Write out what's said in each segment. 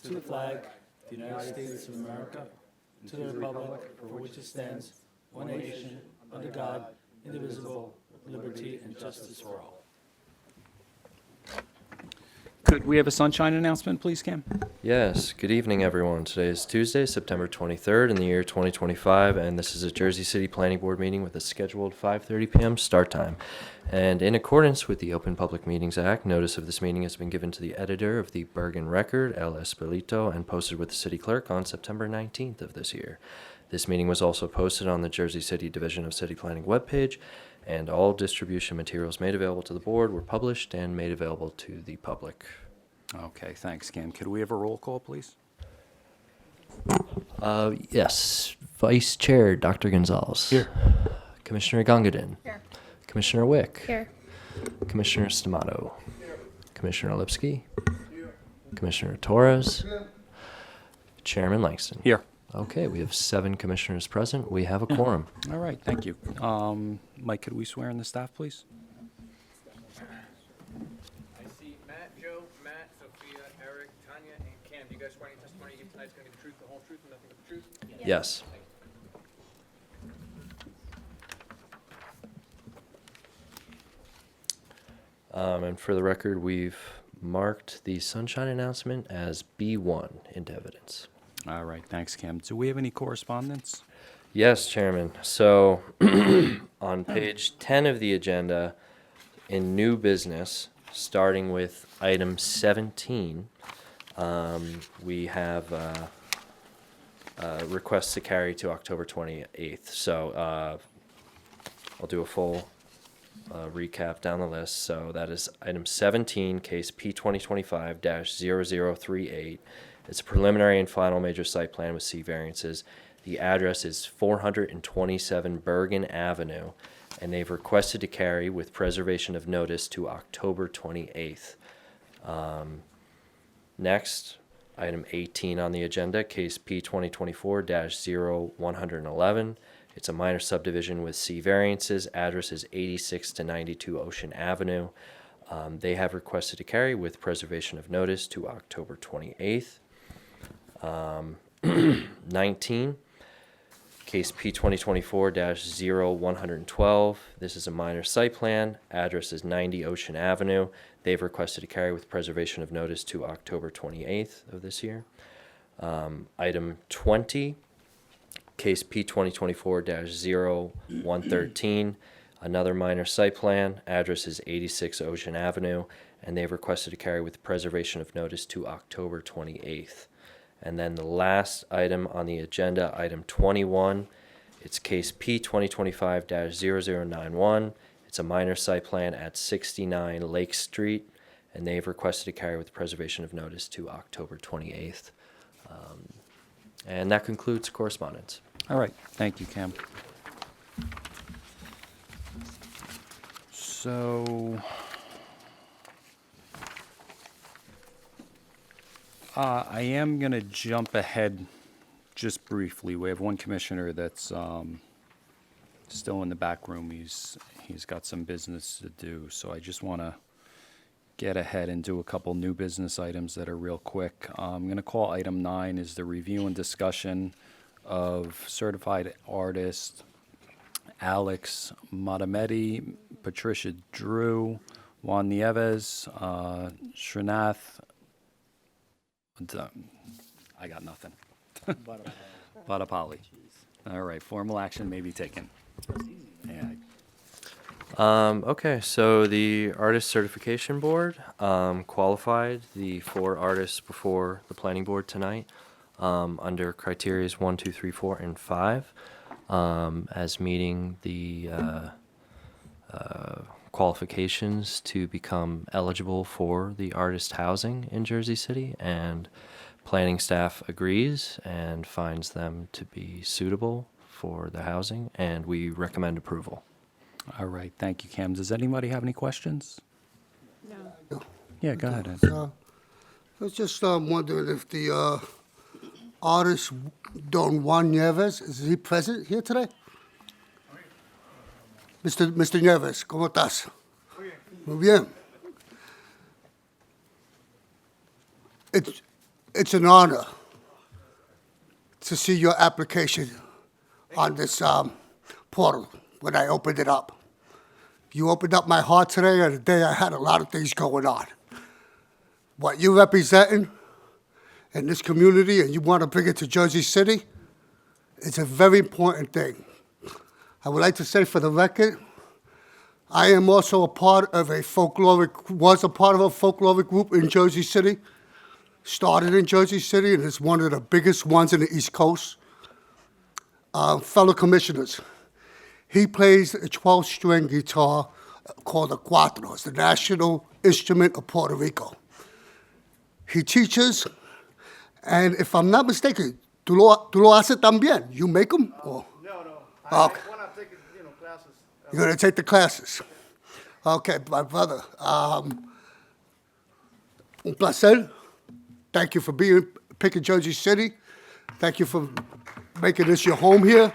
to the flag of the United States of America, and to the republic for which it stands, one nation, under God, indivisible, with liberty and justice for all. Could we have a sunshine announcement, please, Cam? Yes, good evening, everyone. Today is Tuesday, September 23rd in the year 2025, and this is a Jersey City Planning Board meeting with a scheduled 5:30 p.m. start time. And in accordance with the Open Public Meetings Act, notice of this meeting has been given to the editor of the Bergen Record, El Espelito, and posted with the city clerk on September 19th of this year. This meeting was also posted on the Jersey City Division of City Planning webpage, and all distribution materials made available to the board were published and made available to the public. Okay, thanks, Cam. Could we have a roll call, please? Yes, Vice Chair Dr. Gonzalez. Here. Commissioner Gongadin. Here. Commissioner Wick. Here. Commissioner Stamato. Commissioner Lipsky. Commissioner Torres. Chairman Langston. Here. Okay, we have 7 commissioners present. We have a quorum. All right, thank you. Mike, could we swear in the staff, please? I see Matt, Joe, Matt, Sophia, Eric, Tanya, and Cam. Do you guys swear any testimony you give tonight is going to be the truth, the whole truth, and nothing but the truth? Yes. And for the record, we've marked the sunshine announcement as B1 into evidence. All right, thanks, Cam. Do we have any correspondence? Yes, Chairman. So on page 10 of the agenda, in new business, starting with item 17, we have requests to carry to October 28th. So I'll do a full recap down the list. So that is item 17, case P2025-0038. It's a preliminary and final major site plan with C variances. The address is 427 Bergen Avenue, and they've requested to carry with preservation of notice to October 28th. Next, item 18 on the agenda, case P2024-0111. It's a minor subdivision with C variances. Address is 86 to 92 Ocean Avenue. They have requested to carry with preservation of notice to October 28th. 19, case P2024-0112. This is a minor site plan. Address is 90 Ocean Avenue. They've requested to carry with preservation of notice to October 28th of this year. Item 20, case P2024-0113. Another minor site plan. Address is 86 Ocean Avenue, and they've requested to carry with preservation of notice to October 28th. And then the last item on the agenda, item 21, it's case P2025-0091. It's a minor site plan at 69 Lake Street, and they've requested to carry with preservation of notice to October 28th. And that concludes correspondence. All right, thank you, Cam. So, I am going to jump ahead just briefly. We have one commissioner that's still in the back room. He's got some business to do, so I just want to get ahead and do a couple new business items that are real quick. I'm going to call item 9 is the review and discussion of certified artist Alex Matametti, Patricia Drew, Juan Nieves, Srinath. I got nothing. Vadapalli. All right, formal action may be taken. Yeah. Okay, so the Artist Certification Board qualified the 4 artists before the Planning Board tonight under criterias 1, 2, 3, 4, and 5 as meeting the qualifications to become eligible for the artist housing in Jersey City, and planning staff agrees and finds them to be suitable for the housing, and we recommend approval. All right, thank you, Cam. Does anybody have any questions? No. Yeah, go ahead, Ed. I was just wondering if the artist Don Juan Nieves, is he present here today? Mr. Nieves, ¿cómo estás? Muy bien. It's an honor to see your application on this portal when I opened it up. You opened up my heart today, and today I had a lot of things going on. What you're representing in this community, and you want to bring it to Jersey City, it's a very important thing. I would like to say for the record, I am also a part of was a part of a folkloric group in Jersey City. Started in Jersey City, and it's one of the biggest ones in the East Coast. Fellow commissioners, he plays a 12-string guitar called the cuatro. It's the national instrument of Puerto Rico. He teaches, and if I'm not mistaken, tú lo haces también. You make them? Or? No. Okay. When I'm taking, classes. You're going to take the classes. Okay, my brother. Un placer. Thank you for picking Jersey City. Thank you for making this your home here.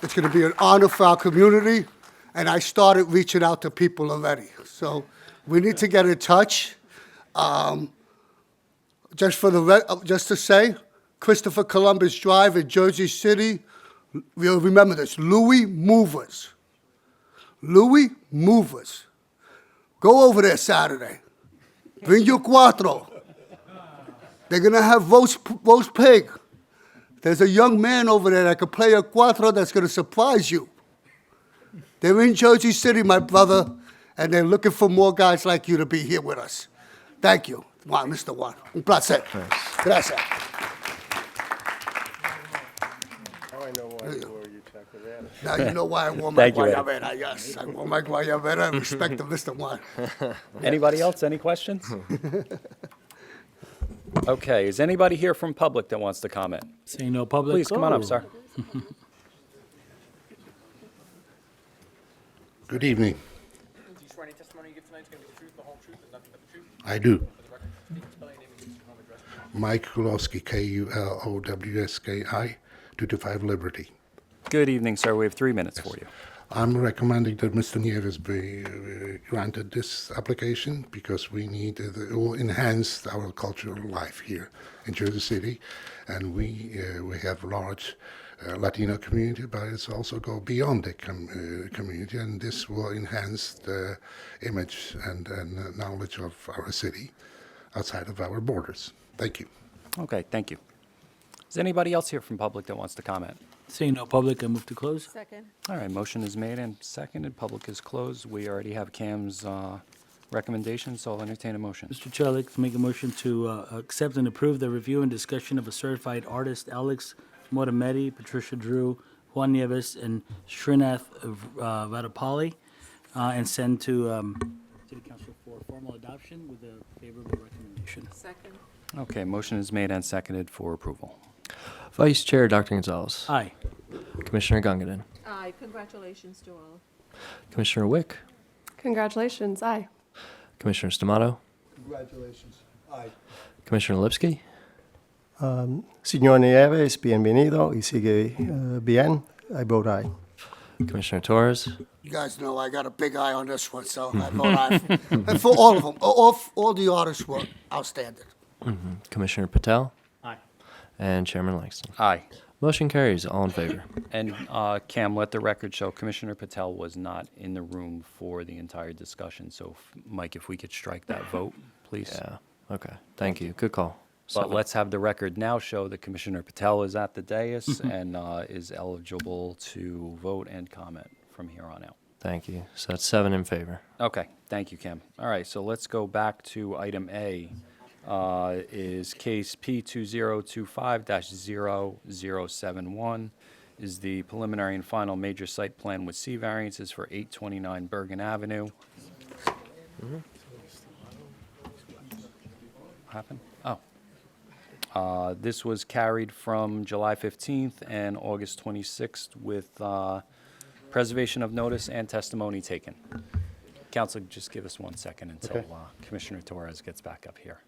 It's going to be an honor for our community, and I started reaching out to people already. So we need to get in touch. Just to say, Christopher Columbus Drive in Jersey City. You'll remember this, Louis Movers. Louis Movers. Go over there Saturday. Bring your cuatro. They're going to have roast pig. There's a young man over there that can play a cuatro that's going to surprise you. They're in Jersey City, my brother, and they're looking for more guys like you to be here with us. Thank you, Mr. Juan. Un placer. Gracias. Now I know why you wore your chocolate. Now you know why I wore my Thank you, Ed. guayabera. Yes, I wore my guayabera in respect to Mr. Juan. Anybody else, any questions? Okay, is anybody here from public that wants to comment? Seeing no public. Please, come on up, sir. Good evening. Do you swear any testimony you give tonight is going to be the truth, the whole truth, and nothing but the truth? I do. For the record, please spell your name and give us your home address. Mike Kulowski, Kulowski, 225 Liberty. Good evening, sir. We have 3 minutes for you. I'm recommending that Mr. Nieves be granted this application because we need it will enhance our cultural life here in Jersey City, and we have large Latino community, but it's also go beyond the community, and this will enhance the image and knowledge of our city outside of our borders. Thank you. Okay, thank you. Is anybody else here from public that wants to comment? Seeing no public, I move to close. Second. All right, motion is made and seconded. Public is closed. We already have Cam's recommendation, so I'll entertain a motion. Mr. Chair, I'd like to make a motion to accept and approve the review and discussion of a certified artist, Alex Motametti, Patricia Drew, Juan Nieves, and Srinath Vadapalli, and send to City Council for formal adoption with a favorable recommendation. Second. Okay, motion is made and seconded for approval. Vice Chair Dr. Gonzalez. Aye. Commissioner Gungadin. Aye. Congratulations to all. Commissioner Wick. Congratulations. Aye. Commissioner Stamato. Congratulations. Aye. Commissioner Lipsky. Señor Nieves, bienvenido y sigue bien. I vote aye. Commissioner Torres. You guys know I got a big eye on this one, so I vote aye. And for all of them, all the artists were outstanding. Commissioner Patel. Aye. And Chairman Langston. Aye. Motion carries. All in favor. And Cam, let the record show Commissioner Patel was not in the room for the entire discussion. So, Mike, if we could strike that vote, please. Yeah. Okay. Thank you. Good call. But let's have the record now show that Commissioner Patel is at the dais and is eligible to vote and comment from here on out. Thank you. So that's 7 in favor. Okay, thank you, Cam. All right, so let's go back to item A, is case P2025-0071, is the preliminary and final major site plan with C variances for 829 Bergen Avenue. Happened? Oh. This was carried from July 15th and August 26th with preservation of notice and testimony taken. Council, just give us 1 second until Commissioner Torres gets back up here.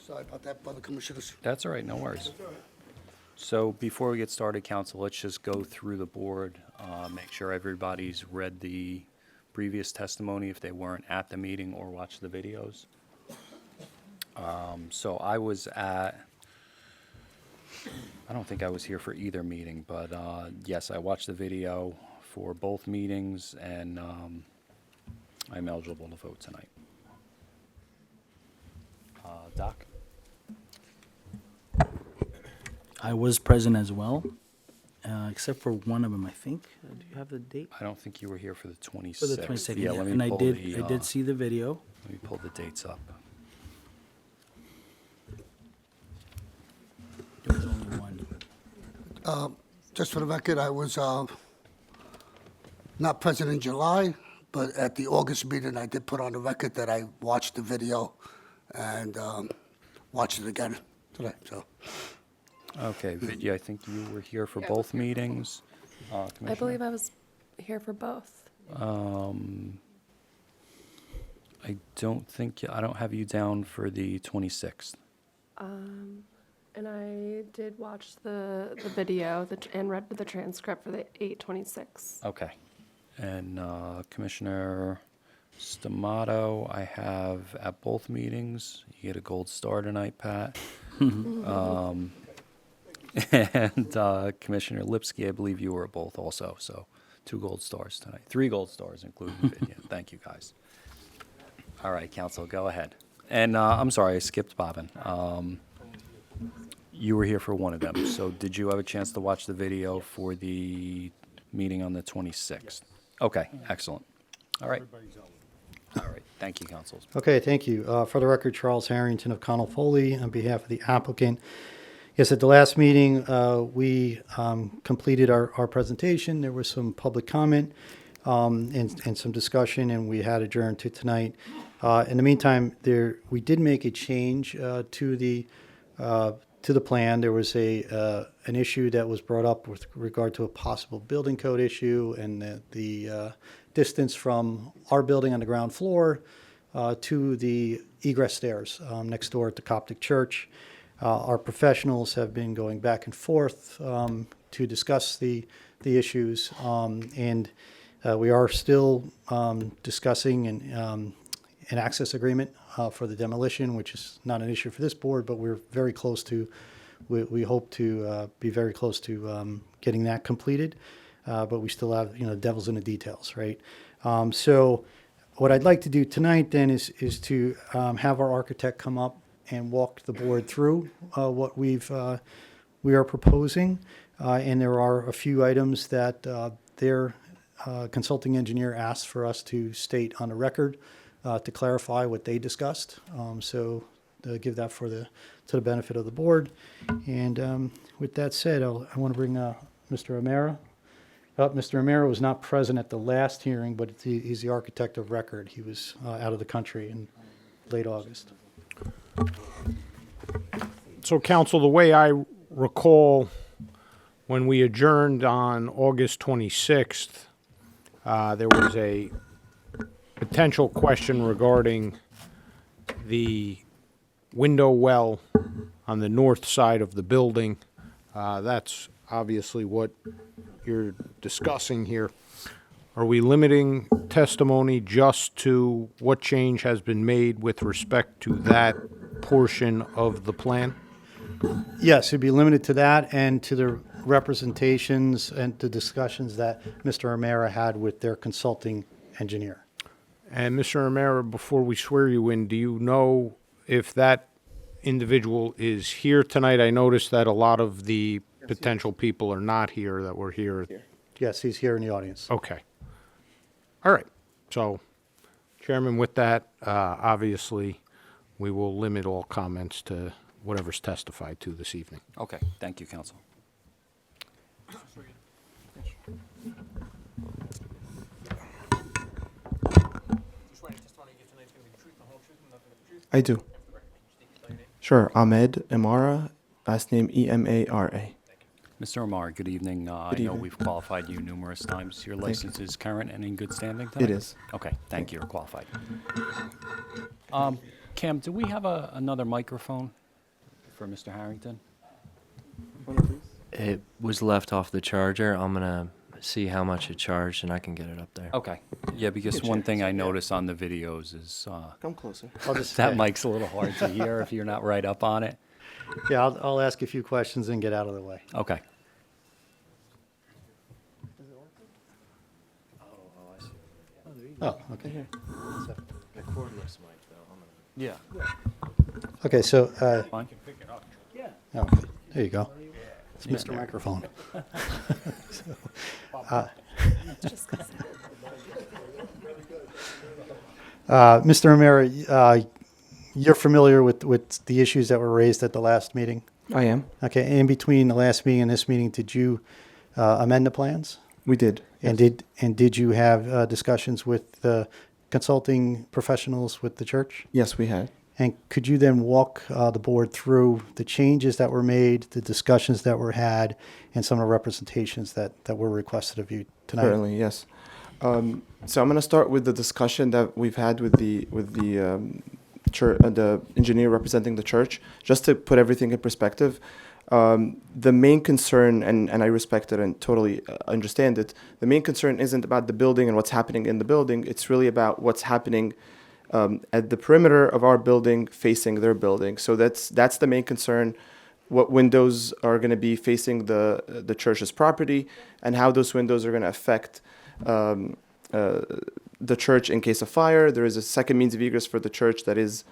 Sorry about that, Brother Commissioners. That's all right, no worries. So before we get started, council, let's just go through the board, make sure everybody's read the previous testimony if they weren't at the meeting or watched the videos. So I don't think I was here for either meeting, but yes, I watched the video for both meetings, and I'm eligible to vote tonight. Doc? I was present as well, except for one of them, I think. Do you have the date? I don't think you were here for the 26th. For the 22nd, Yeah, yeah. let me And I pull did, the, I did see the video. Let me pull the dates up. There was only one. Just for the record, I was not present in July, but at the August meeting, I did put on the record that I watched the video and watched it again today, so. Okay, Vidya, I think you were here for both meetings. I Commissioner? believe I was here for both. I don't think, I don't have you down for the 26th. And I did watch the video and read the transcript for the 8/26. Okay. And Commissioner Stamato, I have at both meetings. You get a gold star tonight, Pat. And Commissioner Lipsky, I believe you were at both also, so 2 gold stars tonight. 3 gold stars, including Vidya. Thank you, guys. All right, council, go ahead. And I'm sorry, I skipped Bobbin. You were here for one of them, so did you have a chance to watch the video for the meeting on the 26th? Okay, excellent. All right. All right, thank you, councils. Okay, thank you. For the record, Charles Harrington of Connell Foley on behalf of the applicant. Yes, at the last meeting, we completed our presentation. There was some public comment and some discussion, and we had adjourned to tonight. In the meantime, we did make a change to the plan. There was an issue that was brought up with regard to a possible building code issue and the distance from our building on the ground floor to the egress stairs next door at the Coptic Church. Our professionals have been going back and forth to discuss the issues, and we are still discussing an access agreement for the demolition, which is not an issue for this board, but we're very close to. We hope to be very close to getting that completed, but we still have devil's in the details, right? So, what I'd like to do tonight then is to have our architect come up and walk the board through what we are proposing, and there are a few items that their consulting engineer asked for us to state on the record to clarify what they discussed. So give that to the benefit of the board. And with that said, I want to bring Mr. O'Mara up. Mr. O'Mara was not present at the last hearing, but he's the architect of record. He was out of the country in late August. So, council, the way I recall, when we adjourned on August 26th, there was a potential question regarding the window well on the north side of the building. That's obviously what you're discussing here. Are we limiting testimony just to what change has been made with respect to that portion of the plan? Yes, it'd be limited to that and to the representations and the discussions that Mr. O'Mara had with their consulting engineer. And Mr. O'Mara, before we swear you in, do you know if that individual is here tonight? I noticed that a lot of the potential people are not here that were here. Yes, he's here in the audience. Okay. All right. So, Chairman, with that, obviously, we will limit all comments to whatever's testified to this evening. Okay, thank you, council. I do. Sure. Ahmed Emara, last name Emara. Mr. Omar, good evening. I know we've qualified you numerous times. Your license is current and in good standing tonight? It is. Okay, thank you. You're qualified. Cam, do we have another microphone for Mr. Harrington? It was left off the charger. I'm gonna see how much it charged, and I can get it up there. Okay. Yeah, because one thing I notice on the videos is Come closer. I'll just, that mic's a little hard to hear if you're not right up on it. yeah, I'll ask a few questions and get out of the way. Okay. Oh, okay. The cordless mic, though. Yeah. Okay, so, Fine. oh, there you go. It's Mr. Microphone. So, Mr. O'Meara, you're familiar with the issues that were raised at the last meeting? I am. Okay, in between the last meeting and this meeting, did you amend the plans? We did. And yes. did you have discussions with consulting professionals with the church? Yes, we had. And could you then walk the board through the changes that were made, the discussions that were had, and some of the representations that were requested of you tonight? Certainly, yes. So I'm going to start with the discussion that we've had with the church, the engineer representing the church, just to put everything in perspective. The main concern, and I respect it and totally understand it, the main concern isn't about the building and what's happening in the building. It's really about what's happening at the perimeter of our building facing their building. So that's the main concern, what windows are going to be facing the church's property and how those windows are going to affect the church in case of fire. There is a second means of egress for the church that is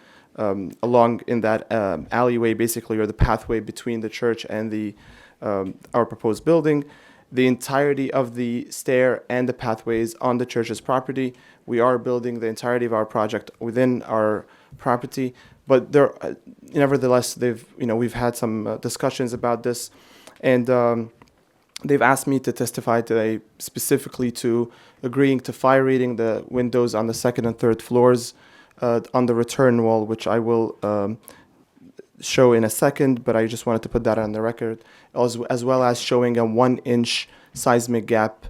along in that alleyway, basically, or the pathway between the church and the our proposed building. The entirety of the stair and the pathways on the church's property. We are building the entirety of our project within our property, but there, nevertheless, we've had some discussions about this, and they've asked me to testify today specifically to agreeing to fire rating the windows on the second and third floors on the return wall, which I will show in a second, but I just wanted to put that on the record, as well as showing a 1-inch seismic gap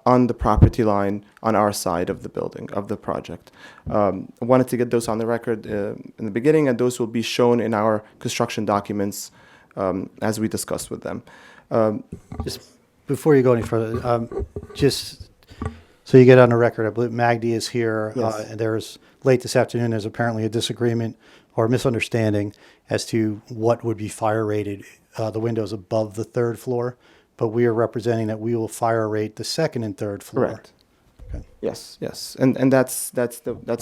on the property line on our side of the building, of the project. I wanted to get those on the record in the beginning, and those will be shown in our construction documents as we discussed with them. Just before you go any further, just so you get on the record, I believe Magdi is here. Yes. And there's, late this afternoon, there's apparently a disagreement or misunderstanding as to what would be fire rated, the windows above the third floor. But we are representing that we will fire rate the second and third floor. Correct. Okay. Yes, and that's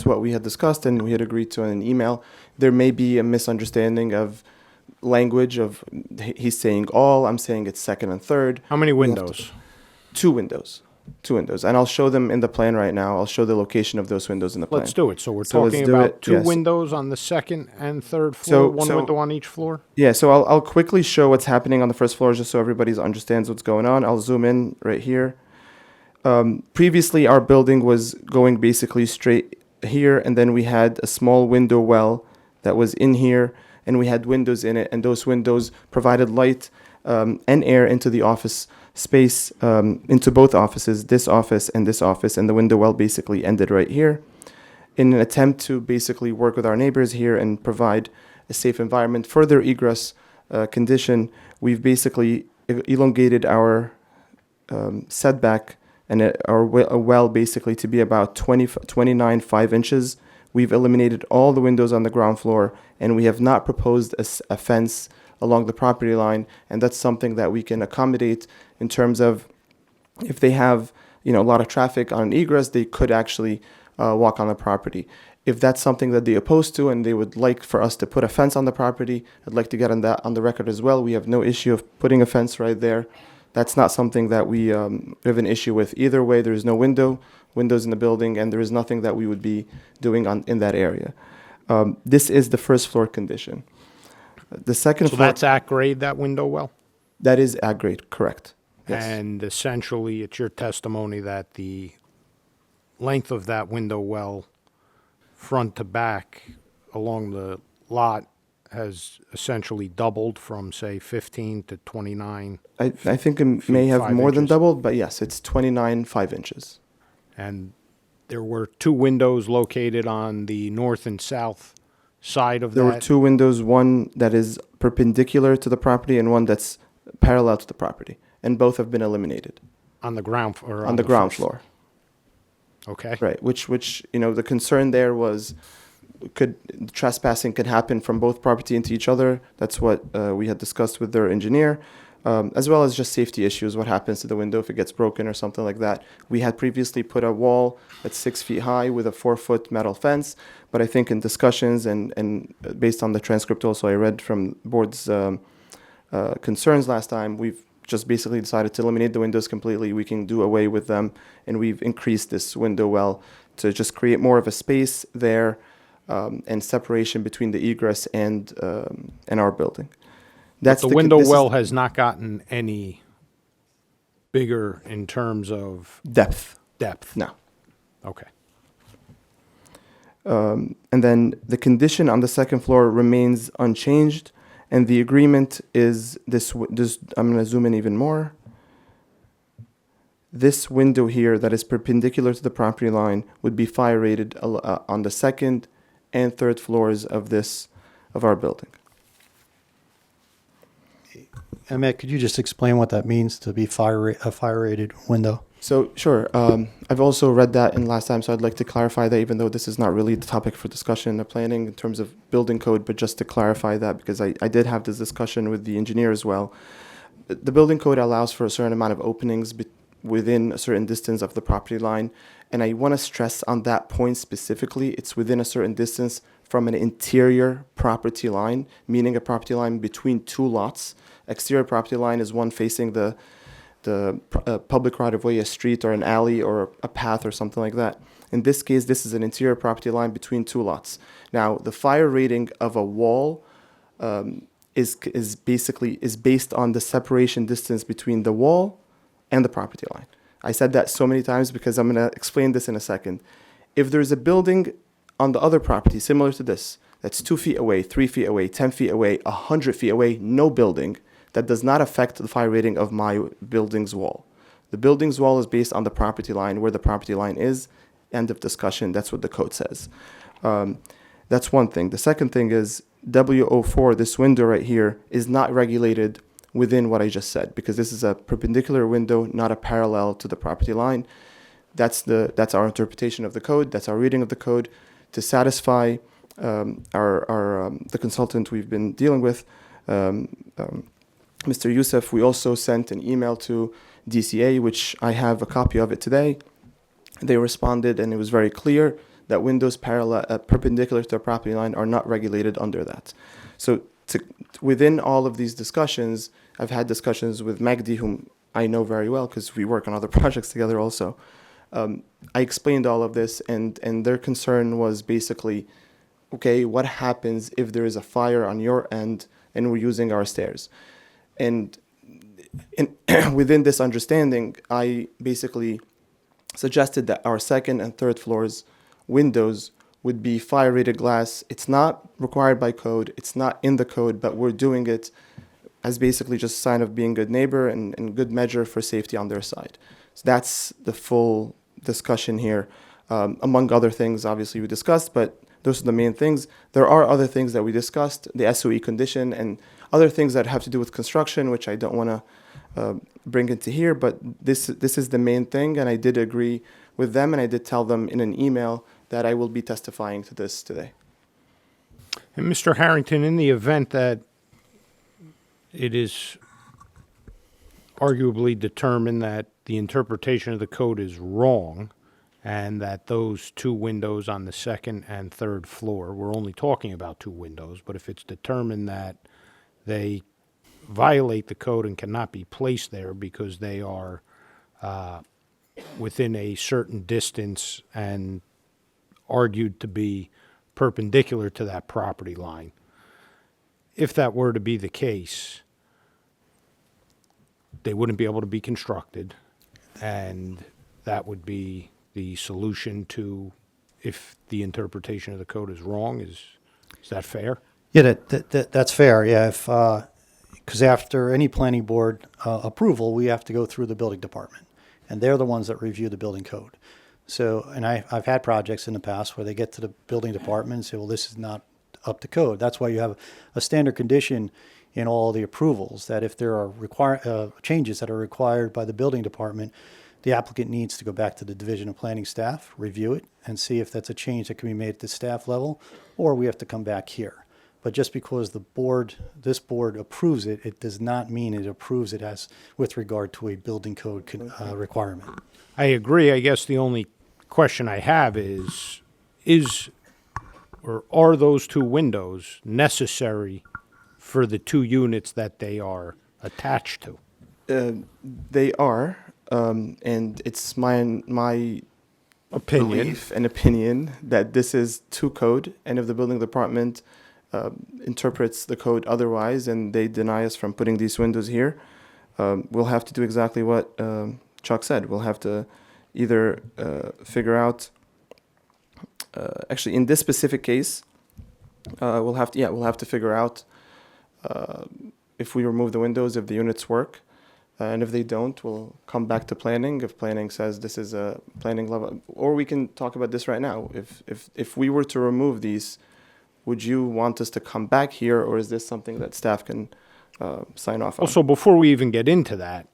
what we had discussed, and we had agreed to in an email. There may be a misunderstanding of language of he's saying all, I'm saying it's second and third. How many We have to- windows? Two windows, and I'll show them in the plan right now. I'll show the location of those windows in the plan. Let's do it. So we're So let's talking do about it, two yes. windows on the second and third floor, one so- window on each floor? Yeah, so I'll quickly show what's happening on the first floor just so everybody understands what's going on. I'll zoom in right here. Previously, our building was going basically straight here, and then we had a small window well that was in here, and we had windows in it, and those windows provided light and air into the office space, into both offices, this office, and the window well basically ended right here. In an attempt to basically work with our neighbors here and provide a safe environment, further egress condition, we've basically elongated our setback and a well basically to be about 29 5 inches. We've eliminated all the windows on the ground floor, and we have not proposed a fence along the property line, and that's something that we can accommodate in terms of if they have a lot of traffic on egress, they could actually walk on the property. If that's something that they oppose to and they would like for us to put a fence on the property, I'd like to get on the record as well. We have no issue of putting a fence right there. That's not something that we have an issue with. Either way, there is no windows in the building, and there is nothing that we would be doing in that area. This is the first floor condition. The second So floor, that's at grade, that window well? that is at grade, correct. Yes. And essentially, it's your testimony that the length of that window well, front to back, along the lot, has essentially doubled from, say, 15 to 29, I think it may have 5 more than inches. doubled, but yes, it's 29 5 inches. and there were two windows located on the north and south side of There were that. two windows, one that is perpendicular to the property and one that's parallel to the property, and both have been eliminated On the ground, or on the ground first? floor. Okay. Right, which the concern there was trespassing could happen from both property into each other. That's what we had discussed with their engineer, as well as just safety issues. What happens to the window if it gets broken or something like that? We had previously put a wall that's 6 feet high with a 4-foot metal fence, but I think in discussions and based on the transcript also I read from board's concerns last time, we've just basically decided to eliminate the windows completely. We can do away with them, and we've increased this window well to just create more of a space there and separation between the egress and our building. But the con- window this is well has not gotten any bigger in terms of depth. depth. No. Okay. And then the condition on the second floor remains unchanged, and the agreement is this. I'm going to zoom in even more. This window here that is perpendicular to the property line would be fire rated on the second and third floors of our building. Emmett, could you just explain what that means to be a fire-rated window? So sure, I've also read that in last time, so I'd like to clarify that, even though this is not really the topic for discussion of planning in terms of building code, but just to clarify that, because I did have this discussion with the engineer as well. The building code allows for a certain amount of openings within a certain distance of the property line, and I want to stress on that point specifically. It's within a certain distance from an interior property line, meaning a property line between two lots. Exterior property line is one facing the public right-of-way, a street or an alley or a path or something like that. In this case, this is an interior property line between two lots. Now, the fire rating of a wall is based on the separation distance between the wall and the property line. I said that so many times because I'm going to explain this in a second. If there's a building on the other property similar to this, that's 2 feet away, 3 feet away, 10 feet away, 100 feet away, no building, that does not affect the fire rating of my building's wall. The building's wall is based on the property line, where the property line is. End of discussion. That's what the code says. That's one thing. The second thing is W04, this window right here, is not regulated within what I just said, because this is a perpendicular window, not a parallel to the property line. That's our interpretation of the code. That's our reading of the code to satisfy the consultant we've been dealing with, Mr. Youssef. We also sent an email to DCA, which I have a copy of it today. They responded, and it was very clear that windows perpendicular to the property line are not regulated under that. So within all of these discussions, I've had discussions with Magdi, whom I know very well because we work on other projects together also. I explained all of this, and their concern was basically, okay, what happens if there is a fire on your end and we're using our stairs? And within this understanding, I basically suggested that our second and third floors windows would be fire rated glass. It's not required by code. It's not in the code, but we're doing it as basically just a sign of being a good neighbor and good measure for safety on their side. So that's the full discussion here. Among other things, obviously, we discussed, but those are the main things. There are other things that we discussed, the SOE condition and other things that have to do with construction, which I don't want to bring into here, but this is the main thing, and I did agree with them, and I did tell them in an email that I will be testifying to this today. And Mr. Harrington, in the event that it is arguably determined that the interpretation of the code is wrong, and that those two windows on the second and third floor, we're only talking about two windows, but if it's determined that they violate the code and cannot be placed there because they are within a certain distance and argued to be perpendicular to that property line. If that were to be the case, they wouldn't be able to be constructed, and that would be the solution to, if the interpretation of the code is wrong. Is that fair? Yeah, that's fair, yeah. Because after any planning board approval, we have to go through the building department, and they're the ones that review the building code. So, and I've had projects in the past where they get to the building department and say, well, this is not up to code. That's why you have a standard condition in all the approvals, that if there are changes that are required by the building department, the applicant needs to go back to the Division of Planning staff, review it, and see if that's a change that can be made at the staff level, or we have to come back here. But just because this board approves it, it does not mean it approves it as with regard to a building code requirement. I agree. I guess the only question I have is or are those two windows necessary for the two units that they are attached to? They are, and it's my Opinion. belief and opinion that this is to code, and if the building department interprets the code otherwise and they deny us from putting these windows here, we'll have to do exactly what Chuck said. We'll have to either figure out, actually in this specific case, we'll have to figure out if we remove the windows, if the units work. And if they don't, we'll come back to planning. If planning says this is a planning level, or we can talk about this right now. If we were to remove these, would you want us to come back here, or is this something that staff can sign off on? Also, before we even get into that,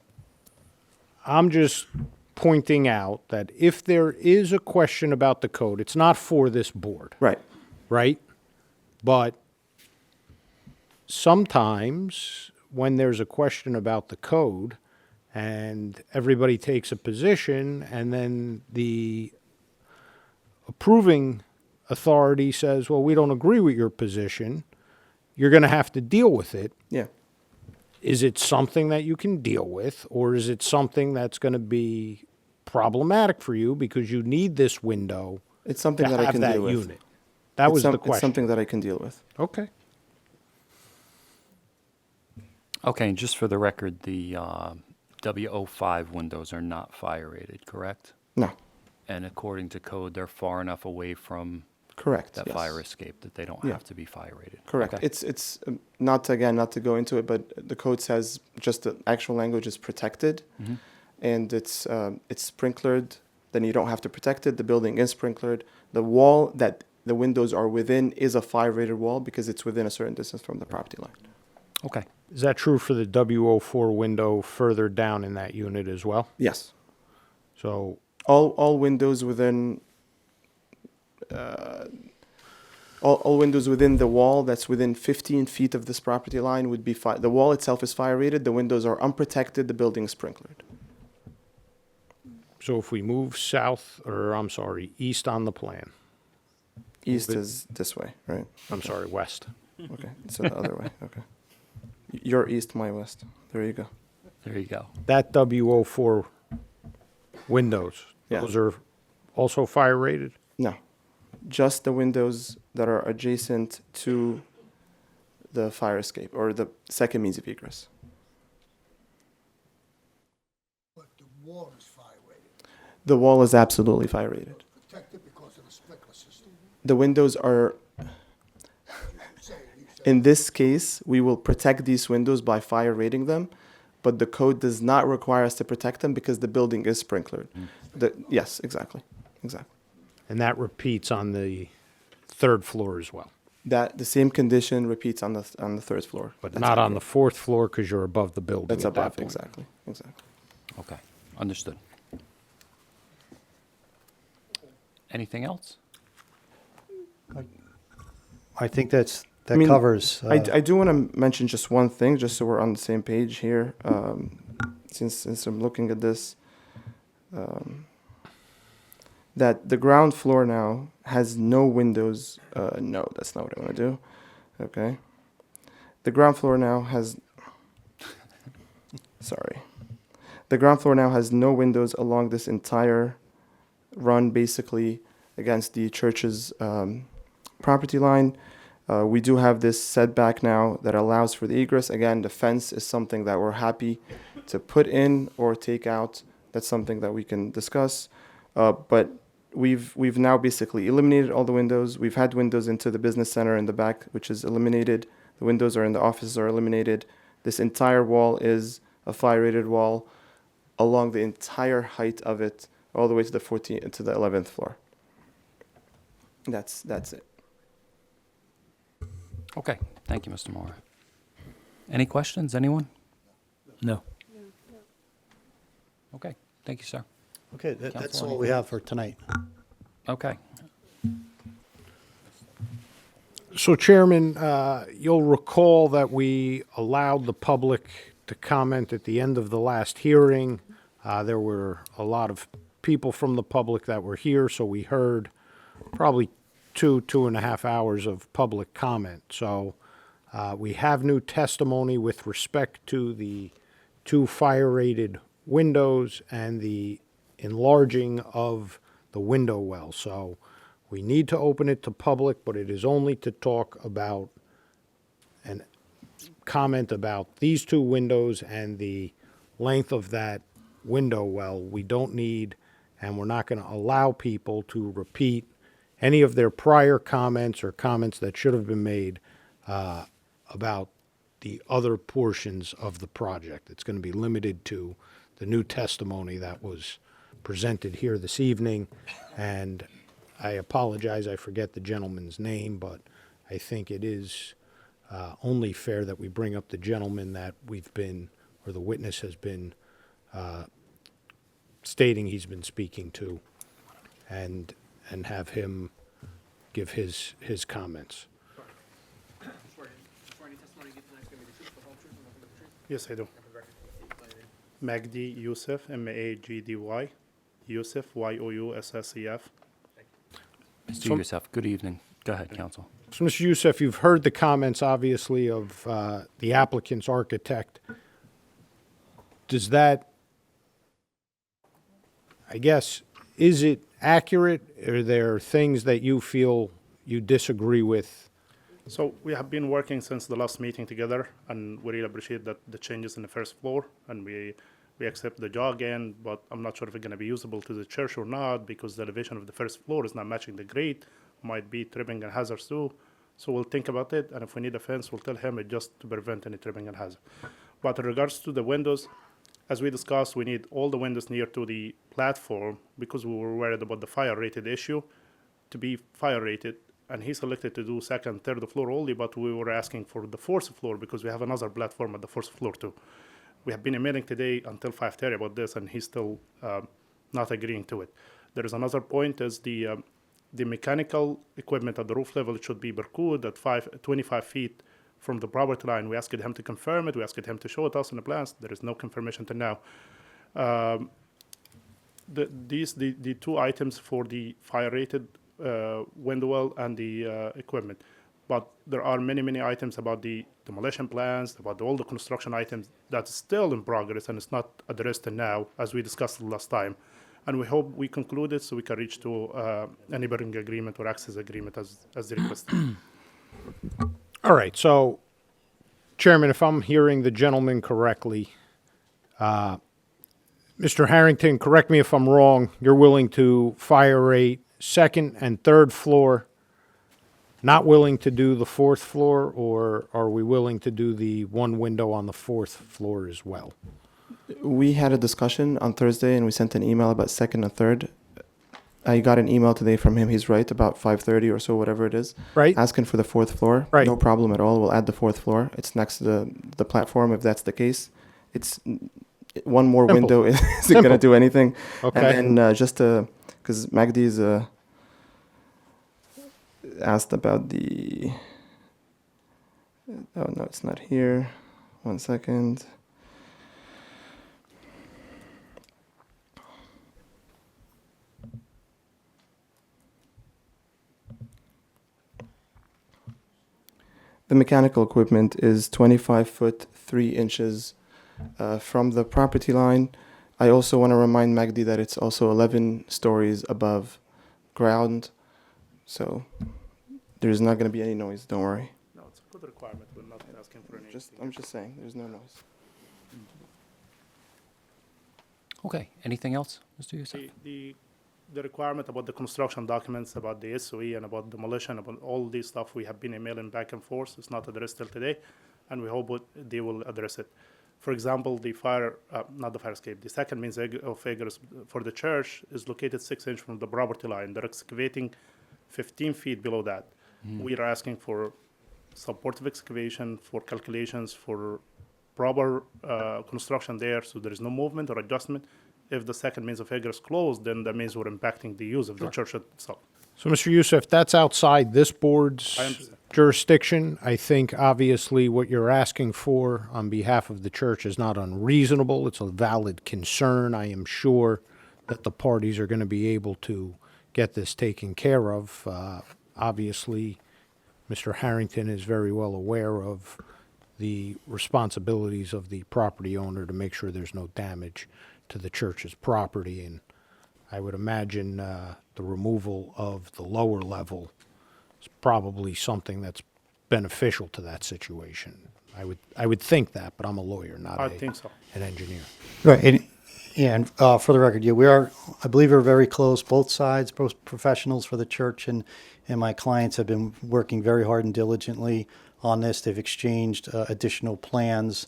I'm just pointing out that if there is a question about the code, it's not for this board, Right. right? But sometimes when there's a question about the code and everybody takes a position and then the approving authority says, well, we don't agree with your position, you're going to have to deal with it. Yeah. Is it something that you can deal with, or is it something that's going to be problematic for you because you need this window It's something to that I have can that deal with. unit? That was the It's question. something that I can deal with. Okay. Okay, and just for the record, the W05 windows are not fire rated, correct? No. And according to code, they're far enough away from Correct. that yes. fire escape that they don't Yeah. have to be fire rated. Correct. Okay. It's not to go into it, but the code says just the actual language is protected, and it's sprinklered. Then you don't have to protect it. The building is sprinklered. The wall that the windows are within is a fire-rated wall because it's within a certain distance from the property line. Okay. Is that true for the W04 window further down in that unit as well? Yes. So, All windows within. All windows within the wall that's within 15 feet of this property line would be fire. The wall itself is fire rated. The windows are unprotected. The building is sprinklered. so if we move south, or I'm sorry, east on the plan, East is this way, right? I'm sorry, west. Okay, so the other way. Okay. Your east, my west. There you go. There you go. That W04 windows, Yeah. those are also fire rated? No, just the windows that are adjacent to the fire escape or the second means of egress. But the wall is fire rated, The wall is absolutely fire rated. protected because of the sprinkler system. The windows are. In this case, we will protect these windows by fire rating them, but the code does not require us to protect them because the building is sprinklered. Yes, exactly. And that repeats on the third floor as well, That the same condition repeats on the third floor, but That's not on the accurate. fourth floor because you're above the building That's at that above, point. exactly. Okay. Understood. Anything else? I think that I mean, covers. I do want to mention just one thing, just so we're on the same page here. Since I'm looking at this, that the ground floor now has no windows. No, that's not what I want to do. Okay. The ground floor now has. Sorry. The ground floor now has no windows along this entire run, basically against the church's property line. We do have this setback now that allows for the egress. Again, the fence is something that we're happy to put in or take out. That's something that we can discuss. But we've now basically eliminated all the windows. We've had windows into the business center in the back, which is eliminated. The windows are in the offices are eliminated. This entire wall is a fire-rated wall along the entire height of it, all the way to the 11th floor. That's it. Okay, thank you, Mr. Moore. Any questions, anyone? No. Okay, thank you, sir. Okay, that's Counsel, all we have for tonight. Okay. So Chairman, you'll recall that we allowed the public to comment at the end of the last hearing. There were a lot of people from the public that were here, so we heard probably 2.5 hours of public comment. So we have new testimony with respect to the 2 fire-rated windows and the enlarging of the window well. So we need to open it to public, but it is only to talk about and comment about these 2 windows and the length of that window well. We don't need, and we're not going to allow people to repeat any of their prior comments or comments that should have been made about the other portions of the project. It's going to be limited to the new testimony that was presented here this evening. And I apologize, I forget the gentleman's name, but I think it is only fair that we bring up the gentleman that we've been, or the witness has been stating he's been speaking to, and have him give his comments. Swearing testimony you give tonight is going to be the truth, the whole truth, and nothing but the truth? Yes, I do. Magdi Youssef, Magdy, Youssef, Youssef. Mr. Youssef, good evening. Go ahead, counsel. So, Mr. Youssef, you've heard the comments, obviously, of the applicant's architect. Does that, I guess, is it accurate? Are there things that you feel you disagree with? So we have been working since the last meeting together, and we really appreciate that the changes in the first floor, and we accept the jog in, but I'm not sure if it's going to be usable to the church or not, because the elevation of the first floor is not matching the grade, might be tripping and hazards too. So we'll think about it, and if we need a fence, we'll tell him it just to prevent any tripping and hazard. But in regards to the windows, as we discussed, we need all the windows near to the platform because we were worried about the fire rated issue to be fire rated. And he selected to do second, third floor only, but we were asking for the fourth floor because we have another platform at the fourth floor too. We have been in meeting today until 5:30 about this, and he's still not agreeing to it. There is another point is the mechanical equipment at the roof level should be Berkut at 25 feet from the property line. We asked him to confirm it. We asked him to show it us in the plans. There is no confirmation to now. The 2 items for the fire rated window well and the equipment. But there are many items about the demolition plans, about all the construction items that's still in progress and it's not addressed now, as we discussed last time. And we hope we conclude it so we can reach to a neighboring agreement or access agreement as the request. All right, so, Chairman, if I'm hearing the gentleman correctly, Mr. Harrington, correct me if I'm wrong, you're willing to fire rate second and third floor, not willing to do the fourth floor, or are we willing to do the 1 window on the fourth floor as well? We had a discussion on Thursday, and we sent an email about second and third. I got an email today from him. He's right, about 5:30 or so, whatever it is. Right. Asking for the fourth floor. Right. No problem at all. We'll add the fourth floor. It's next to the platform, if that's the case. It's one more Simple. window isn't going Simple. to do anything. Okay. And then just because Magdi's asked about the... Oh, no, it's not here. 1 second. The mechanical equipment is 25 foot 3 inches from the property line. I also want to remind Magdi that it's also 11 stories above ground, so there's not going to be any noise. Don't worry. No, it's a good requirement. We're not asking for anything. I'm just saying, there's no noise. Okay, anything else, Mr. Youssef? The requirement about the construction documents, about the SOE and about demolition, about all this stuff we have been emailing back and forth. It's not addressed till today, and we hope they will address it. For example, the not the fire escape, the second means of egress for the church is located 6 inches from the property line. They're excavating 15 feet below that. We are asking for supportive excavation for calculations for proper construction there, so there is no movement or adjustment. If the second means of egress closed, then that means we're impacting the use of the church itself. So, Mr. Youssef, that's outside this board's I understand. jurisdiction. I think obviously what you're asking for on behalf of the church is not unreasonable. It's a valid concern. I am sure that the parties are going to be able to get this taken care of. Obviously, Mr. Harrington is very well aware of the responsibilities of the property owner to make sure there's no damage to the church's property, and I would imagine the removal of the lower level is probably something that's beneficial to that situation. I would think that, but I'm a lawyer, not I think so. an engineer. Right, and for the record, yeah, I believe we're very close, both sides, both professionals for the church and my clients have been working very hard and diligently on this. They've exchanged additional plans.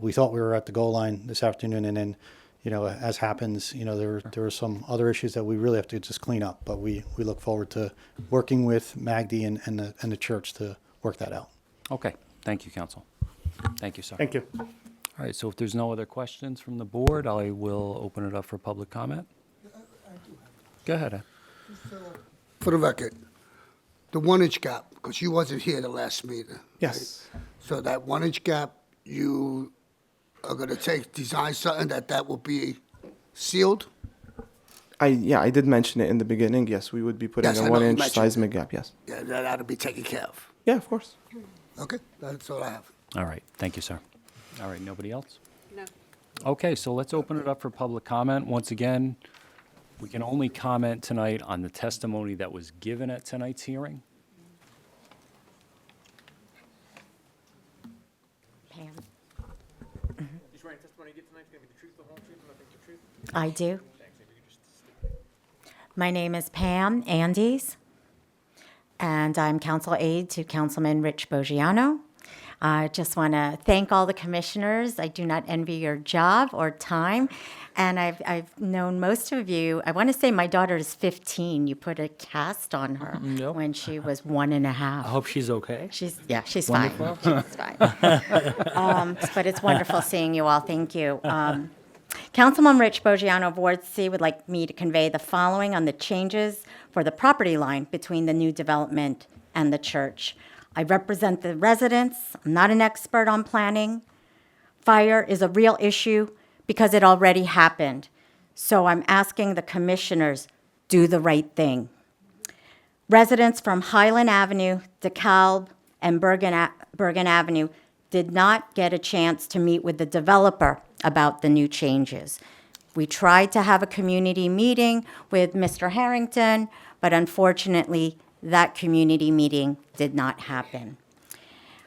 We thought we were at the goal line this afternoon, and then, as happens, there were some other issues that we really have to just clean up, but we look forward to working with Magdi and the church to work that out. Okay, thank you, counsel. Thank you, sir. Thank you. All right, so if there's no other questions from the board, I will open it up for public comment. Go ahead, Ed. For the record, the 1 inch gap, because you wasn't here the last meeting. Yes. right? So that 1 inch gap, you are gonna design something that will be sealed? I did mention it in the beginning. Yes, we would be putting Yes, I a know 1 you inch mentioned seismic gap. Yes. Yeah, that'll be taken care of. Yeah, of course. Okay, that's all I have. All right, thank you, sir. All right, nobody else? No. Okay, so let's open it up for public comment. Once again, we can only comment tonight on the testimony that was given at tonight's hearing. Pam, You swear any testimony you give tonight is gonna be the truth, the whole truth, and nothing but the truth? I do. Thanks. If you could just My name is Pam Andes, and I'm council aide to Councilman Rich Bogiano. I just want to thank all the commissioners. I do not envy your job or time, and I've known most of you. I want to say my daughter is 15. You put a cast on her Yep. when she was 1.5. I hope she's okay. She's she's Wonderful. fine. She's fine. But it's wonderful seeing you all. Thank you. Councilman Rich Bogiano of Ward C would like me to convey the following on the changes for the property line between the new development and the church. I represent the residents. I'm not an expert on planning. Fire is a real issue because it already happened. So I'm asking the commissioners, do the right thing. Residents from Highland Avenue, DeKalb, and Bergen Avenue did not get a chance to meet with the developer about the new changes. We tried to have a community meeting with Mr. Harrington, but unfortunately, that community meeting did not happen.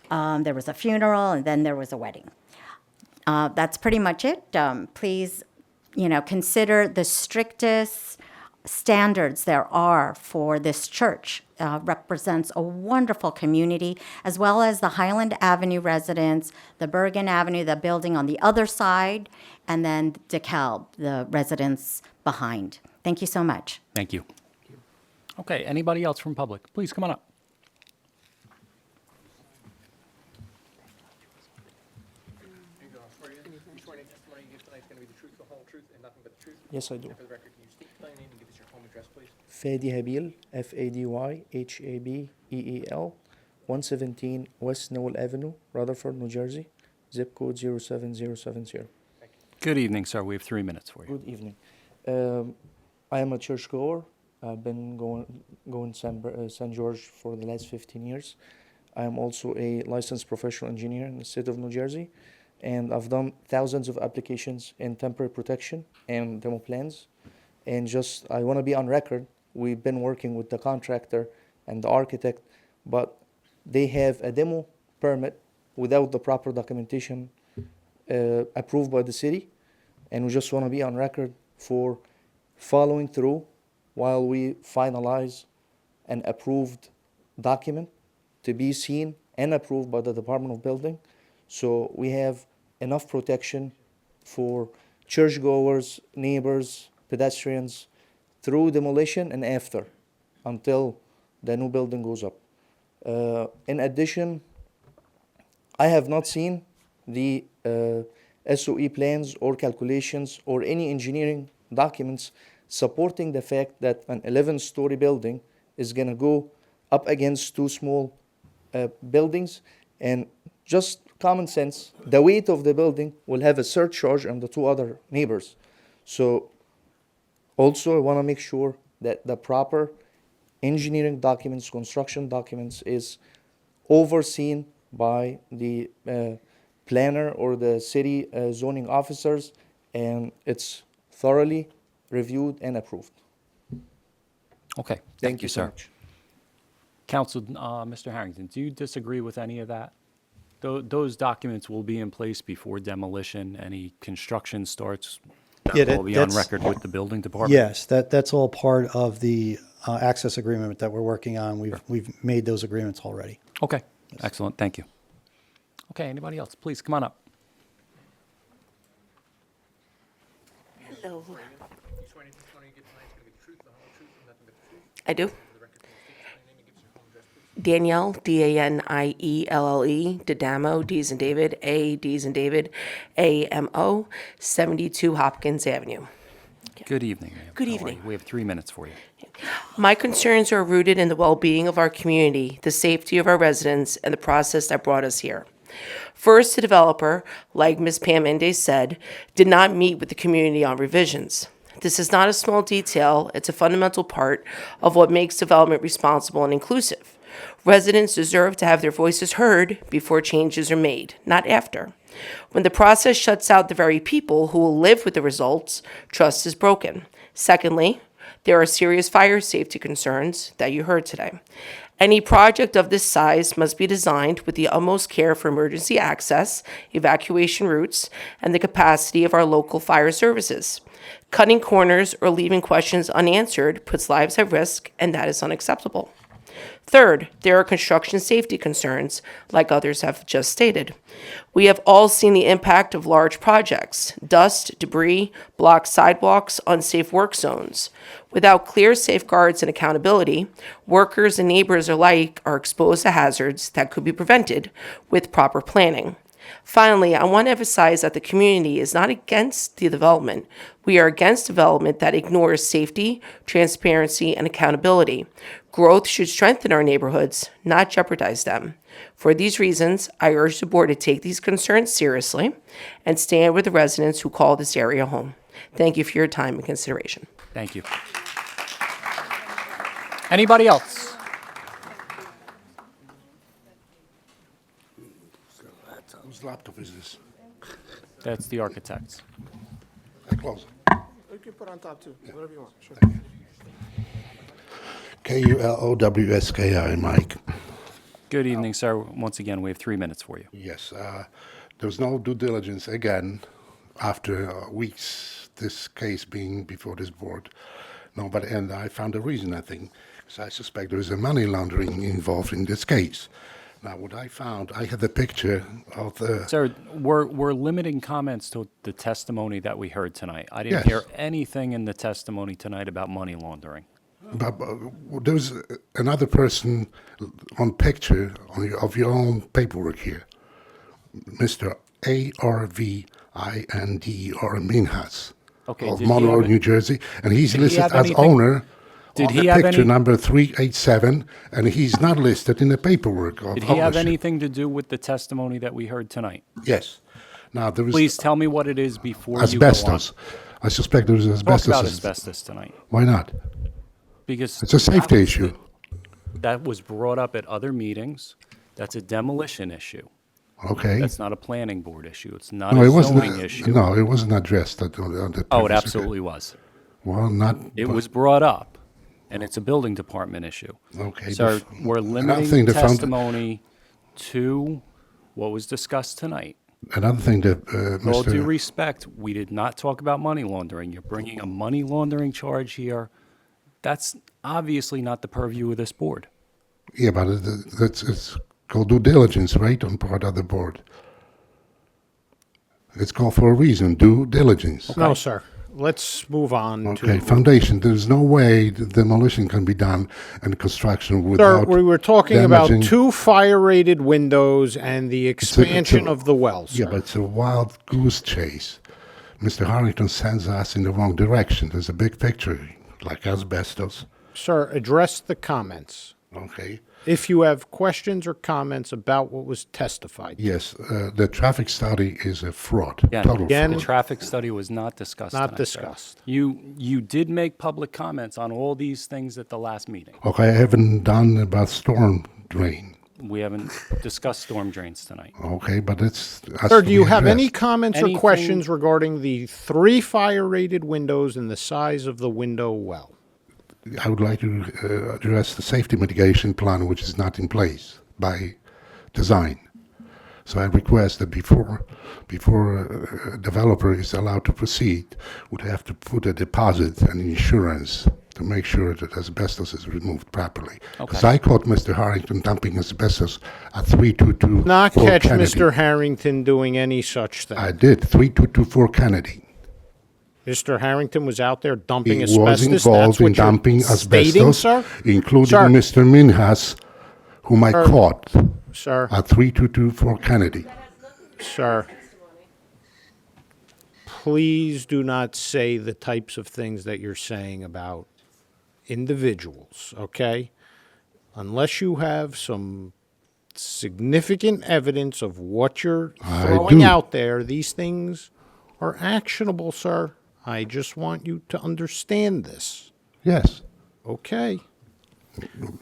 There was a funeral, and then there was a wedding. That's pretty much it. Please, consider the strictest standards there are for this church. Represents a wonderful community, as well as the Highland Avenue residents, the Bergen Avenue, the building on the other side, and then DeKalb, the residents behind. Thank you so much. Thank you. Okay, anybody else from public? Please come on up. You swear any testimony you give tonight is gonna be the truth, the whole truth, and nothing but the truth? Yes, I do. And for the record, can you state your name and give us your home address, please? Fadi Habil, Fadyhabeel, 117 West Newell Avenue, Rutherford, New Jersey, zip code 07070. Good evening, sir. We have 3 minutes for you. Good evening. I am a churchgoer. I've been going St. George for the last 15 years. I am also a licensed professional engineer in the state of New Jersey, and I've done thousands of applications in temporary protection and demo plans. And I want to be on record. We've been working with the contractor and the architect, but they have a demo permit without the proper documentation approved by the city, and we just want to be on record for following through while we finalize an approved document to be seen and approved by the Department of Building. So we have enough protection for churchgoers, neighbors, pedestrians through demolition and after, until the new building goes up. In addition, I have not seen the SOE plans or calculations or any engineering documents supporting the fact that an 11-story building is going to go up against two small buildings. And just common sense, the weight of the building will have a surcharge on the two other neighbors. So also I want to make sure that the proper engineering documents, construction documents is overseen by the planner or the city zoning officers, and it's thoroughly reviewed and approved. Okay, thank you, sir. Council, Mr. Harrington, do you disagree with any of that? Those documents will be in place before demolition, any construction starts? Yeah, That will be on that's- record with the building department? Yes, that's all part of the access agreement that we're working on. We've made those agreements already. Okay, excellent, thank you. Okay, anybody else? Please, come on up. Hello. You swear any testimony you give tonight is going to be the truth, the whole truth, and nothing but the truth? I do. For the record, please state your name and give us your home address, please. Danielle, Danielle, Dadamo, D as in David, A, D as in David, AMO, 72 Hopkins Avenue. Good evening, ma'am. Good How are evening. you? We have 3 minutes for you. My concerns are rooted in the well-being of our community, the safety of our residents, and the process that brought us here. First, the developer, like Ms. Pam Mendez said, did not meet with the community on revisions. This is not a small detail, it's a fundamental part of what makes development responsible and inclusive. Residents deserve to have their voices heard before changes are made, not after. When the process shuts out the very people who will live with the results, trust is broken. Secondly, there are serious fire safety concerns that you heard today. Any project of this size must be designed with the utmost care for emergency access, evacuation routes, and the capacity of our local fire services. Cutting corners or leaving questions unanswered puts lives at risk, and that is unacceptable. Third, there are construction safety concerns, like others have just stated. We have all seen the impact of large projects: dust, debris, blocked sidewalks, unsafe work zones. Without clear safeguards and accountability, workers and neighbors alike are exposed to hazards that could be prevented with proper planning. Finally, I want to emphasize that the community is not against the development. We are against development that ignores safety, transparency, and accountability. Growth should strengthen our neighborhoods, not jeopardize them. For these reasons, I urge the board to take these concerns seriously and stand with the residents who call this area home. Thank you for your time and consideration. Thank you. Anybody else? Whose laptop is this? That's the architect's. I close it. You can put on top too, whatever you want. Sure. KULOWSKI, Mike. Good evening, sir. Once again, we have 3 minutes for you. Yes, there was no due diligence again after weeks this case being before this board. Nobody, and I found a reason, I think, because I suspect there is a money laundering involved in this case. Now, what I found, I had a picture of the... Sir, we're limiting comments to the testimony that we heard tonight. I didn't Yes. hear anything in the testimony tonight about money laundering. But there was another person on picture of your own paperwork here, Mr. ARVINDER Minhas Okay, of did he Monroe, have New Jersey, and he's did he listed have as anything- owner Did on he the have picture any- number 387, and he's not listed in the paperwork of Did he have ownership. anything to do with the testimony that we heard tonight? Yes. Now, there was Please tell me what it is before asbestos. you I suspect there was go on. Talk asbestos. about in- asbestos tonight, Why not? because It's a safety issue. that was brought up at other meetings. That's a demolition issue. Okay. That's not a planning board issue. It's not No, a it wasn't. zoning issue. No, it wasn't addressed on the Oh, it previous absolutely was. Well, not. It was brought up, and it's a building department issue. Okay, So but we're another limiting thing, the found- testimony to what was discussed tonight. Another thing that With all due Mr. respect, we did not talk about money laundering. You're bringing a money laundering charge here. That's obviously not the purview of this board. Yeah, but it's called due diligence, right, on part of the board. It's called for a reason, due diligence. No, sir. let's move on Okay, to. foundation, there's no way the demolition can be done and construction Sir, without. we were talking about damaging- 2 fire-rated windows and the expansion of the well, Yeah, sir. but it's a wild goose chase. Mr. Harrington sends us in the wrong direction. There's a big picture, like asbestos. Sir, address the comments. Okay. If you have questions or comments about what was testified. Yes, the traffic study is a fraud, Again, total Again, the fraud. traffic study was not discussed Not tonight, sir. discussed. You did make public comments on all these things at the last meeting. Okay, I haven't done about storm drain. We haven't discussed storm drains tonight. Okay, but it's. has Sir, to do you be have any addressed. comments or Anything- questions regarding the 3 fire-rated windows and the size of the window well? I would like to address the safety mitigation plan, which is not in place by design. So I request that before a developer is allowed to proceed, would have to put a deposit and insurance to make sure that asbestos is removed properly. Because Okay. I caught Mr. Harrington dumping asbestos at 3224 Not catch Kennedy. Mr. Harrington doing any such thing. I did, 3224 Kennedy. Mr. Harrington was out there dumping He asbestos? was That's involved in what you're dumping stating, asbestos, sir? including Sir. Mr. Minhas, whom I Sir. caught Sir, at 3224 Kennedy. sir, please do not say the types of things that you're saying about individuals, okay? Unless you have some significant evidence of what you're I throwing do. out there, these things are actionable, sir. I just want you to understand this. Yes. Okay.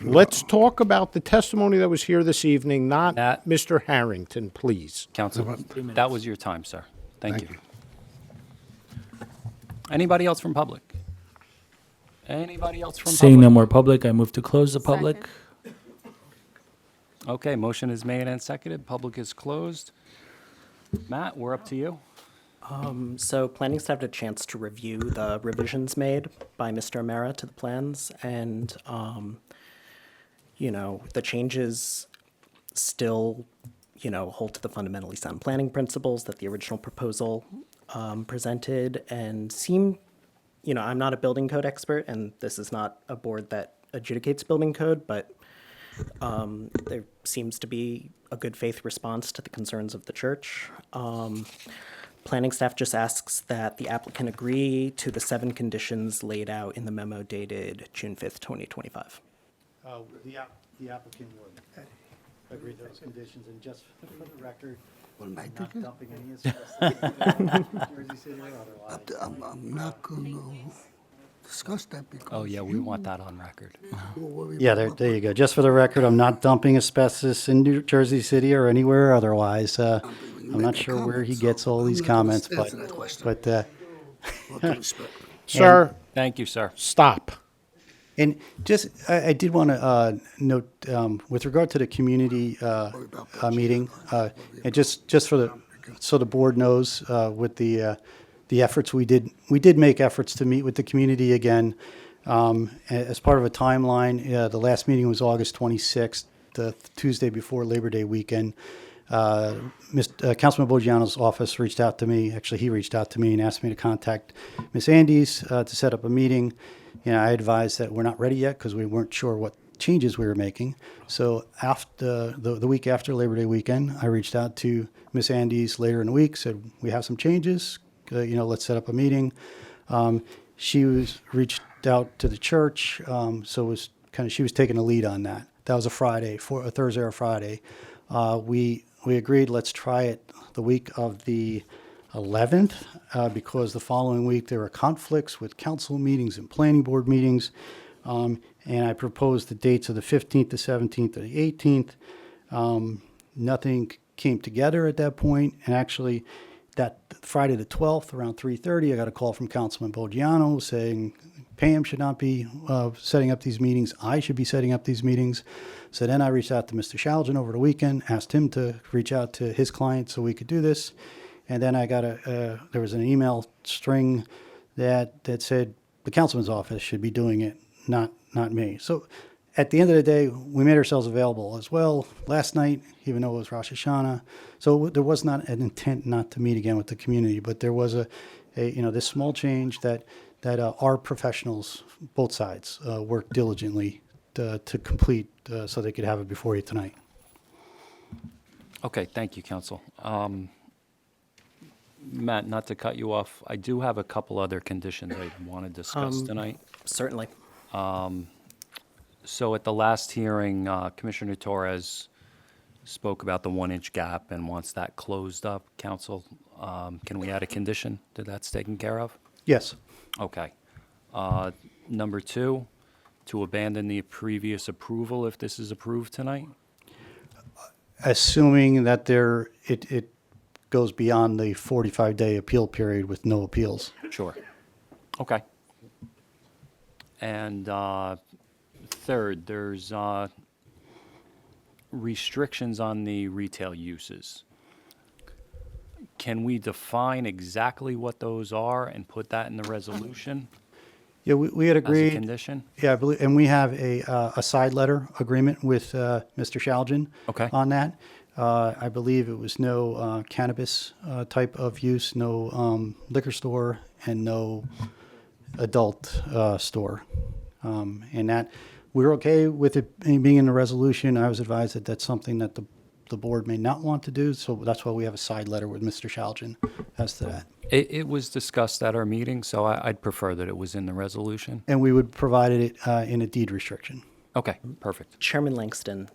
Let's talk about the testimony that was here this evening, not That- Mr. Harrington, please. Counsel, that was your time, sir. Thank you. Anybody else from public? Anybody else from Seeing no public? more public, I move to close the public. Okay, motion is made and seconded. Public is closed. Matt, we're up to you. So planning staff had a chance to review the revisions made by Mr. Amara to the plans, and, the changes still, hold to the fundamentally sound planning principles that the original proposal presented, and seem, I'm not a building code expert, and this is not a board that adjudicates building code, but there seems to be a good faith response to the concerns of the church. Planning staff just asks that the applicant agree to the 7 conditions laid out in the memo dated June 5th, 2025. The applicant would agree to those conditions, and just for the record, not dumping any asbestos, Jersey City or otherwise. I'm not going to discuss that because. Oh, yeah, we want that on record. Yeah, there you go. Just for the record, I'm not dumping asbestos in New Jersey City or anywhere otherwise. I'm not sure where he gets all these comments, but, Sir, Thank you, sir. stop. and just, I did want to note, with regard to the community meeting, and just for so the board knows, with the efforts we did make efforts to meet with the community again, as part of a timeline. The last meeting was August 26th, the Tuesday before Labor Day weekend. Councilman Boggiano's office reached out to me. Actually, he reached out to me and asked me to contact Ms. Andes to set up a meeting. I advised that we're not ready yet because we weren't sure what changes we were making. So after the week after Labor Day weekend, I reached out to Ms. Andes later in the week, said we have some changes. Let's set up a meeting. She reached out to the church, so it was she was taking the lead on that. That was a Thursday or Friday. We agreed, let's try it the week of the 11th, because the following week there were conflicts with council meetings and planning board meetings. And I proposed the dates of the 15th, the 17th, and the 18th. Nothing came together at that point, and actually that Friday the 12th around 3:30, I got a call from Councilman Boggiano saying Pam should not be setting up these meetings. I should be setting up these meetings. So then I reached out to Mr. Shaljan over the weekend, asked him to reach out to his client so we could do this. And then I got there was an email string that said the councilman's office should be doing it, not me. So at the end of the day, we made ourselves available as well last night, even though it was Rosh Hashanah. So there was not an intent not to meet again with the community, but there was this small change that our professionals, both sides, work diligently to complete so they could have it before you tonight. Okay, thank you, Council. Matt, not to cut you off, I do have a couple other conditions I want to discuss tonight. Certainly. So at the last hearing, Commissioner Torres spoke about the 1-inch gap and wants that closed up. Council, can we add a condition that that's taken care of? Yes. Okay. Number 2, to abandon the previous approval if this is approved tonight? Assuming that it goes beyond the 45-day appeal period with no appeals. Sure. Okay. And third, there's restrictions on the retail uses. Can we define exactly what those are and put that in the resolution Yeah, we had as a agreed. condition? Yeah, I believe, and we have a side letter agreement with Mr. Shalgin Okay. on that. I believe it was no cannabis type of use, no liquor store, and no adult store. And that, we're okay with it being in the resolution. I was advised that that's something that the board may not want to do, so that's why we have a side letter with Mr. Shalgin as to that. It was discussed at our meeting, so I'd prefer that it was in the resolution. And we would provide it in a deed restriction. Okay, perfect. Chairman Langston,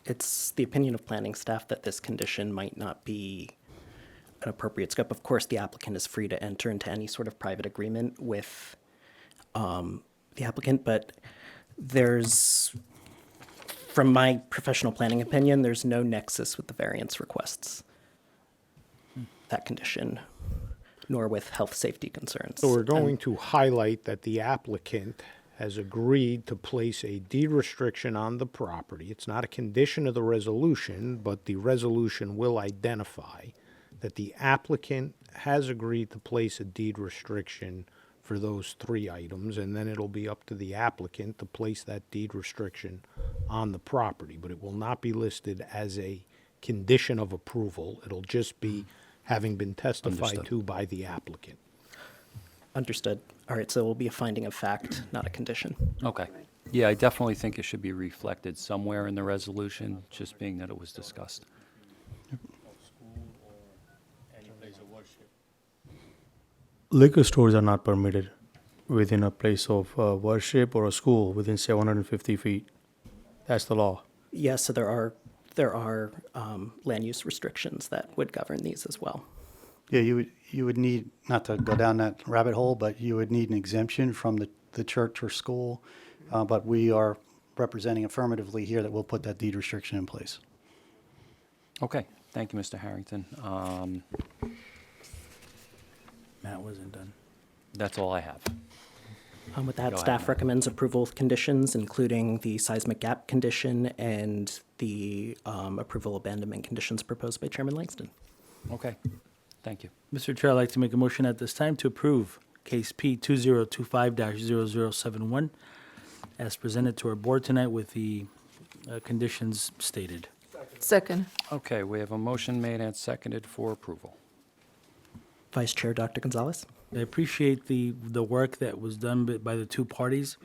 it's the opinion of planning staff that this condition might not be an appropriate scope. Of course, the applicant is free to enter into any sort of private agreement with the applicant, but there's, from my professional planning opinion, there's no nexus with the variance requests, that condition, nor with health safety concerns. So we're going to highlight that the applicant has agreed to place a deed restriction on the property. It's not a condition of the resolution, but the resolution will identify that the applicant has agreed to place a deed restriction for those 3 items, and then it'll be up to the applicant to place that deed restriction on the property. But it will not be listed as a condition of approval. It'll just be having been testified Understood. to by the applicant. Understood. All right, so it will be a finding of fact, not a condition. Okay. Yeah, I definitely think it should be reflected somewhere in the resolution, just being that it was discussed. Liquor stores are not permitted within a place of worship or a school within 750 feet. That's the law. Yes, so there are land use restrictions that would govern these as well. Yeah, you would need, not to go down that rabbit hole, but you would need an exemption from the church or school. But we are representing affirmatively here that we'll put that deed restriction in place. Okay, thank you, Mr. Harrington. Matt wasn't done. That's all I have. With that, Go ahead, staff Matt. recommends approval of conditions, including the seismic gap condition and the approval abandonment conditions proposed by Chairman Langston. Okay, thank you. Mr. Chair, I'd like to make a motion at this time to approve case P 2025-0071 as presented to our board tonight with the conditions stated. Second. Okay, we have a motion made and seconded for approval. Vice Chair Dr. Gonzalez. I appreciate the work that was done by the two parties.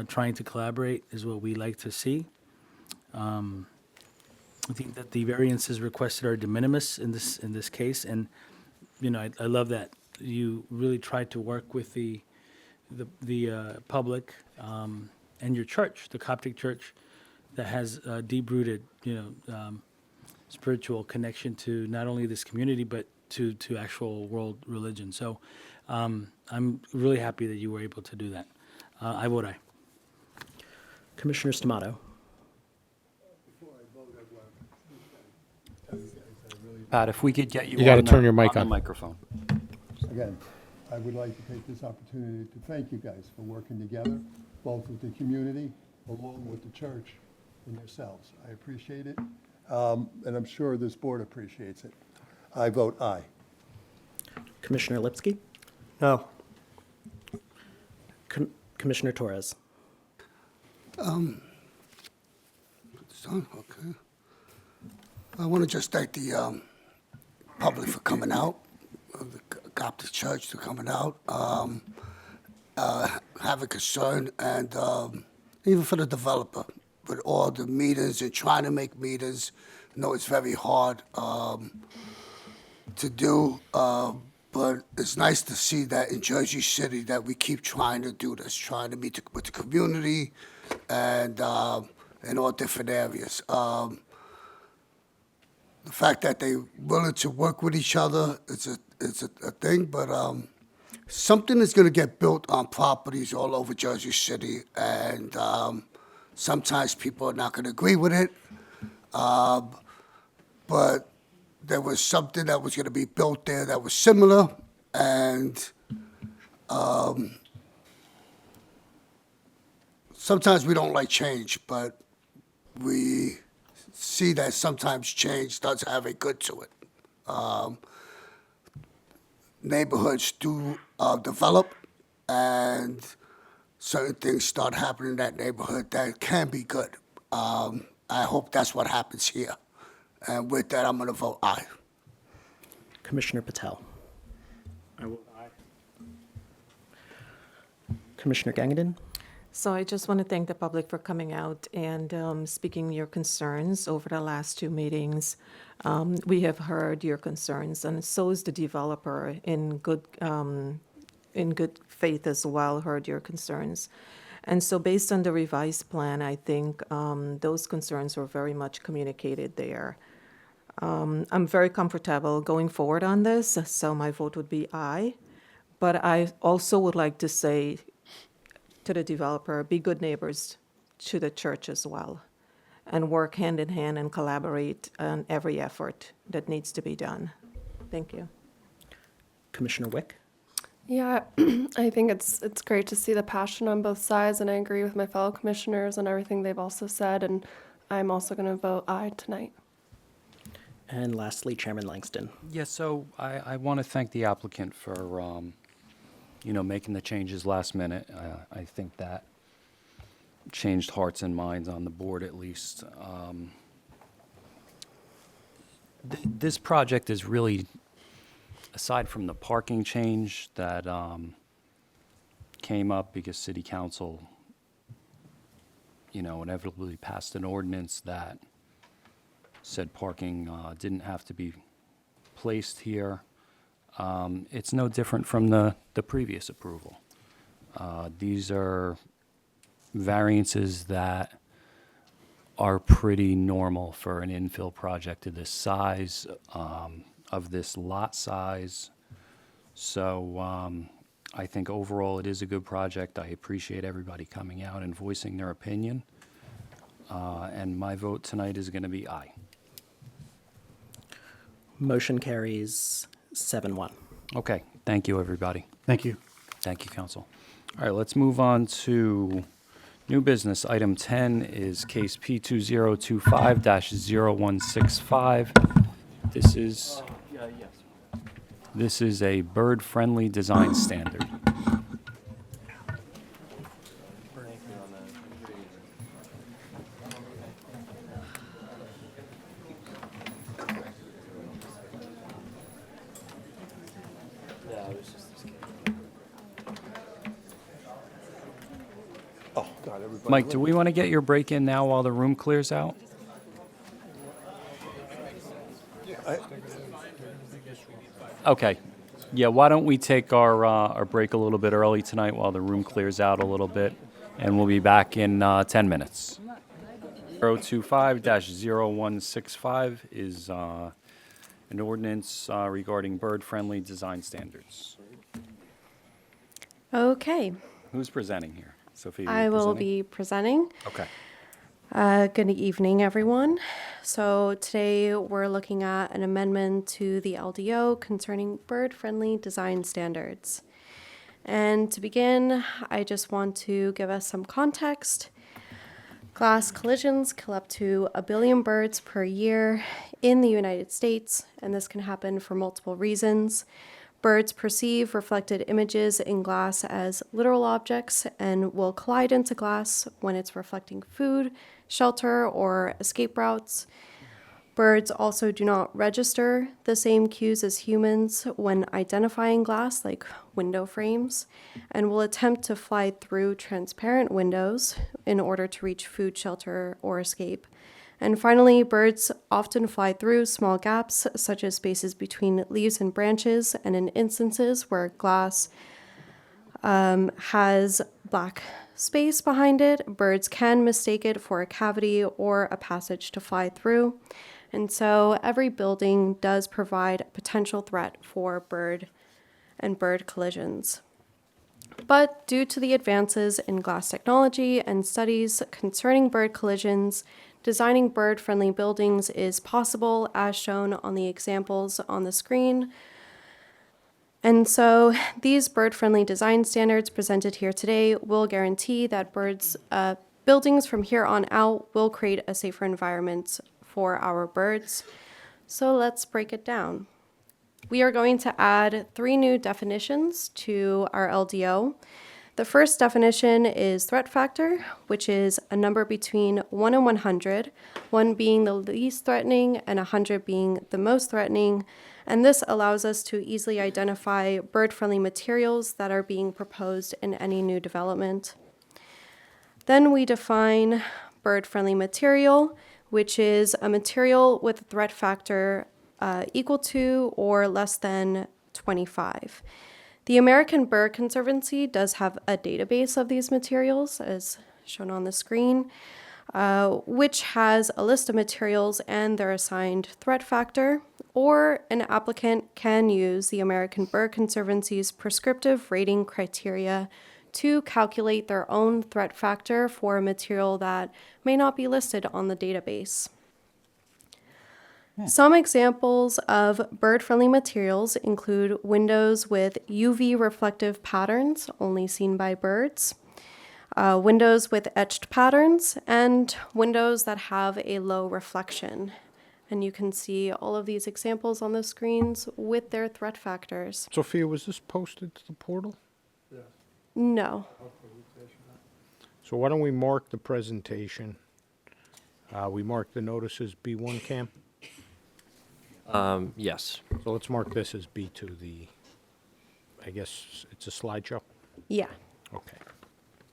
Trying to collaborate is what we like to see. I think that the variances requested are de minimis in this case, and I love that you really tried to work with the public and your church, the Coptic Church, that has deep-rooted spiritual connection to not only this community but to actual world religion. So I'm really happy that you were able to do that. I vote aye. Commissioner Stamato. Pat, if we could get you You gotta on turn your mic the on. microphone. Again, I would like to take this opportunity to thank you guys for working together, both with the community, along with the church and yourselves. I appreciate it, and I'm sure this board appreciates it. I vote aye. Commissioner Lipsky. No. Commissioner Torres. Okay. I want to just thank the public for coming out. the Coptic Church to coming out, having concern, and even for the developer, with all the meters and trying to make meters. I know it's very hard to do, but it's nice to see that in Jersey City that we keep trying to do this, trying to meet with the community and in all different areas. The fact that they're willing to work with each other, it's a thing, but something is going to get built on properties all over Jersey City, and sometimes people are not going to agree with it, but there was something that was going to be built there that was similar, and sometimes we don't like change, but we see that sometimes change does have a good to it. Neighborhoods do develop, and certain things start happening in that neighborhood that can be good. I hope that's what happens here. And with that, I'm going to vote aye. Commissioner Patel. I will aye. Commissioner Gangadin. So I just want to thank the public for coming out and speaking your concerns over the last two meetings. We have heard your concerns, and so is the developer in good faith as well, heard your concerns. And so based on the revised plan, I think those concerns were very much communicated there. I'm very comfortable going forward on this, so my vote would be aye. But I also would like to say to the developer, be good neighbors to the church as well, and work hand in hand and collaborate on every effort that needs to be done. Thank you. Commissioner Wick. Yeah, I think it's great to see the passion on both sides, and I agree with my fellow commissioners on everything they've also said, and I'm also going to vote aye tonight. And lastly, Chairman Langston. Yeah, so I want to thank the applicant for, making the changes last minute. I think that changed hearts and minds on the board at least. This project is really, aside from the parking change that came up because City Council, inevitably passed an ordinance that said parking didn't have to be placed here. It's no different from the previous approval. These are variances that are pretty normal for an infill project of this size, of this lot size. So I think overall it is a good project. I appreciate everybody coming out and voicing their opinion. And my vote tonight is going to be aye. Motion carries 7-1. Okay, thank you, everybody. Thank you. Thank you, council. All right, let's move on to new business. Item 10 is case P2025-0165. This is a bird-friendly design standard. Mike, do we want to get your break in now while the room clears out? Okay. Yeah, why don't we take our break a little bit early tonight while the room clears out a little bit, and we'll be back in 10 minutes. 025-0165 is an ordinance regarding bird-friendly design standards. Okay, Who's presenting here? Sophia, I you will presenting? be presenting. Okay. Good evening, everyone. So today we're looking at an amendment to the LDO concerning bird-friendly design standards. And to begin, I just want to give us some context. Glass collisions kill up to 1 billion birds per year in the United States, and this can happen for multiple reasons. Birds perceive reflected images in glass as literal objects and will collide into glass when it's reflecting food, shelter, or escape routes. Birds also do not register the same cues as humans when identifying glass, like window frames, and will attempt to fly through transparent windows in order to reach food, shelter, or escape. And finally, birds often fly through small gaps, such as spaces between leaves and branches, and in instances where glass has black space behind it, birds can mistake it for a cavity or a passage to fly through. And so every building does provide a potential threat for bird collisions. But due to the advances in glass technology and studies concerning bird collisions, designing bird-friendly buildings is possible, as shown on the examples on the screen. And so these bird-friendly design standards presented here today will guarantee that buildings from here on out will create a safer environment for our birds. So let's break it down. We are going to add 3 new definitions to our LDO. The first definition is threat factor, which is a number between 1 and 100, 1 being the least threatening and 100 being the most threatening. And this allows us to easily identify bird-friendly materials that are being proposed in any new development. Then we define bird-friendly material, which is a material with a threat factor equal to or less than 25. The American Bird Conservancy does have a database of these materials, as shown on the screen, which has a list of materials and their assigned threat factor, or an applicant can use the American Bird Conservancy's prescriptive rating criteria to calculate their own threat factor for a material that may not be listed on the database. Some examples of bird-friendly materials include windows with UV reflective patterns only seen by birds, windows with etched patterns, and windows that have a low reflection. And you can see all of these examples on the screens with their threat factors. Sophia, was this posted to the portal? No. So why don't we mark the presentation? We mark the notice as B1, Cam? Yes. So let's mark this as B2, I guess it's a slideshow? Yeah. Okay.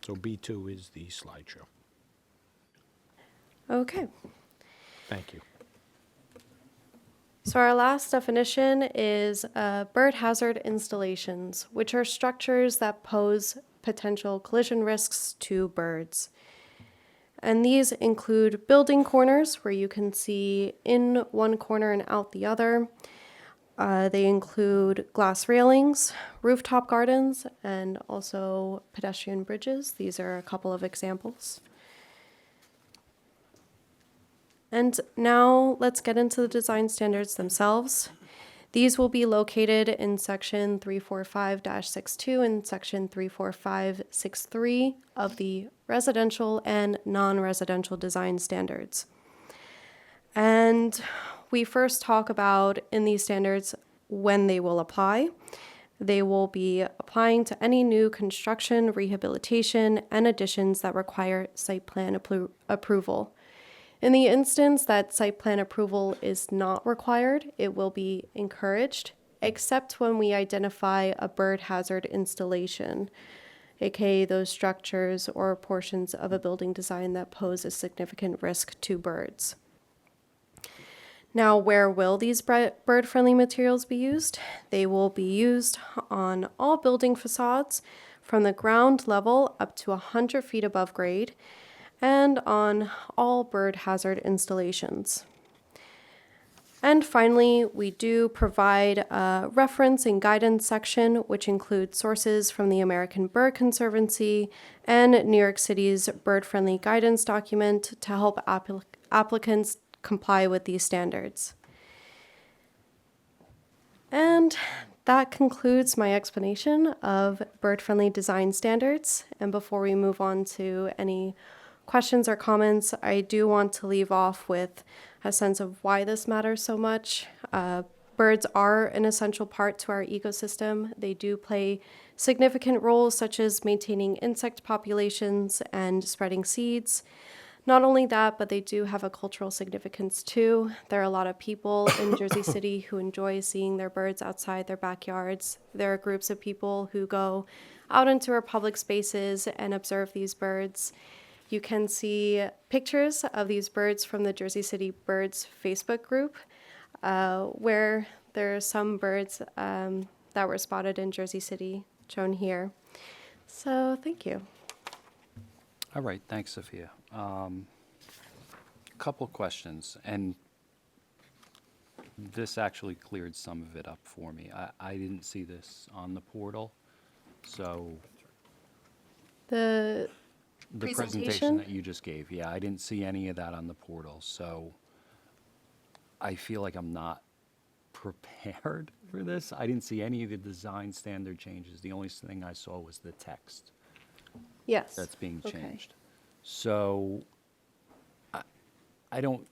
So B2 is the slideshow. Okay. Thank you. So our last definition is bird hazard installations, which are structures that pose potential collision risks to birds. And these include building corners, where you can see in one corner and out the other. They include glass railings, rooftop gardens, and also pedestrian bridges. These are a couple of examples. And now let's get into the design standards themselves. These will be located in section 345-62 and section 345-63 of the residential and non-residential design standards. And we first talk about in these standards when they will apply. They will be applying to any new construction, rehabilitation, and additions that require site plan approval. In the instance that site plan approval is not required, it will be encouraged, except when we identify a bird hazard installation, aka those structures or portions of a building design that pose a significant risk to birds. Now, where will these bird-friendly materials be used? They will be used on all building facades from the ground level up to 100 feet above grade, and on all bird hazard installations. And finally, we do provide a reference and guidance section, which includes sources from the American Bird Conservancy and New York City's bird-friendly guidance document to help applicants comply with these standards. And that concludes my explanation of bird-friendly design standards. And before we move on to any questions or comments, I do want to leave off with a sense of why this matters so much. Birds are an essential part to our ecosystem. They do play significant roles such as maintaining insect populations and spreading seeds. Not only that, but they do have a cultural significance too. There are a lot of people in Jersey City who enjoy seeing their birds outside their backyards. There are groups of people who go out into our public spaces and observe these birds. You can see pictures of these birds from the Jersey City Birds Facebook group, where there are some birds that were spotted in Jersey City, shown here. So thank you. All right, thanks, Sophia. Couple questions, and this actually cleared some of it up for me. I didn't see this on the portal, so The the presentation presentation? that you just gave, yeah, I didn't see any of that on the portal, so I feel like I'm not prepared for this. I didn't see any of the design standard changes. The only thing I saw was the text Yes. that's being Okay. changed. So I don't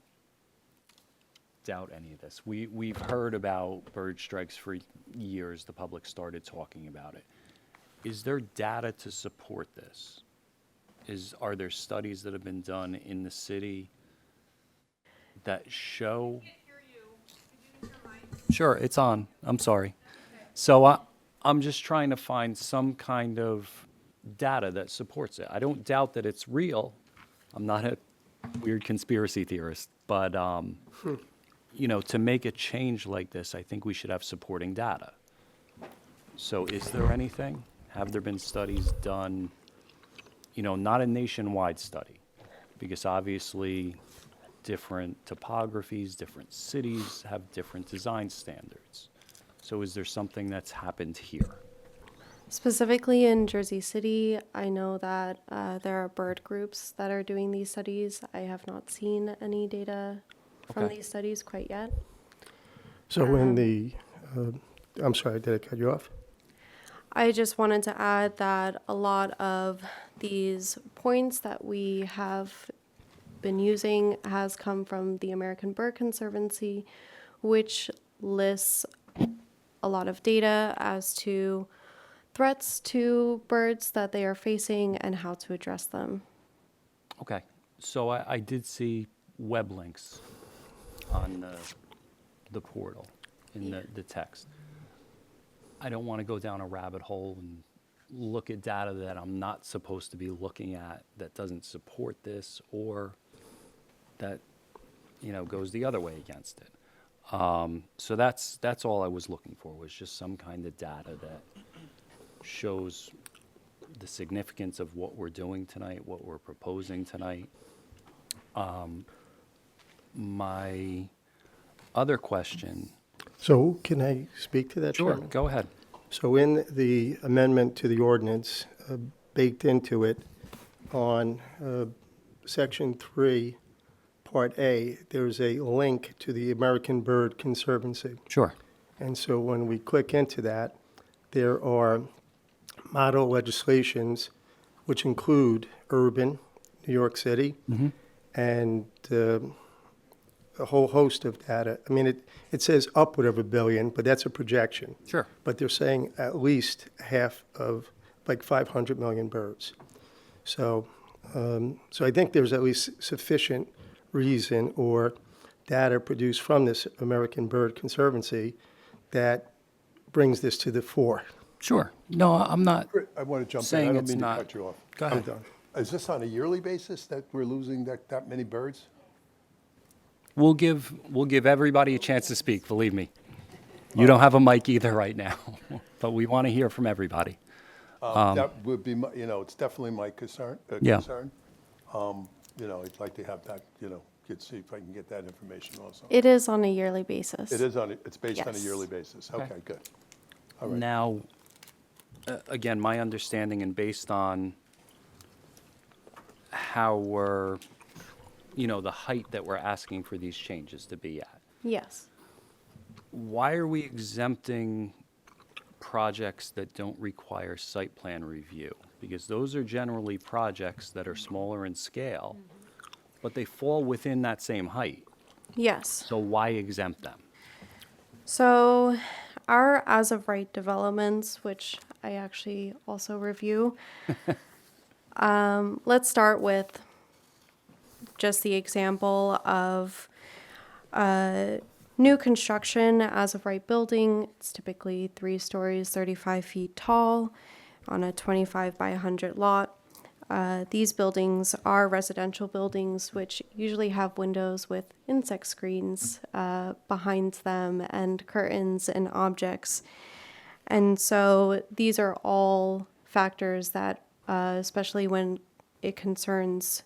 doubt any of this. We've heard about bird strikes for years. The public started talking about it. Is there data to support this? Are there studies that have been done in the city that show? Sure, it's on. I'm sorry. So I'm just trying to find some kind of data that supports it. I don't doubt that it's real. I'm not a weird conspiracy theorist, but to make a change like this, I think we should have supporting data. So is there anything? Have there been studies done, not a nationwide study, because obviously different topographies, different cities have different design standards. So is there something that's happened here? Specifically in Jersey City, I know that there are bird groups that are doing these studies. I have not seen any data from Okay. these studies quite yet. So in the, I'm sorry, did I cut you off? I just wanted to add that a lot of these points that we have been using has come from the American Bird Conservancy, which lists a lot of data as to threats to birds that they are facing and how to address them. Okay, so I did see web links on the portal in the text. I don't want to go down a rabbit hole and look at data that I'm not supposed to be looking at that doesn't support this, or that goes the other way against it. So that's all I was looking for, was just some kind of data that shows the significance of what we're doing tonight, what we're proposing tonight. My other question. So can I speak to that, Sure, Chairman? go ahead. So in the amendment to the ordinance, baked into it on Section 3, Part A, there's a link to the American Bird Conservancy. Sure. And so when we click into that, there are model legislations which include urban, New York City, and a whole host of data. I mean, it says upward of $1 billion, but that's a projection. Sure. But they're saying at least half of, like 500 million birds. So I think there's at least sufficient reason or data produced from this American Bird Conservancy that brings this to the fore. Sure. No, I'm not I want to jump in. I saying don't it's mean to not. cut you off. Go I'm ahead. done. Is this on a yearly basis that we're losing that many birds? We'll give everybody a chance to speak, believe me. You don't have a mic either right now, but we want to hear from everybody. That would be, it's definitely my concern. Yeah. I'd like to have that, see if I can get that information also. It is on a yearly basis. It's based on a Yes. yearly basis. Okay. Okay, good. All right. Now, again, my understanding and based on how we're, the height that we're asking for these changes to be at, Yes. why are we exempting projects that don't require site plan review? Because those are generally projects that are smaller in scale, but they fall within that same height. Yes. So why exempt them? So our as of right developments, which I actually also review, let's start with just the example of new construction as of right building. It's typically 3 stories, 35 feet tall on a 25 by 100 lot. These buildings are residential buildings, which usually have windows with insect screens behind them and curtains and objects. And so these are all factors that, especially when it concerns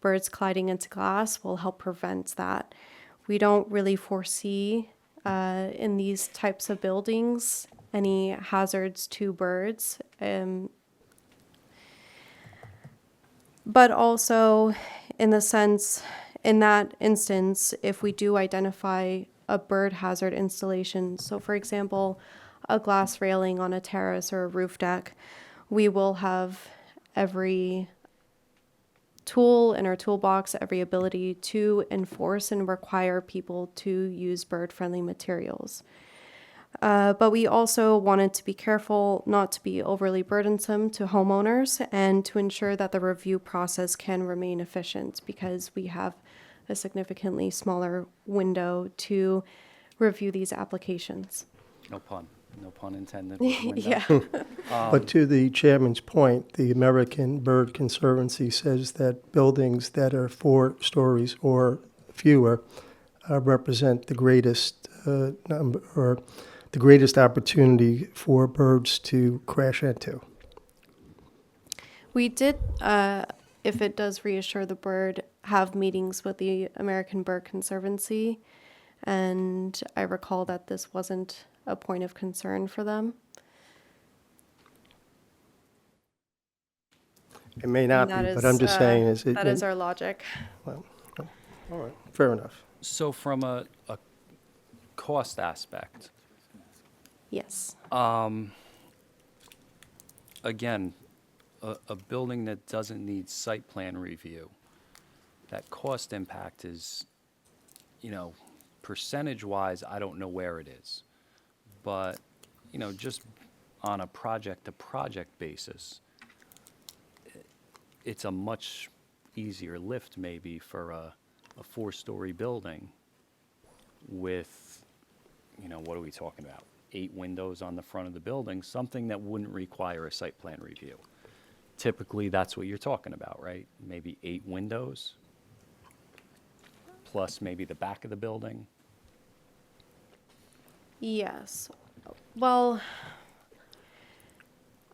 birds colliding into glass, will help prevent that. We don't really foresee in these types of buildings any hazards to birds. But also, in that instance, if we do identify a bird hazard installation, so for example, a glass railing on a terrace or a roof deck, we will have every tool in our toolbox, every ability to enforce and require people to use bird-friendly materials. But we also wanted to be careful not to be overly burdensome to homeowners and to ensure that the review process can remain efficient, because we have a significantly smaller window to review these applications. No pun intended. with the window. Yeah. But to the chairman's point, the American Bird Conservancy says that buildings that are 4 stories or fewer represent the greatest number, or the greatest opportunity for birds to crash into. We did, if it does reassure the bird, have meetings with the American Bird Conservancy, and I recall that this wasn't a point of concern for them. It may not be, That but is, I'm just saying is it. that is our logic. Well, all right, fair enough. So from a cost aspect, Yes. again, a building that doesn't need site plan review, that cost impact is, percentage-wise, I don't know where it is. But, just on a project-to-project basis, it's a much easier lift maybe for a 4-story building with, what are we talking about? 8 windows on the front of the building, something that wouldn't require a site plan review. Typically, that's what you're talking about, right? Maybe 8 windows, plus maybe the back of the building. Yes. Well,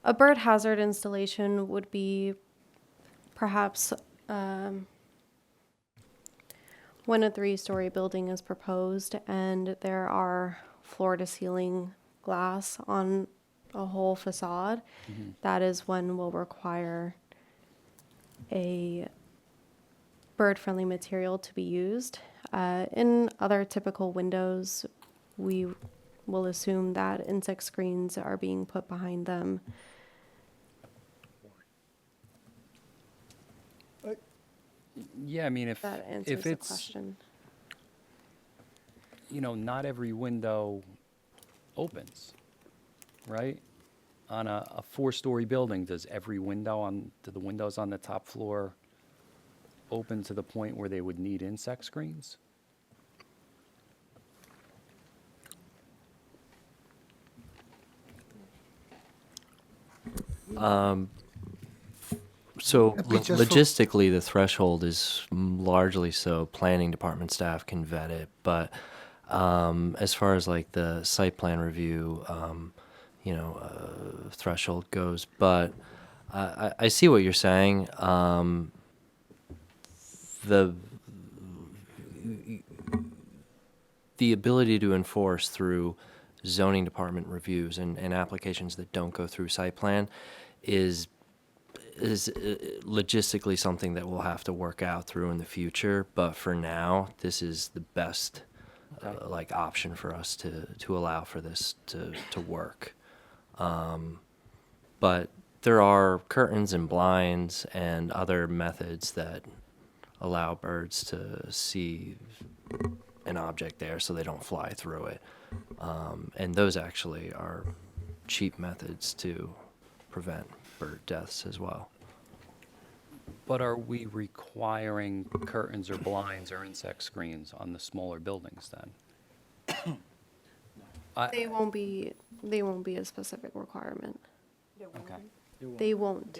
a bird hazard installation would be perhaps when a 3-story building is proposed and there are floor-to-ceiling glass on a whole facade. That is when we'll require a bird-friendly material to be used. In other typical windows, we will assume that insect screens are being put behind them. Yeah, I mean, if That answers the it's, question. not every window opens, right? On a 4-story building, do the windows on the top floor open to the point where they would need insect screens? So That'd be just for- logistically, the threshold is largely so planning department staff can vet it. But as far as like the site plan review, threshold goes, but I see what you're saying. The ability to enforce through zoning department reviews and applications that don't go through site plan is logistically something that we'll have to work out through in the future. But for now, this is the best option for us to allow for this to work. But there are curtains and blinds and other methods that allow birds to see an object there so they don't fly through it. And those actually are cheap methods to prevent bird deaths as well. But are we requiring curtains or blinds or insect screens on the smaller buildings then? They won't be a specific requirement. Okay. They won't.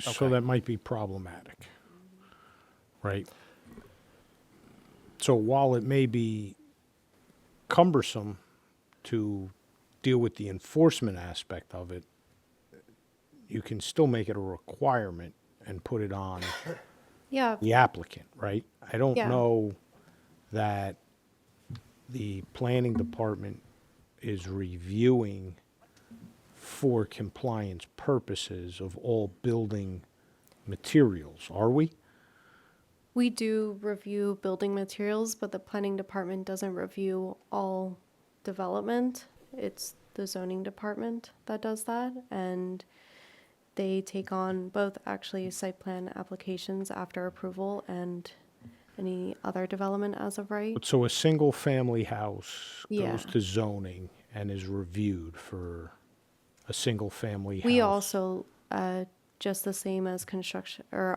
So that might be problematic, right? So while it may be cumbersome to deal with the enforcement aspect of it, you can still make it a requirement and put it on Yeah. the applicant, right? I don't Yeah. know that the planning department is reviewing for compliance purposes of all building materials, are we? We do review building materials, but the planning department doesn't review all development. It's the zoning department that does that, and they take on both actually site plan applications after approval and any other development as of right. So a single-family house Yeah. goes to zoning and is reviewed for a single-family house? We also, just the same as construction or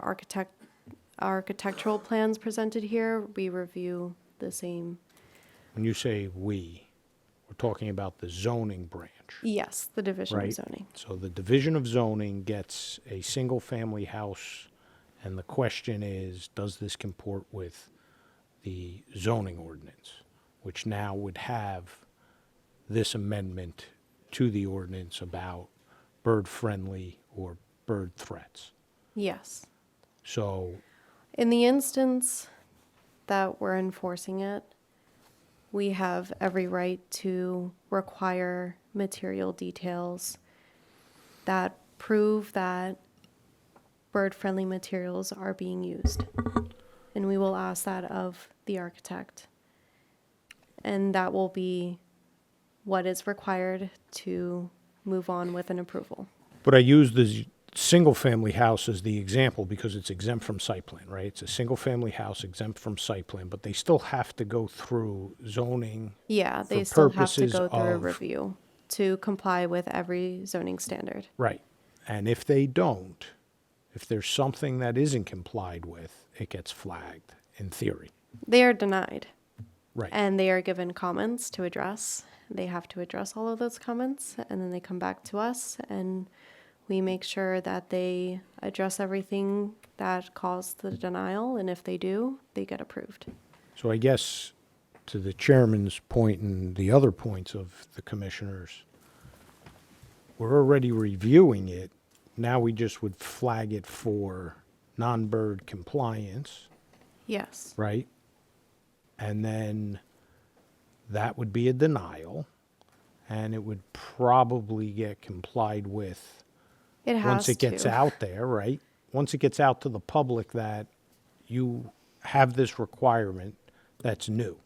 architectural plans presented here, we review the same. When you say "we," we're talking about the zoning branch, Yes, the division of right? zoning. So the Division of Zoning gets a single-family house, and the question is, does this comport with the zoning ordinance, which now would have this amendment to the ordinance about bird-friendly or bird threats? Yes. So In the instance that we're enforcing it, we have every right to require material details that prove that bird-friendly materials are being used. And we will ask that of the architect. And that will be what is required to move on with an approval. But I use the single-family house as the example because it's exempt from site plan, right? It's a single-family house exempt from site plan, but they still have to go through zoning. Yeah, they for still have to purposes go through a of- review to comply with every zoning standard. Right. And if they don't, if there's something that isn't complied with, it gets flagged, in theory. They are denied. Right. And they are given comments to address. They have to address all of those comments, and then they come back to us, and we make sure that they address everything that caused the denial, and if they do, they get approved. So I guess to the chairman's point and the other points of the commissioners, we're already reviewing it. Now we just would flag it for non-bird compliance, Yes. right? And then that would be a denial, and it would probably get complied with It has once it gets to. out there, right? Once it gets out to the public that you have this requirement that's new,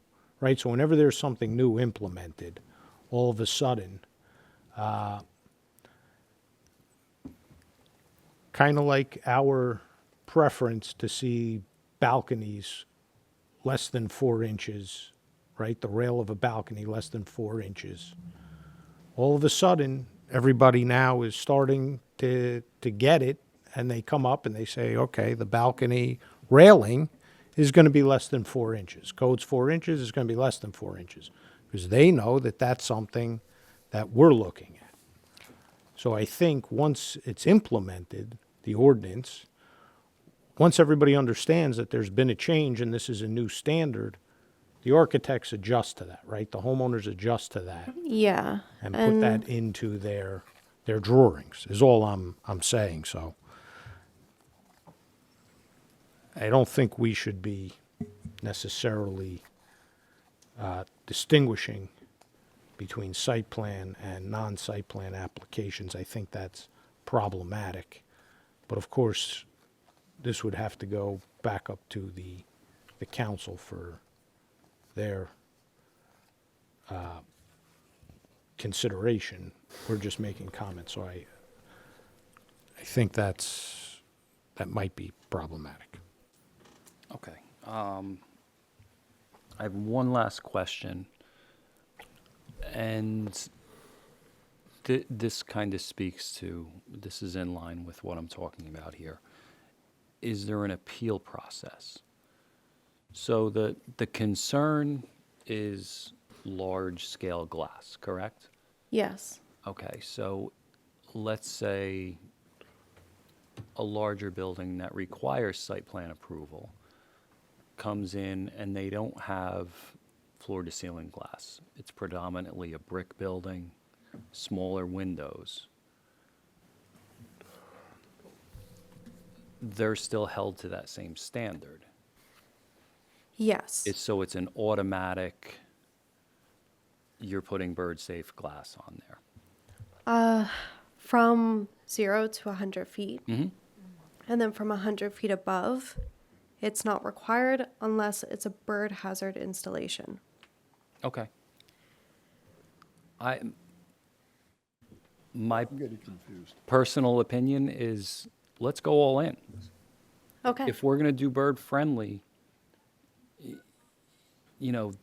right? So whenever there's something new implemented, all of a sudden, kind of like our preference to see balconies less than 4 inches, right? The rail of a balcony less than 4 inches. All of a sudden, everybody now is starting to get it, and they come up and they say, okay, the balcony railing is going to be less than 4 inches. Code's 4 inches, is going to be less than 4 inches. Because they know that that's something that we're looking at. So I think once it's implemented, the ordinance, once everybody understands that there's been a change and this is a new standard, the architects adjust to that, right? The homeowners adjust to that Yeah. and put that into their drawings, is all I'm saying. So I don't think we should be necessarily distinguishing between site plan and non-site plan applications. I think that's problematic. But of course, this would have to go back up to the council for their consideration. We're just making comments, so I think that might be problematic. Okay. I have one last question. And This kind of speaks to, this is in line with what I'm talking about here. Is there an appeal process? So the concern is large-scale glass, correct? Yes. Okay, so let's say a larger building that requires site plan approval comes in and they don't have floor-to-ceiling glass. It's predominantly a brick building, smaller windows. They're still held to that same standard. Yes. It's an automatic, you're putting bird-safe glass on there. From 0 to 100 feet. Mm-hmm. And then from 100 feet above, it's not required unless it's a bird hazard installation. Okay. My I'm getting confused. personal opinion is, let's go all in. Okay. If we're gonna do bird friendly,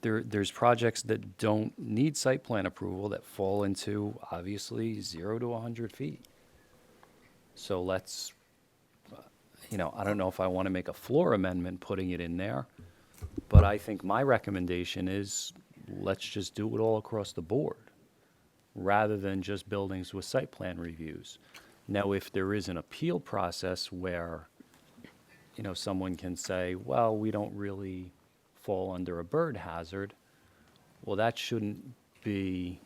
there's projects that don't need site plan approval that fall into, obviously, 0 to 100 feet. So let's, I don't know if I want to make a floor amendment putting it in there, but I think my recommendation is, let's just do it all across the board, rather than just buildings with site plan reviews. Now, if there is an appeal process where, someone can say, well, we don't really fall under a bird hazard, well, that shouldn't be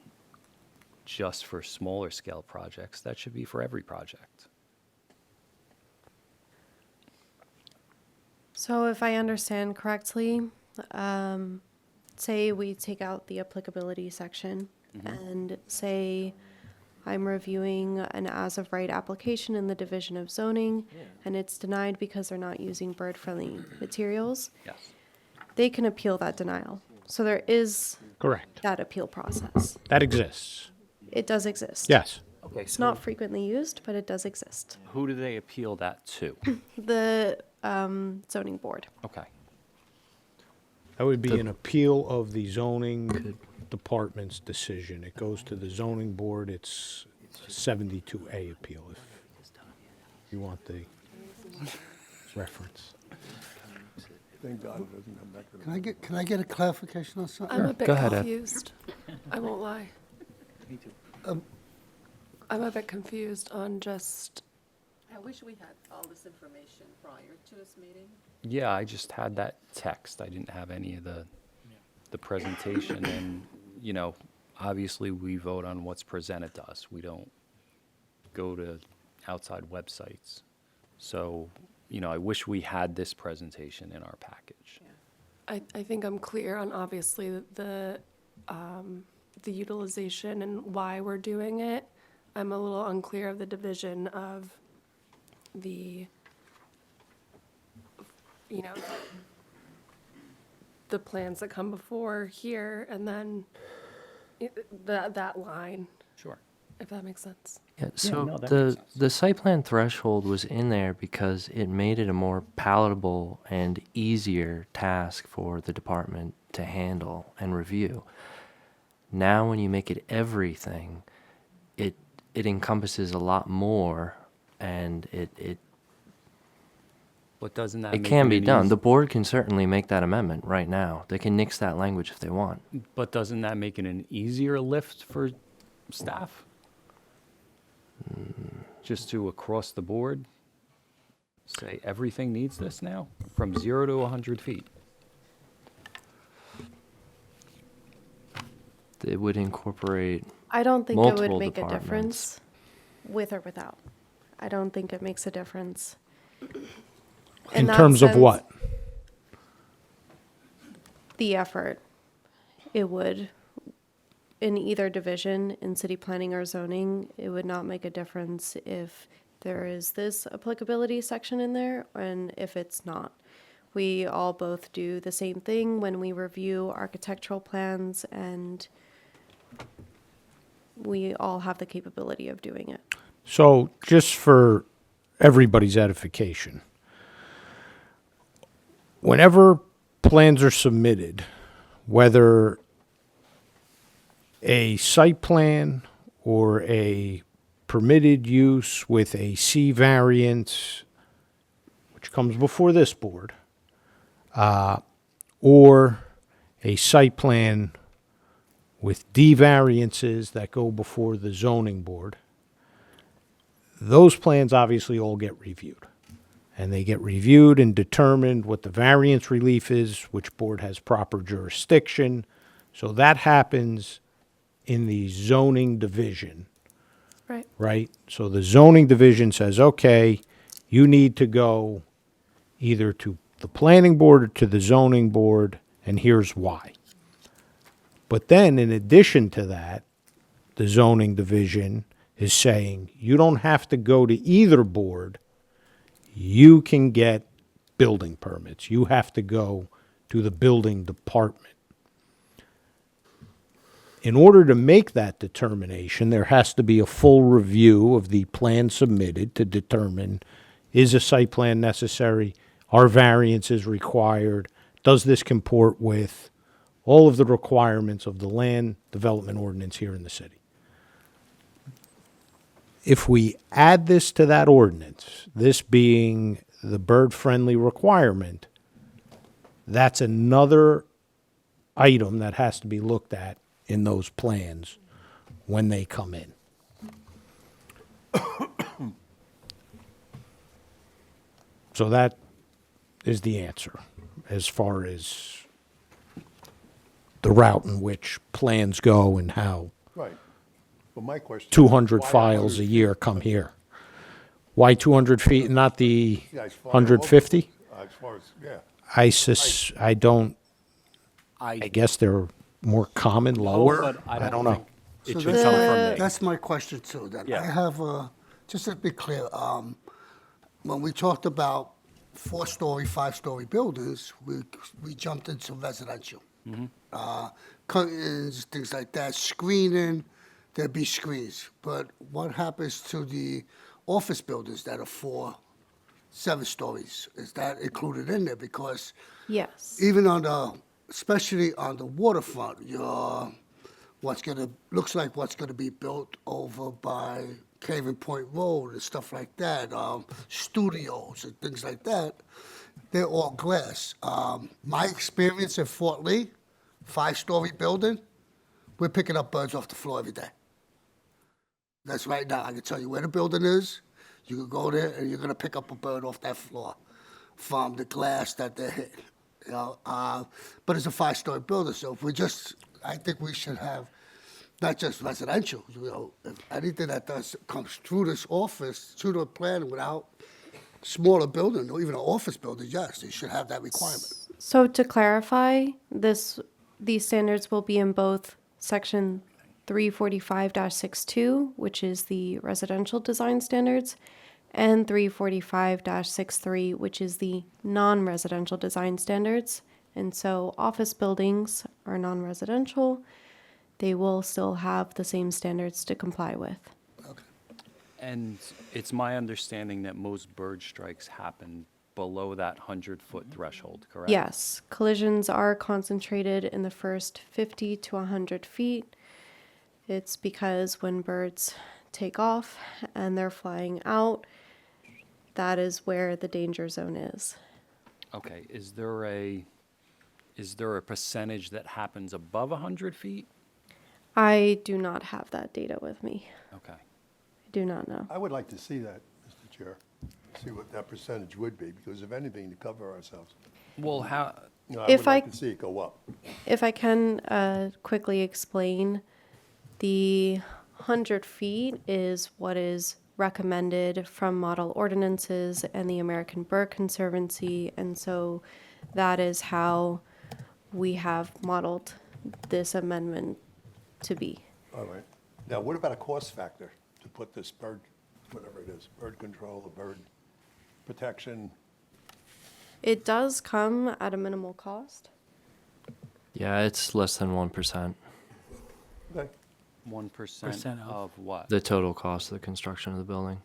just for smaller scale projects. That should be for every project. So if I understand correctly, say we take out the applicability section and say I'm reviewing an as-of-right application in the Division of Zoning and it's denied because they're not using bird-friendly materials. Yes. They can appeal that denial. So there is Correct. that appeal process. That exists. It does exist. Yes. Okay, It's not frequently used, but it does exist. Who do they appeal that to? The zoning board. Okay. That would be an appeal of the zoning department's decision. It goes to the zoning board. It's a 72A appeal, if you want the reference. Thank God it doesn't come back to the. Can I get a clarification on something? I'm a bit Go ahead, Ed. confused. I won't lie. Me too. I'm a bit confused on just, I wish we had all this information prior to this meeting. Yeah, I just had that text. I didn't have any of the presentation. And, obviously we vote on what's presented to us. We don't go to outside websites. So, I wish we had this presentation in our package. I think I'm clear on obviously the utilization and why we're doing it. I'm a little unclear of the division of the, the plans that come before here and then that line, Sure. if that makes sense. Yeah, so no, that makes the sense. the site plan threshold was in there because it made it a more palatable and easier task for the department to handle and review. Now when you make it everything, it encompasses a lot more, and it But doesn't that it make can be an done. eas- The board can certainly make that amendment right now. They can nix that language if they want. But doesn't that make it an easier lift for staff? Just to across the board say everything needs this now, from 0 to 100 feet? It would incorporate I don't think it would multiple make a departments. difference with or without. I don't think it makes a difference. In that terms of sense, what? The effort. It would, in either division, in city planning or zoning, it would not make a difference if there is this applicability section in there and if it's not. We all both do the same thing when we review architectural plans, and we all have the capability of doing it. So just for everybody's edification, whenever plans are submitted, whether a site plan or a permitted use with a C variance, which comes before this board, or a site plan with D variances that go before the zoning board, those plans obviously all get reviewed. And they get reviewed and determined what the variance relief is, which board has proper jurisdiction. So that happens in the zoning division. Right. Right? So the zoning division says, okay, you need to go either to the planning board or to the zoning board, and here's why. But then, in addition to that, the zoning division is saying, you don't have to go to either board. You can get building permits. You have to go to the building department. In order to make that determination, there has to be a full review of the plan submitted to determine, is a site plan necessary? Are variances required? Does this comport with all of the requirements of the land development ordinance here in the city? If we add this to that ordinance, this being the bird-friendly requirement, that's another item that has to be looked at in those plans when they come in. So that is the answer as far as the route in which plans go and how Right. Well, my question is, 200 why files a 100 year come here. Why 200 feet, and not the Yeah, as far as 150? As far as, yeah. I guess they're more common, lower. but I don't don't know. think it So should that's- come from me. That's my question too, then. Yeah. I have, just to be clear, when we talked about 4-story, 5-story buildings, we jumped into residential. Curtains, things like that, screening, there'd be screens. But what happens to the office buildings that are 4, 7 stories? Is that included in there? Because Yes. even especially on the waterfront, looks like what's gonna be built over by Craven Point Road and stuff like that, studios and things like that, they're all glass. My experience in Fort Lee, 5-story building, we're picking up birds off the floor every day. That's right now. I can tell you where the building is. You can go there and you're gonna pick up a bird off that floor from the glass that they're hitting. You know, but it's a 5-story building, so I think we should have not just residential, if anything that comes through this office, through the plan without smaller building, or even an office building, yes, they should have that requirement. So to clarify, these standards will be in both section 345-62, which is the residential design standards, and 345-63, which is the non-residential design standards. And so office buildings are non-residential. They will still have the same standards to comply with. And it's my understanding that most bird strikes happen below that 100-foot threshold, correct? Yes, collisions are concentrated in the first 50 to 100 feet. It's because when birds take off and they're flying out, that is where the danger zone is. Okay, is there a percentage that happens above 100 feet? I do not have that data with me. Okay. I do not know. I would like to see that, Mr. Chair, see what that percentage would be, because if anything, to cover ourselves. Well, how, You know, I If would like I- to see it go up. If I can quickly explain, the 100 feet is what is recommended from model ordinances and the American Bird Conservancy, and so that is how we have modeled this amendment to be. All right. Now, what about a cost factor to put this bird, whatever it is, bird control, or bird protection? It does come at a minimal cost. Yeah, it's less than 1%. Okay. 1% of what? The total cost of the construction of the building.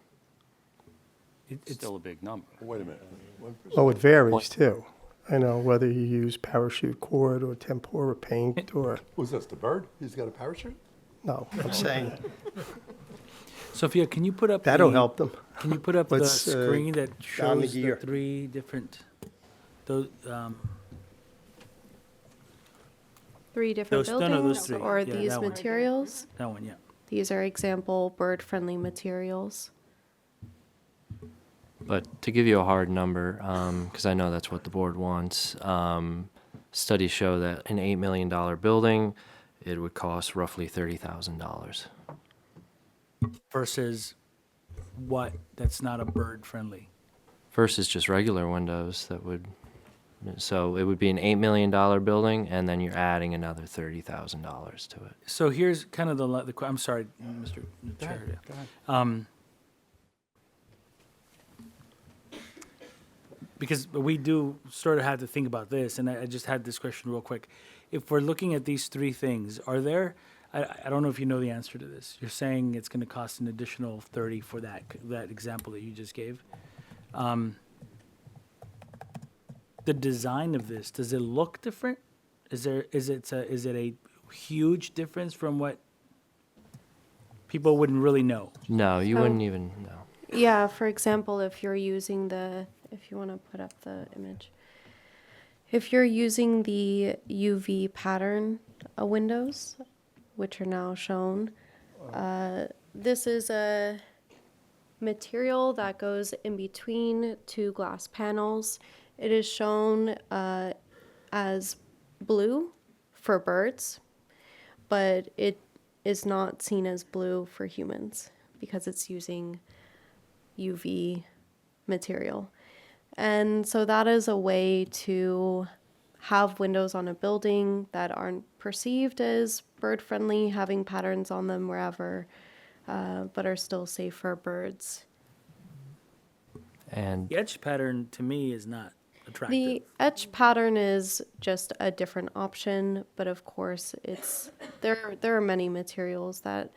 It's still a big number. Wait a minute. 1%. Oh, it varies too. I know whether you use parachute cord or tempera paint or, Who's this, the bird? He's got a parachute? No, I'm saying, Sophia, can you put up? that'll the- help them. Can you put up the Let's, screen that down the shows the gear. three different, those, Three different Those- no, no, those buildings three. or Yeah, these that one. materials? that one, yeah. These are example bird-friendly materials. But to give you a hard number, because I know that's what the board wants, studies show that an $8 million building, it would cost roughly $30,000. Versus what, that's not a bird friendly. Versus just regular windows that would, so it would be an $8 million building, and then you're adding another $30,000 to it. So here's kind of I'm sorry, Mr. Chair. Because we do sort of have to think about this, and I just had this question real quick. If we're looking at these three things, are there, I don't know if you know the answer to this. You're saying it's going to cost an additional 30 for that example that you just gave. The design of this, does it look different? Is it a huge difference from what people wouldn't really know? No, you Oh. wouldn't even know. Yeah, for example, if you're using if you want to put up the image. If you're using the UV pattern windows, which are now shown, this is a material that goes in between two glass panels. It is shown as blue for birds, but it is not seen as blue for humans because it's using UV material. And so that is a way to have windows on a building that aren't perceived as bird friendly, having patterns on them wherever, but are still safe for birds. And The edge pattern to me is not attractive. The etch pattern is just a different option, but of course there are many materials that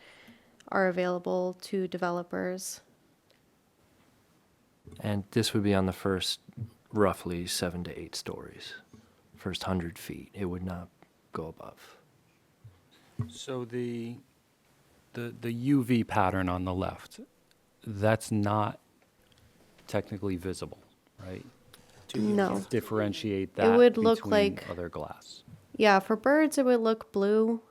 are available to developers. And this would be on the first roughly 7 to 8 stories. First 100 feet, it would not go above. So the UV pattern on the left, that's not technically visible, right? No. Differentiate that would look between like- other glass. Yeah, for birds it would look blue,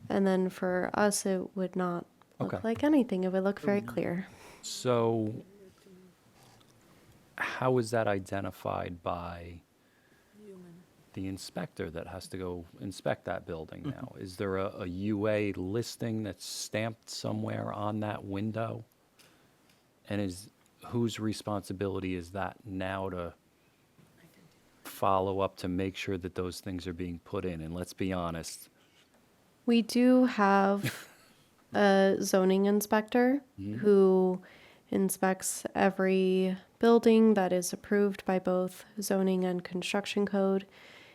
and then for us it would not look Okay. like anything. It would look very clear. So how is that identified by the inspector that has to go inspect that building now? Is there a UA listing that's stamped somewhere on that window? And whose responsibility is that now to follow up to make sure that those things are being put in? And let's be honest, We do have a zoning inspector who inspects every building that is approved by both zoning and construction code.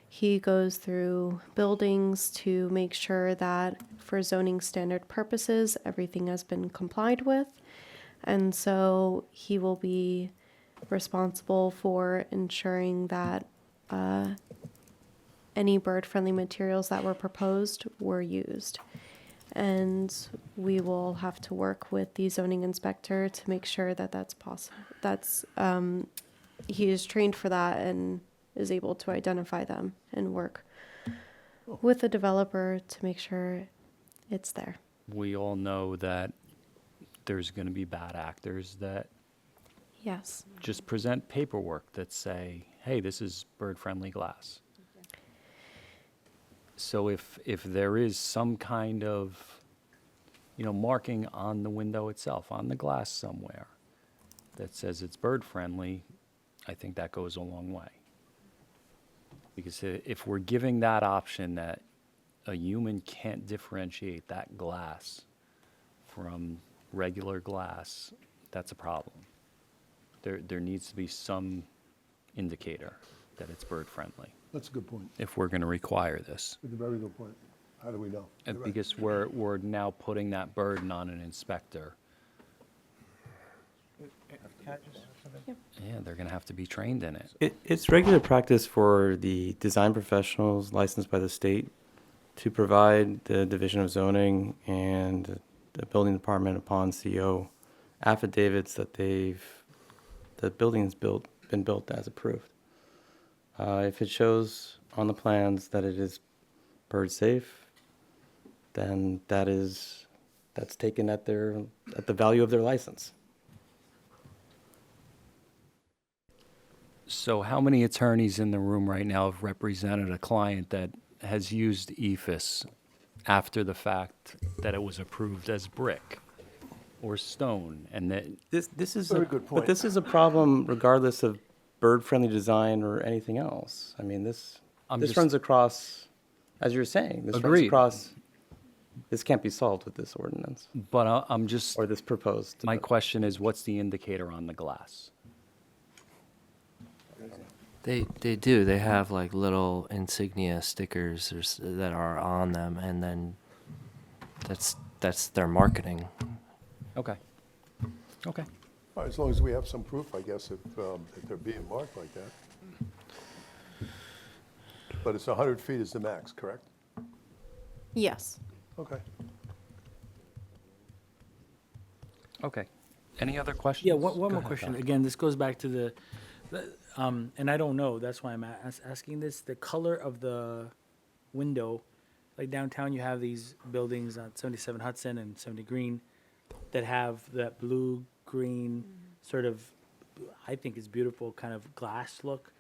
He goes through buildings to make sure that for zoning standard purposes, everything has been complied with. And so he will be responsible for ensuring that any bird-friendly materials that were proposed were used. And we will have to work with the zoning inspector to make sure that that's possible. He is trained for that and is able to identify them and work with the developer to make sure it's there. we all know that there's going to be bad actors that Yes. just present paperwork that say, hey, this is bird-friendly glass. So if there is some kind of, marking on the window itself, on the glass somewhere, that says it's bird-friendly, I think that goes a long way. Because if we're giving that option that a human can't differentiate that glass from regular glass, that's a problem. There needs to be some indicator that it's bird-friendly That's a good point. if we're going to require this. It's a very good point. How do we know? You're right. Because we're now putting that burden on an inspector. Yeah, they're going to have to be trained in it. It's regular practice for the design professionals licensed by the state to provide the Division of Zoning and the Building Department upon CO affidavits that the building's been built as approved. If it shows on the plans that it is bird safe, then that's taken at the value of their license. So how many attorneys in the room right now have represented a client that has used EFS after the fact that it was approved as brick or stone? And that this is Very good point. But this is a problem regardless of bird-friendly design or anything else. I mean, this runs across, as you're saying, this runs Agreed. across. This can't be solved with this ordinance. But I'm just, or this proposed. my question is, what's the indicator on the glass? They do. They have like little insignia stickers that are on them, and then that's their marketing. Okay. Okay. All right, as long as we have some proof, I guess, if they're being marked like that. But it's 100 feet is the max, correct? Yes. Okay. Okay. Any other questions? Yeah, one Go more ahead, question. Doc. Again, this goes back to the and I don't know, that's why I'm asking this. The color of the window, like downtown, you have these buildings on 77 Hudson and 70 Green that have that blue, green, sort of, I think is beautiful, kind of glass look.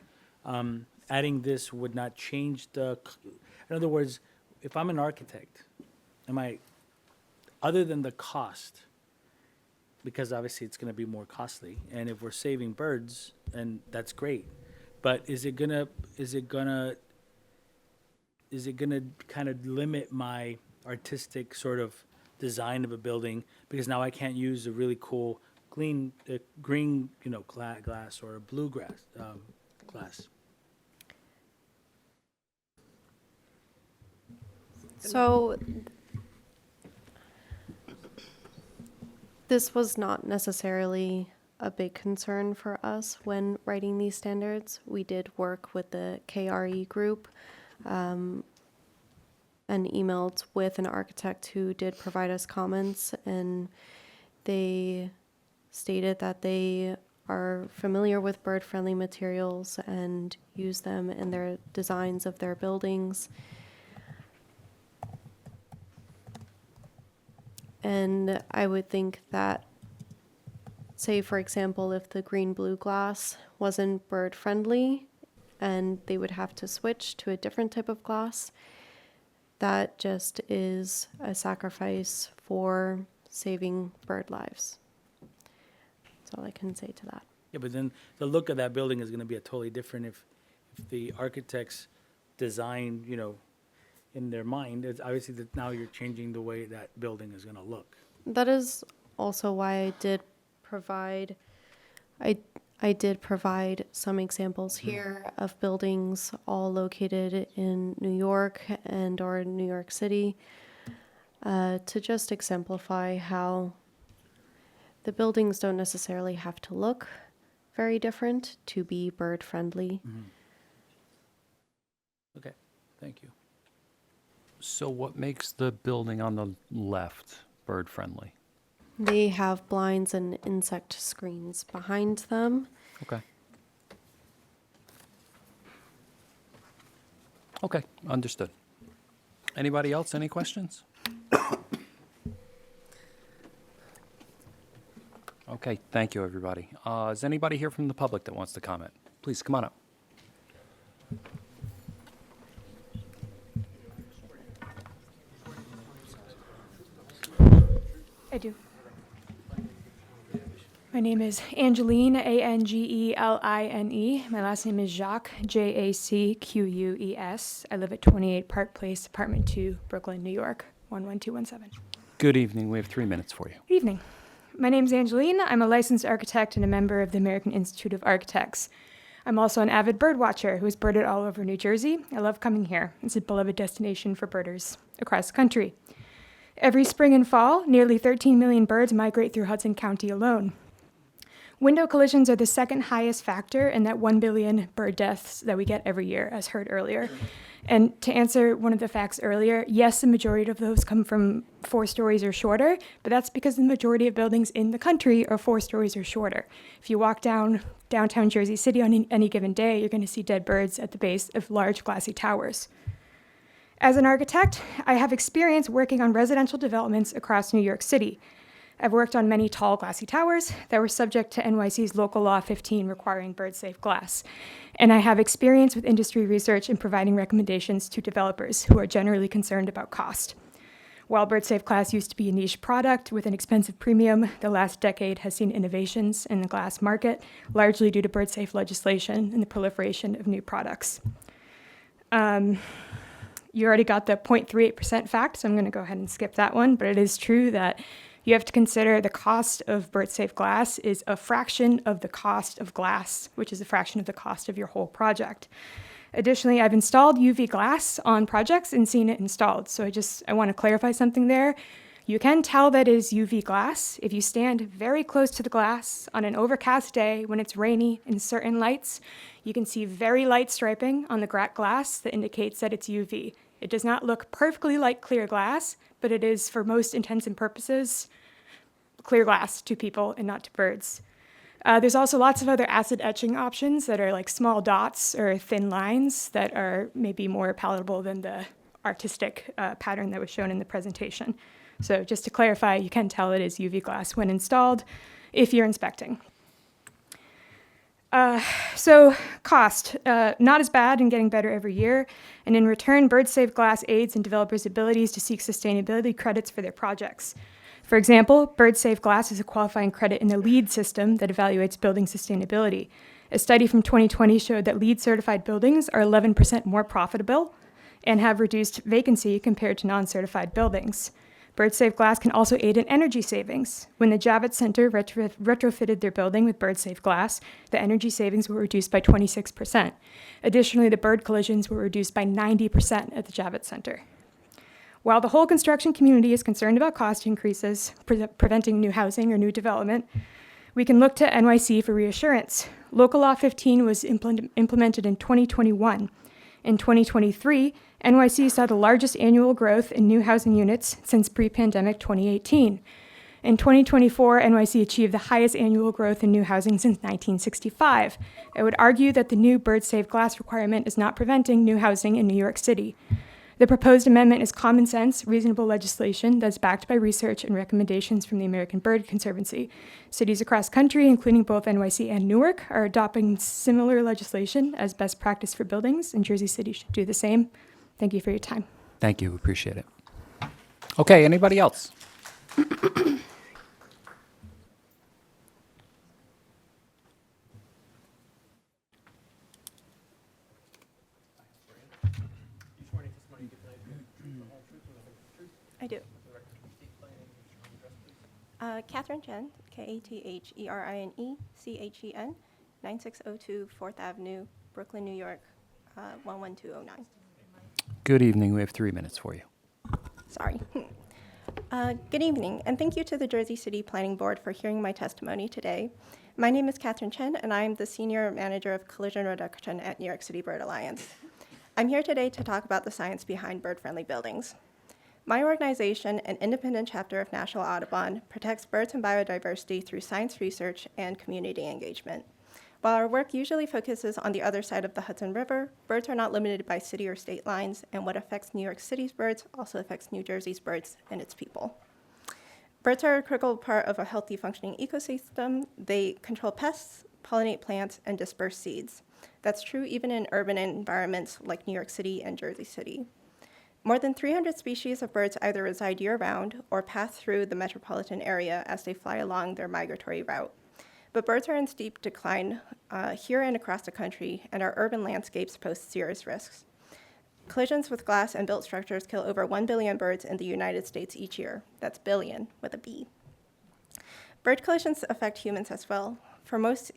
Adding this would not change in other words, if I'm an architect, other than the cost, because obviously it's going to be more costly, and if we're saving birds, and that's great, but is it gonna kind of limit my artistic sort of design of a building, because now I can't use a really cool green glass or a blue glass? So this was not necessarily a big concern for us when writing these standards. We did work with the KRE group and emailed with an architect who did provide us comments, and they stated that they are familiar with bird-friendly materials and use them in their designs of their buildings. And I would think that, say, for example, if the green-blue glass wasn't bird-friendly and they would have to switch to a different type of glass, that just is a sacrifice for saving bird lives. That's all I can say to that. Yeah, but then the look of that building is going to be totally different if the architect's design, in their mind, it's obviously that now you're changing the way that building is going to look. That is also why I did provide some examples here of buildings all located in New York and or New York City, to just exemplify how the buildings don't necessarily have to look very different to be bird friendly. Okay, thank you. So what makes the building on the left bird friendly? They have blinds and insect screens behind them. Okay. Okay, understood. Anybody else, any questions? Okay, thank you, everybody. Is anybody here from the public that wants to comment? Please, come on up. I do. My name is Angeline, Angeline. My last name is Jacques, Jacqueus. I live at 28 Park Place, Apartment 2, Brooklyn, New York, 11217. Good evening. We have 3 minutes for you. Good evening. My name is Angeline. I'm a licensed architect and a member of the American Institute of Architects. I'm also an avid bird watcher who has birded all over New Jersey. I love coming here. It's a beloved destination for birders across the country. Every spring and fall, nearly 13 million birds migrate through Hudson County alone. Window collisions are the second highest factor in that 1 billion bird deaths that we get every year, as heard earlier. And to answer one of the facts earlier, yes, the majority of those come from 4 stories or shorter, but that's because the majority of buildings in the country are 4 stories or shorter. If you walk down downtown Jersey City on any given day, you're going to see dead birds at the base of large glassy towers. As an architect, I have experience working on residential developments across New York City. I've worked on many tall glassy towers that were subject to NYC's Local Law 15 requiring bird-safe glass. And I have experience with industry research in providing recommendations to developers who are generally concerned about cost. While bird-safe glass used to be a niche product with an expensive premium, the last decade has seen innovations in the glass market, largely due to bird-safe legislation and the proliferation of new products. You already got the 0.38% fact, so I'm going to go ahead and skip that one, but it is true that you have to consider the cost of bird-safe glass is a fraction of the cost of glass, which is a fraction of the cost of your whole project. Additionally, I've installed UV glass on projects and seen it installed. So I want to clarify something there. You can tell that it is UV glass if you stand very close to the glass on an overcast day when it's rainy in certain lights. You can see very light striping on the glass that indicates that it's UV. It does not look perfectly like clear glass, but it is, for most intents and purposes, clear glass to people and not to birds. There's also lots of other acid etching options that are like small dots or thin lines that are maybe more palatable than the artistic pattern that was shown in the presentation. So just to clarify, you can tell it is UV glass when installed if you're inspecting. So cost, not as bad and getting better every year. And in return, bird-safe glass aids in developers' abilities to seek sustainability credits for their projects. For example, bird-safe glass is a qualifying credit in the LEED system that evaluates building sustainability. A study from 2020 showed that LEED-certified buildings are 11% more profitable and have reduced vacancy compared to non-certified buildings. Bird-safe glass can also aid in energy savings. When the Javits Center retrofitted their building with bird-safe glass, the energy savings were reduced by 26%. Additionally, the bird collisions were reduced by 90% at the Javits Center. While the whole construction community is concerned about cost increases, preventing new housing or new development, we can look to NYC for reassurance. Local Law 15 was implemented in 2021. In 2023, NYC saw the largest annual growth in new housing units since pre-pandemic 2018. In 2024, NYC achieved the highest annual growth in new housing since 1965. I would argue that the new bird-safe glass requirement is not preventing new housing in New York City. The proposed amendment is common sense, reasonable legislation that's backed by research and recommendations from the American Bird Conservancy. Cities across country, including both NYC and Newark, are adopting similar legislation as best practice for buildings, and Jersey City should do the same. Thank you for your time. Thank you, appreciate it. Okay, anybody else? I do. Catherine Chen, KATHERINE CHEN, 9602 4th Avenue, Brooklyn, New York, 11209. Good evening, we have 3 minutes for you. Sorry. Good evening, and thank you to the Jersey City Planning Board for hearing my testimony today. My name is Catherine Chen, and I am the Senior Manager of Collision Reduction at New York City Bird Alliance. I'm here today to talk about the science behind bird-friendly buildings. My organization, an independent chapter of National Audubon, protects birds and biodiversity through science research and community engagement. While our work usually focuses on the other side of the Hudson River, birds are not limited by city or state lines, and what affects New York City's birds also affects New Jersey's birds and its people. Birds are a critical part of a healthy functioning ecosystem. They control pests, pollinate plants, and disperse seeds. That's true even in urban environments like New York City and Jersey City. More than 300 species of birds either reside year-round or pass through the metropolitan area as they fly along their migratory route. But birds are in steep decline here and across the country, and our urban landscapes pose serious risks. Collisions with glass and built structures kill over 1 billion birds in the United States each year. That's billion with a B. Bird collisions affect humans as well. For most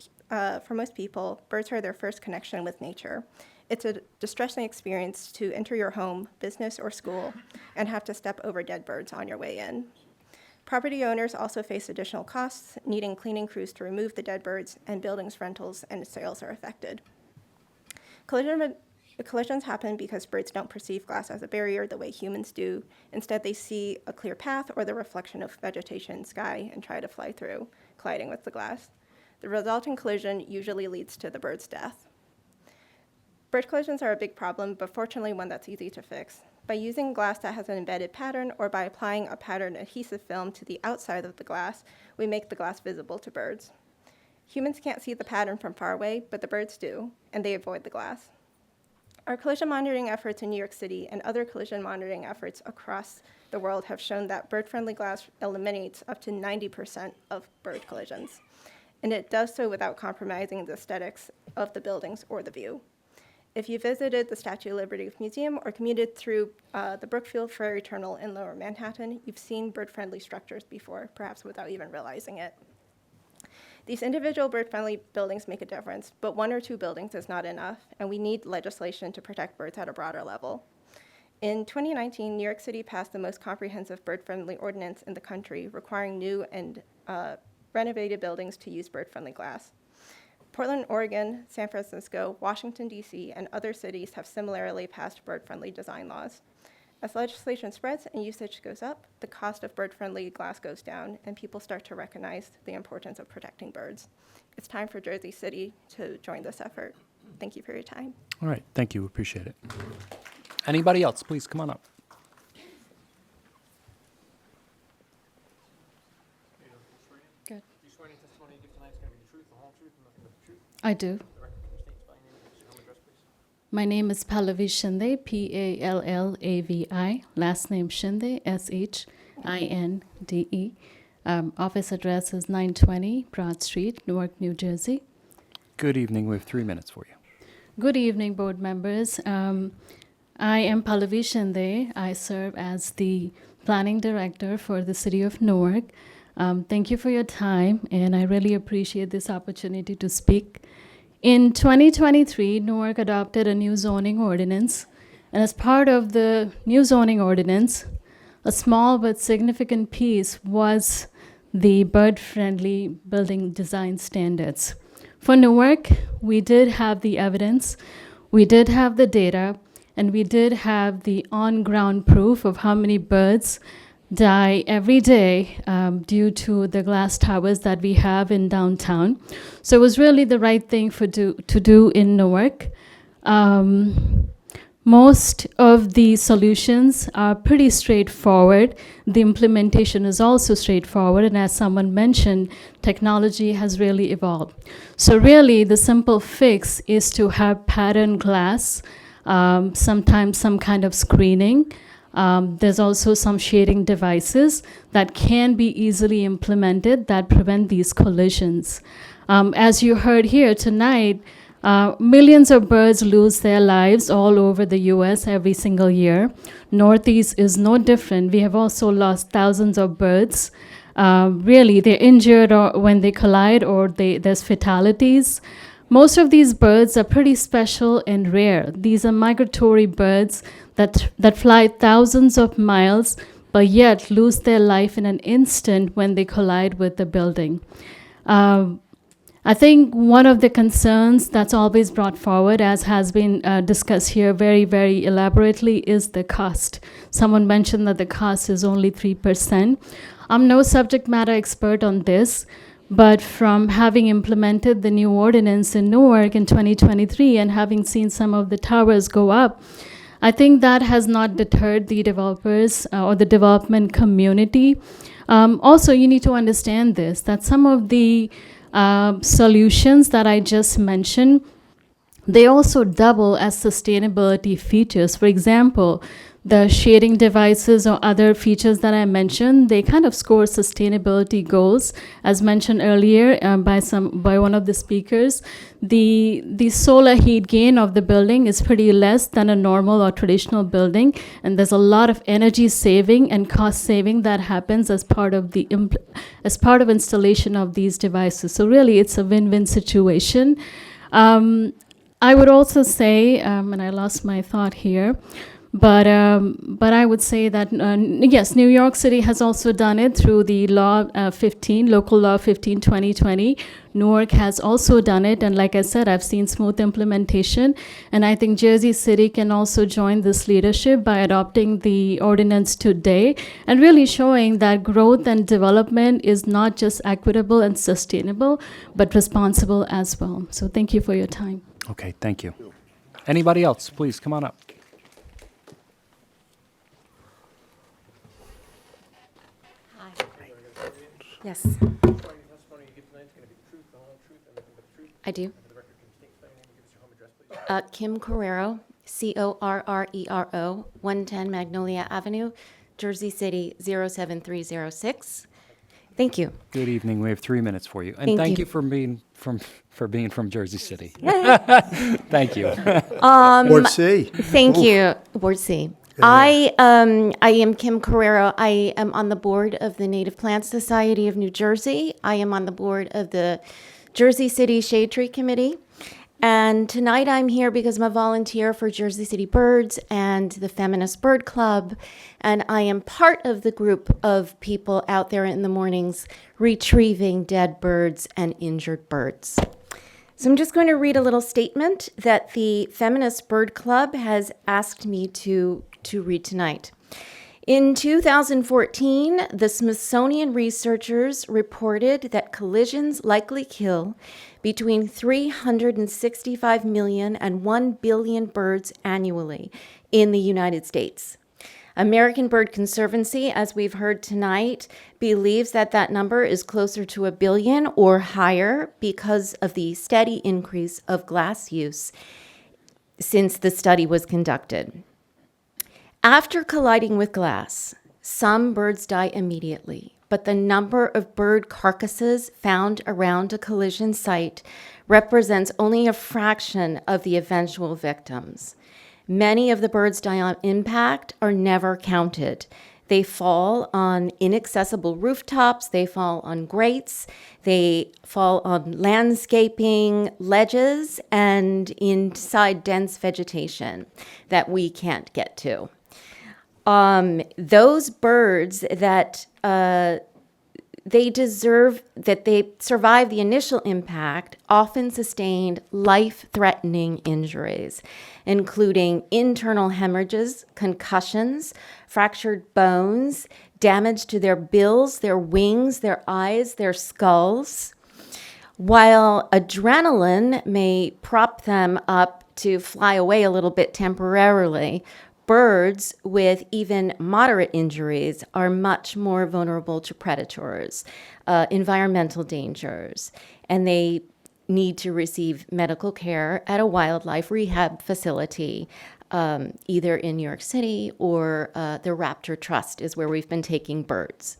people, birds are their first connection with nature. It's a distressing experience to enter your home, business, or school and have to step over dead birds on your way in. Property owners also face additional costs, needing cleaning crews to remove the dead birds, and buildings rentals and sales are affected. Collisions happen because birds don't perceive glass as a barrier the way humans do. Instead, they see a clear path or the reflection of vegetation in sky and try to fly through, colliding with the glass. The resulting collision usually leads to the bird's death. Bird collisions are a big problem, but fortunately one that's easy to fix. By using glass that has an embedded pattern or by applying a pattern adhesive film to the outside of the glass, we make the glass visible to birds. Humans can't see the pattern from far away, but the birds do, and they avoid the glass. Our collision monitoring efforts in New York City and other collision monitoring efforts across the world have shown that bird-friendly glass eliminates up to 90% of bird collisions, and it does so without compromising the aesthetics of the buildings or the view. If you visited the Statue of Liberty Museum or commuted through the Brookfield Ferry Terminal in Lower Manhattan, you've seen bird-friendly structures before, perhaps without even realizing it. These individual bird-friendly buildings make a difference, but 1 or 2 buildings is not enough, and we need legislation to protect birds at a broader level. In 2019, New York City passed the most comprehensive bird-friendly ordinance in the country, requiring new and renovated buildings to use bird-friendly glass. Portland, Oregon, San Francisco, Washington, D.C., and other cities have similarly passed bird-friendly design laws. As legislation spreads and usage goes up, the cost of bird-friendly glass goes down, and people start to recognize the importance of protecting birds. It's time for Jersey City to join this effort. Thank you for your time. All right, thank you, appreciate it. Anybody else, please come on up. Good. I do. My name is Pallavi Shinde, Pallavi. Last name Shinde, Shinde. Office address is 920 Broad Street, Newark, New Jersey. Good evening, we have 3 minutes for you. Good evening, board members. I am Pallavi Shinde. I serve as the planning director for the city of Newark. Thank you for your time, and I really appreciate this opportunity to speak. In 2023, Newark adopted a new zoning ordinance, and as part of the new zoning ordinance, a small but significant piece was the bird-friendly building design standards. For Newark, we did have the evidence, we did have the data, and we did have the on-ground proof of how many birds die every day due to the glass towers that we have in downtown. So it was really the right thing to do in Newark. Most of the solutions are pretty straightforward. The implementation is also straightforward, and as someone mentioned, technology has really evolved. So really, the simple fix is to have pattern glass, sometimes some kind of screening. There's also some shading devices that can be easily implemented that prevent these collisions. As you heard here tonight, millions of birds lose their lives all over the U.S. every single year. Northeast is no different. We have also lost thousands of birds. Really, they're injured or when they collide, or there's fatalities. Most of these birds are pretty special and rare. These are migratory birds that fly thousands of miles, but yet lose their life in an instant when they collide with the building. I think one of the concerns that's always brought forward, as has been discussed here very, very elaborately, is the cost. Someone mentioned that the cost is only 3%. I'm no subject matter expert on this, but from having implemented the new ordinance in Newark in 2023 and having seen some of the towers go up, I think that has not deterred the developers or the development community. Also, you need to understand this, that some of the solutions that I just mentioned, they also double as sustainability features. For example, the shading devices or other features that I mentioned, they kind of score sustainability goals. As mentioned earlier by one of the speakers, the solar heat gain of the building is pretty less than a normal or traditional building, and there's a lot of energy saving and cost saving that happens as part of installation of these devices. So really, it's a win-win situation. I would also say, and I lost my thought here, But I would say that yes, New York City has also done it through the Local Law 15 2020. Newark has also done it, and like I said, I've seen smooth implementation. And I think Jersey City can also join this leadership by adopting the ordinance today and really showing that growth and development is not just equitable and sustainable, but responsible as well. So thank you for your time. Okay, thank you. Anybody else, please come on up. Yes. I do. Kim Correro, Correro, 110 Magnolia Avenue, Jersey City 07306. Thank you. Good evening. We have 3 minutes for you. And Thank thank you. you for being from Jersey City. Yeah. Thank you. Ward C. Thank Oof. you, Ward C. I am Kim Carrero. I am on the board of the Native Plant Society of New Jersey. I am on the board of the Jersey City Shade Tree Committee. And tonight I'm here because I'm a volunteer for Jersey City Birds and the Feminist Bird Club. And I am part of the group of people out there in the mornings retrieving dead birds and injured birds. So I'm just going to read a little statement that the Feminist Bird Club has asked me to read tonight. In 2014, the Smithsonian researchers reported that collisions likely kill between 365 million and 1 billion birds annually in the United States. American Bird Conservancy, as we've heard tonight, believes that that number is closer to 1 billion or higher because of the steady increase of glass use since the study was conducted. After colliding with glass, some birds die immediately, but the number of bird carcasses found around a collision site represents only a fraction of the eventual victims. Many of the birds die on impact are never counted. They fall on inaccessible rooftops, they fall on grates, they fall on landscaping ledges, and inside dense vegetation that we can't get to. Those birds that they survive the initial impact often sustained life-threatening injuries, including internal hemorrhages, concussions, fractured bones, damage to their bills, their wings, their eyes, their skulls. While adrenaline may prop them up to fly away a little bit temporarily, birds with even moderate injuries are much more vulnerable to predators, environmental dangers, and they need to receive medical care at a wildlife rehab facility, either in New York City or the Raptor Trust is where we've been taking birds.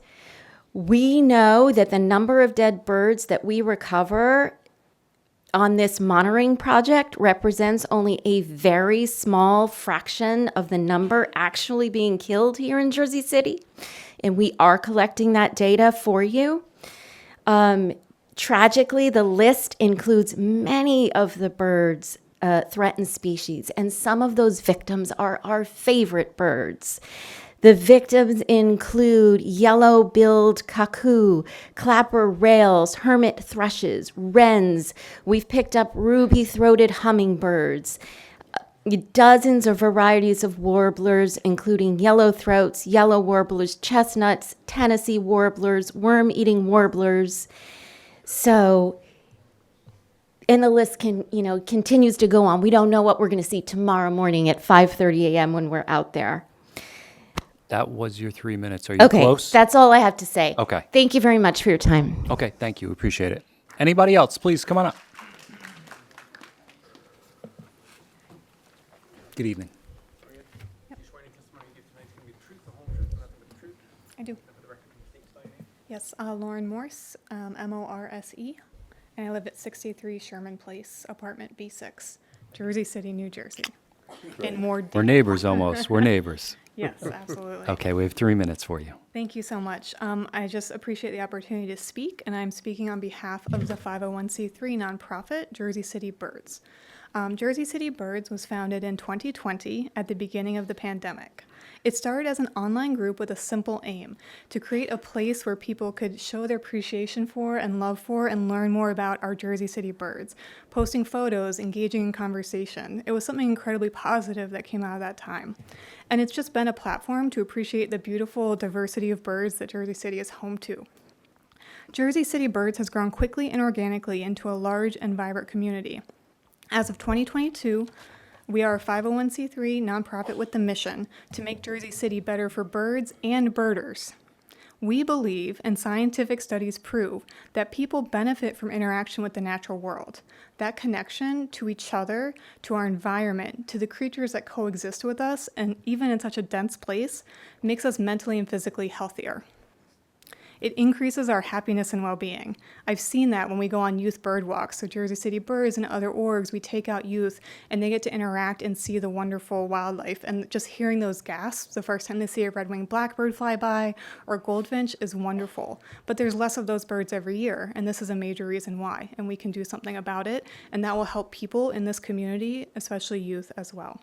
We know that the number of dead birds that we recover on this monitoring project represents only a very small fraction of the number actually being killed here in Jersey City, and we are collecting that data for you. Tragically, the list includes many of the birds' threatened species, and some of those victims are our favorite birds. The victims include yellow-billed cuckoo, clapper rails, hermit thrushes, wrens. We've picked up ruby-throated hummingbirds, dozens of varieties of warblers, including yellowthroats, yellow warblers, chestnuts, Tennessee warblers, worm-eating warblers. So, and the list continues to go on. We don't know what we're going to see tomorrow morning at 5:30 a.m. when we're out there. That was your 3 minutes. Are you Okay, close? that's all I have to say. Okay. Thank you very much for your time. Okay, thank you. Appreciate it. Anybody else, please come on up. Good evening. I do. Yes, Lauren Morse, Morse, and I live at 63 Sherman Place, apartment B6, Jersey City, New Jersey. In more We're neighbors almost. We're neighbors. Yes, absolutely. Okay, we have 3 minutes for you. Thank you so much. I just appreciate the opportunity to speak, and I'm speaking on behalf of the 501c3 nonprofit, Jersey City Birds. Jersey City Birds was founded in 2020 at the beginning of the pandemic. It started as an online group with a simple aim to create a place where people could show their appreciation for and love for and learn more about our Jersey City birds, posting photos, engaging in conversation. It was something incredibly positive that came out of that time. And it's just been a platform to appreciate the beautiful diversity of birds that Jersey City is home to. Jersey City Birds has grown quickly and organically into a large and vibrant community. As of 2022, we are a 501c3 nonprofit with the mission to make Jersey City better for birds and birders. We believe, and scientific studies prove, that people benefit from interaction with the natural world. That connection to each other, to our environment, to the creatures that coexist with us, and even in such a dense place, makes us mentally and physically healthier. It increases our happiness and well-being. I've seen that when we go on youth bird walks. So Jersey City Birds and other orgs, we take out youth and they get to interact and see the wonderful wildlife. And just hearing those gasps the first time they see a red-winged blackbird fly by or goldfinch is wonderful. But there's less of those birds every year, and this is a major reason why. And we can do something about it, and that will help people in this community, especially youth as well.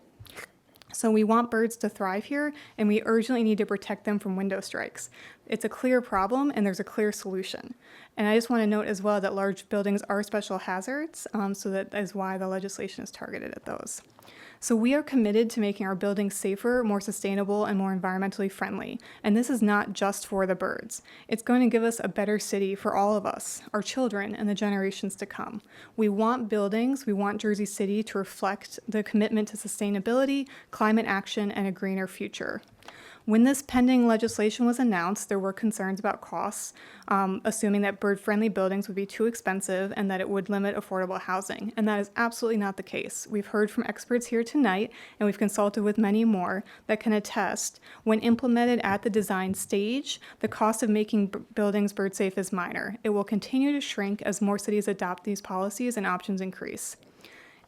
So we want birds to thrive here, and we urgently need to protect them from window strikes. It's a clear problem, and there's a clear solution. And I just want to note as well that large buildings are special hazards, so that is why the legislation is targeted at those. So we are committed to making our buildings safer, more sustainable, and more environmentally friendly. And this is not just for the birds. It's going to give us a better city for all of us, our children, and the generations to come. We want buildings, we want Jersey City to reflect the commitment to sustainability, climate action, and a greener future. When this pending legislation was announced, there were concerns about costs, assuming that bird-friendly buildings would be too expensive and that it would limit affordable housing. And that is absolutely not the case. We've heard from experts here tonight, and we've consulted with many more that can attest, when implemented at the design stage, the cost of making buildings bird-safe is minor. It will continue to shrink as more cities adopt these policies and options increase.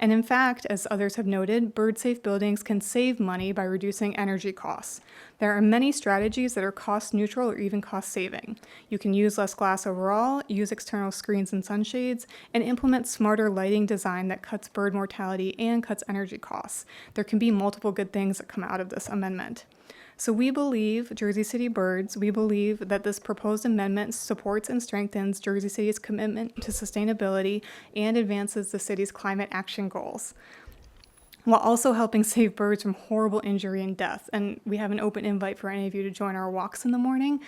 And in fact, as others have noted, bird-safe buildings can save money by reducing energy costs. There are many strategies that are cost neutral or even cost saving. You can use less glass overall, use external screens and sunshades, and implement smarter lighting design that cuts bird mortality and cuts energy costs. There can be multiple good things that come out of this amendment. So we believe, Jersey City Birds, we believe that this proposed amendment supports and strengthens Jersey City's commitment to sustainability and advances the city's climate action goals, while also helping save birds from horrible injury and death. And we have an open invite for any of you to join our walks in the morning.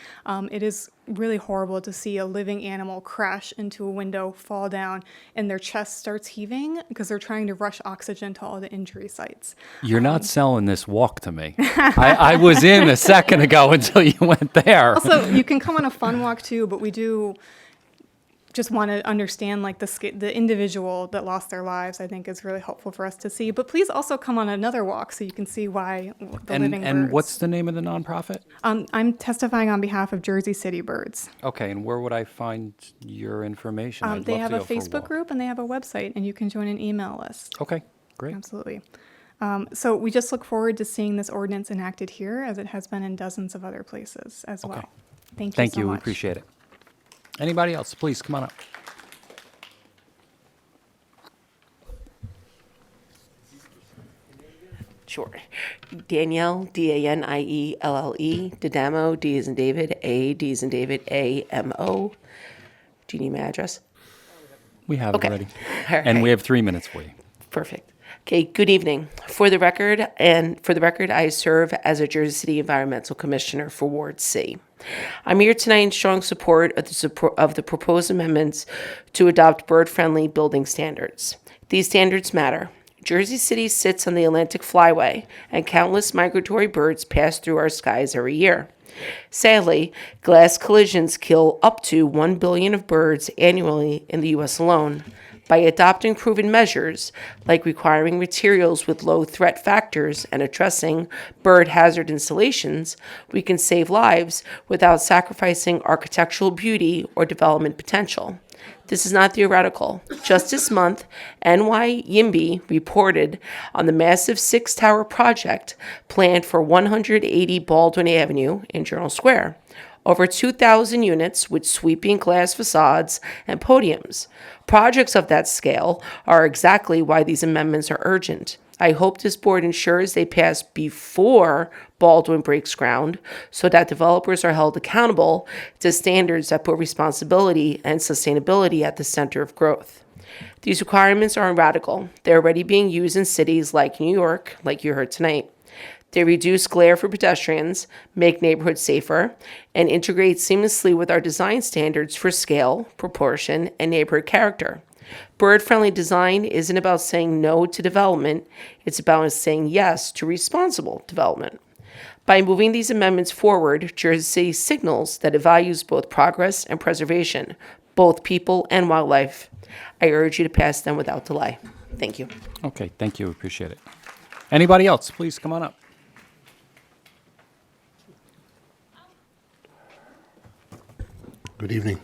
It is really horrible to see a living animal crash into a window, fall down, and their chest starts heaving because they're trying to rush oxygen to all the injury sites. You're not selling this walk to me. I was in a second ago until you went there. Also, you can come on a fun walk too, but we do just want to understand like the individual that lost their lives. I think is really helpful for us to see. But please also come on another walk so you can see why the living birds. And what's the name of the nonprofit? I'm testifying on behalf of Jersey City Birds. Okay, and where would I find your information? I'd They love have to a go for Facebook walk. group and they have a website, and you can join an email list. Okay, great. Absolutely. So we just look forward to seeing this ordinance enacted here, as it has been in dozens of other places as well. Thank you Thank so you. We much. appreciate it. Anybody else? Please come on up. Sure. Danielle, D-A-N-I-E-L-L-E, Didamo, D as in David, A, D as in David, A-M-O. Do you need my address? We have Okay. it already. All And right. we have 3 minutes for you. Perfect. Okay, good evening. For the record, I serve as a Jersey City Environmental Commissioner for Ward C. I'm here tonight in strong support of the proposed amendments to adopt bird-friendly building standards. These standards matter. Jersey City sits on the Atlantic Flyway, and countless migratory birds pass through our skies every year. Sadly, glass collisions kill up to 1 billion of birds annually in the U.S. alone. By adopting proven measures, like requiring materials with low threat factors and addressing bird hazard installations, we can save lives without sacrificing architectural beauty or development potential. This is not theoretical. Just this month, NY YIMBY reported on the massive 6-tower project planned for 180 Baldwin Avenue in Journal Square. Over 2,000 units with sweeping glass facades and podiums. Projects of that scale are exactly why these amendments are urgent. I hope this board ensures they pass before Baldwin breaks ground so that developers are held accountable to standards that put responsibility and sustainability at the center of growth. These requirements aren't radical. They're already being used in cities like New York, like you heard tonight. They reduce glare for pedestrians, make neighborhoods safer, and integrate seamlessly with our design standards for scale, proportion, and neighborhood character. Bird-friendly design isn't about saying no to development, it's about saying yes to responsible development. By moving these amendments forward, Jersey City signals that it values both progress and preservation, both people and wildlife. I urge you to pass them without delay. Thank you. Okay, thank you, appreciate it. Anybody else, please come on up. Good evening.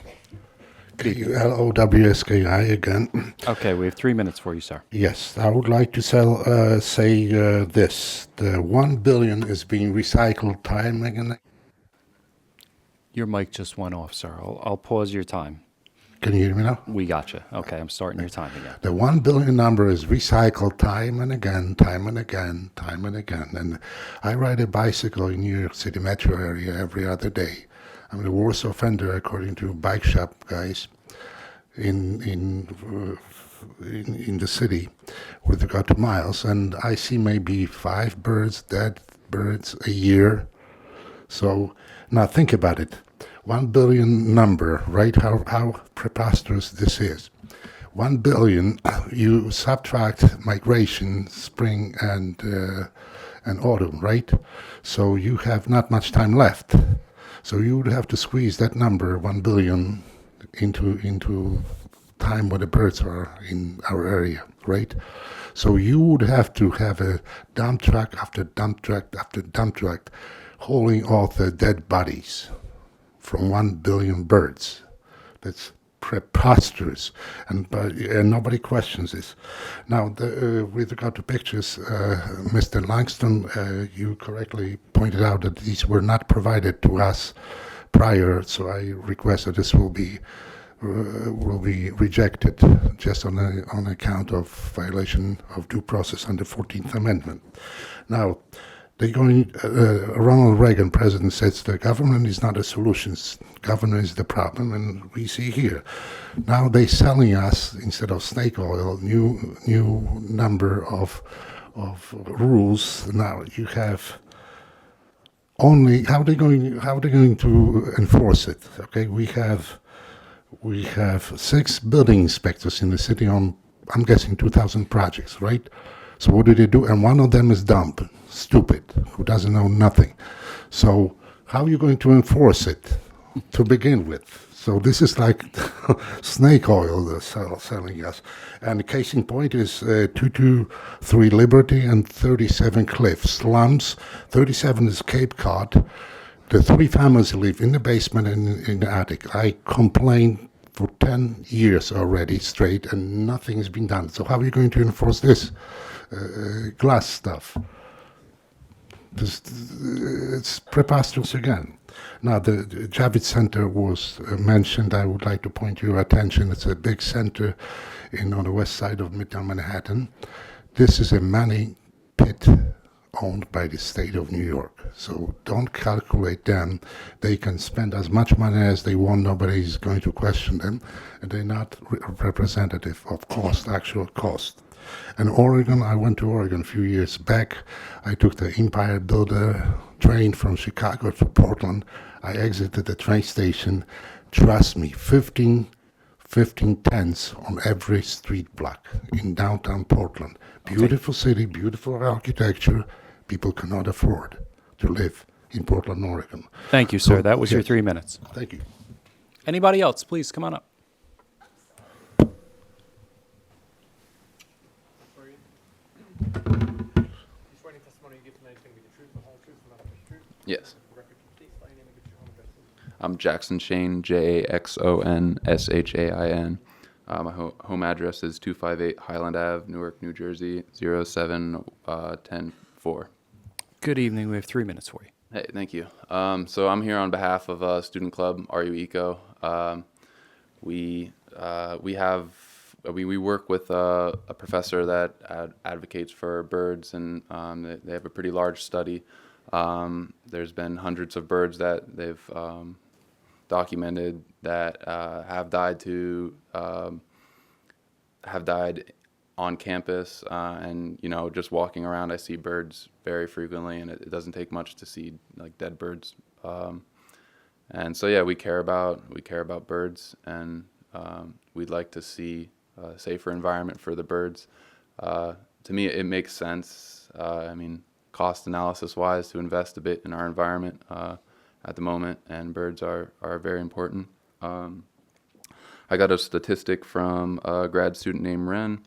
KULOWSKI again. Okay, we have 3 minutes for you, sir. Yes, I would like to say this. The 1 billion is being recycled time again. Your mic just went off, sir. I'll pause your time. Can you hear me now? We got you. Okay, I'm starting your time again. The 1 billion number is recycled time and again, time and again, time and again. And I ride a bicycle in New York City metro area every other day. I'm the worst offender according to bike shop guys in the city with regard to miles, and I see maybe 5 dead birds a year. So now think about it. 1 billion number, right? How preposterous this is. 1 billion, you subtract migration, spring and autumn, right? So you have not much time left. So you would have to squeeze that number, 1 billion, into time when the birds are in our area, right? So you would have to have a dump truck after dump truck after dump truck hauling off the dead bodies from 1 billion birds. That's preposterous, and nobody questions this. Now, with regard to pictures, Mr. Langston, you correctly pointed out that these were not provided to us prior, so I request that this will be rejected just on account of violation of due process under 14th Amendment. Now, Ronald Reagan, president, says the government is not a solution, government is the problem, and we see here. Now they're selling us, instead of snake oil, new number of rules. Now you have only, how are they going to enforce it? Okay, we have 6 building inspectors in the city on, I'm guessing, 2,000 projects, right? So what do they do? And one of them is dumb, stupid, who doesn't know nothing. So how are you going to enforce it to begin with? So this is like snake oil they're selling us. And the case in point is 223 Liberty and 37 Cliff slums. 37 is Cape Cod. The 3 families live in the basement and in the attic. I complained for 10 years already straight, and nothing has been done. So how are you going to enforce this glass stuff? It's preposterous again. Now, the Javits Center was mentioned. I would like to point your attention. It's a big center on the west side of Midtown Manhattan. This is a money pit owned by the state of New York. So don't calculate them. They can spend as much money as they want. Nobody is going to question them. And they're not representative of cost, actual cost. And Oregon, I went to Oregon a few years back. I took the Empire Builder train from Chicago to Portland. I exited the train station. Trust me, 15 tents on every street block in downtown Portland. Beautiful city, beautiful architecture. People cannot afford to live in Portland, Oregon. Thank you, sir. That was your 3 minutes. Thank you. Anybody else, please come on up. Yes. I'm Jackson Shane, JacksonShain. My home address is 258 Highland Ave, Newark, New Jersey, 07104. Good evening. We have 3 minutes for you. Hey, thank you. So I'm here on behalf of Student Club RU Eco. We work with a professor that advocates for birds, and they have a pretty large study. There's been hundreds of birds that they've documented that have died on campus, and just walking around, I see birds very frequently, and it doesn't take much to see like dead birds. And so yeah, we care about birds, and we'd like to see a safer environment for the birds. To me, it makes sense. I mean, cost analysis wise, to invest a bit in our environment at the moment, and birds are very important. I got a statistic from a grad student named Ren.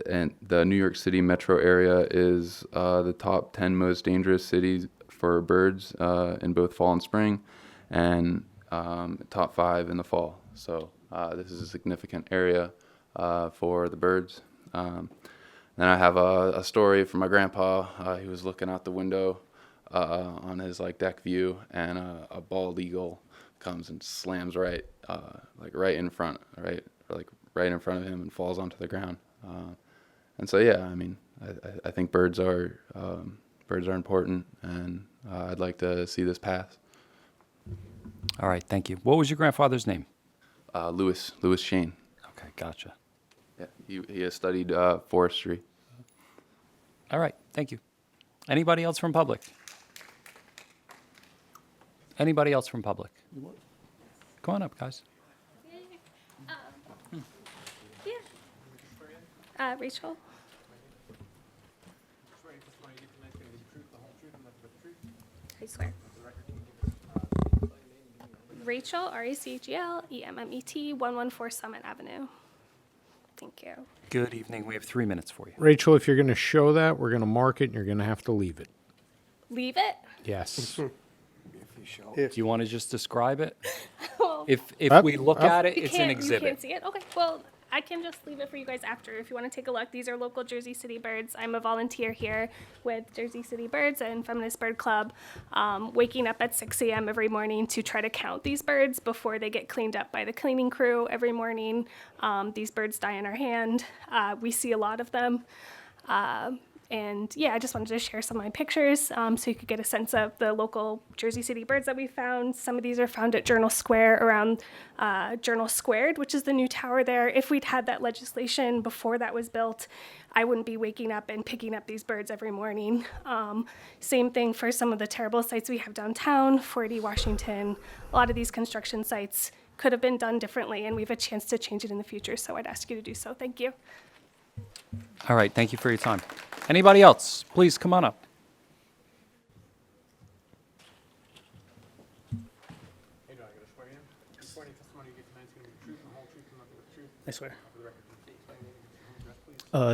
And the New York City metro area is the top 10 most dangerous cities for birds in both fall and spring, and top 5 in the fall. So this is a significant area for the birds. Then I have a story from my grandpa. He was looking out the window on his deck view, and a bald eagle comes and slams right in front of him and falls onto the ground. And so yeah, I mean, I think birds are important, and I'd like to see this pass. All right, thank you. What was your grandfather's name? Louis Shane. Okay, gotcha. Yeah, he has studied forestry. All right, thank you. Anybody else from public? Anybody else from public? Come on up, guys. Rachel. I swear. Rachel, R-A-C-H-E-L, E-M-M-E-T, 114 Summit Avenue. Thank you. Good evening. We have 3 minutes for you. Rachel, if you're going to show that, we're going to mark it, and you're going to have to leave it. Leave it? Yes. Do you want to just describe it? Well, If we look at it, it's an You exhibit. can't see it? Okay, well, I can just leave it for you guys after if you want to take a look. These are local Jersey City birds. I'm a volunteer here with Jersey City Birds and Feminist Bird Club, waking up at 6 a.m. every morning to try to count these birds before they get cleaned up by the cleaning crew every morning. These birds die in our hand. We see a lot of them. And yeah, I just wanted to share some of my pictures so you could get a sense of the local Jersey City birds that we found. Some of these are found at Journal Square around Journal Squared, which is the new tower there. If we'd had that legislation before that was built, I wouldn't be waking up and picking up these birds every morning. Same thing for some of the terrible sites we have downtown, 480 Washington. A lot of these construction sites could have been done differently, and we have a chance to change it in the future, so I'd ask you to do so. Thank you. All right, thank you for your time. Anybody else? Please come on up. I swear.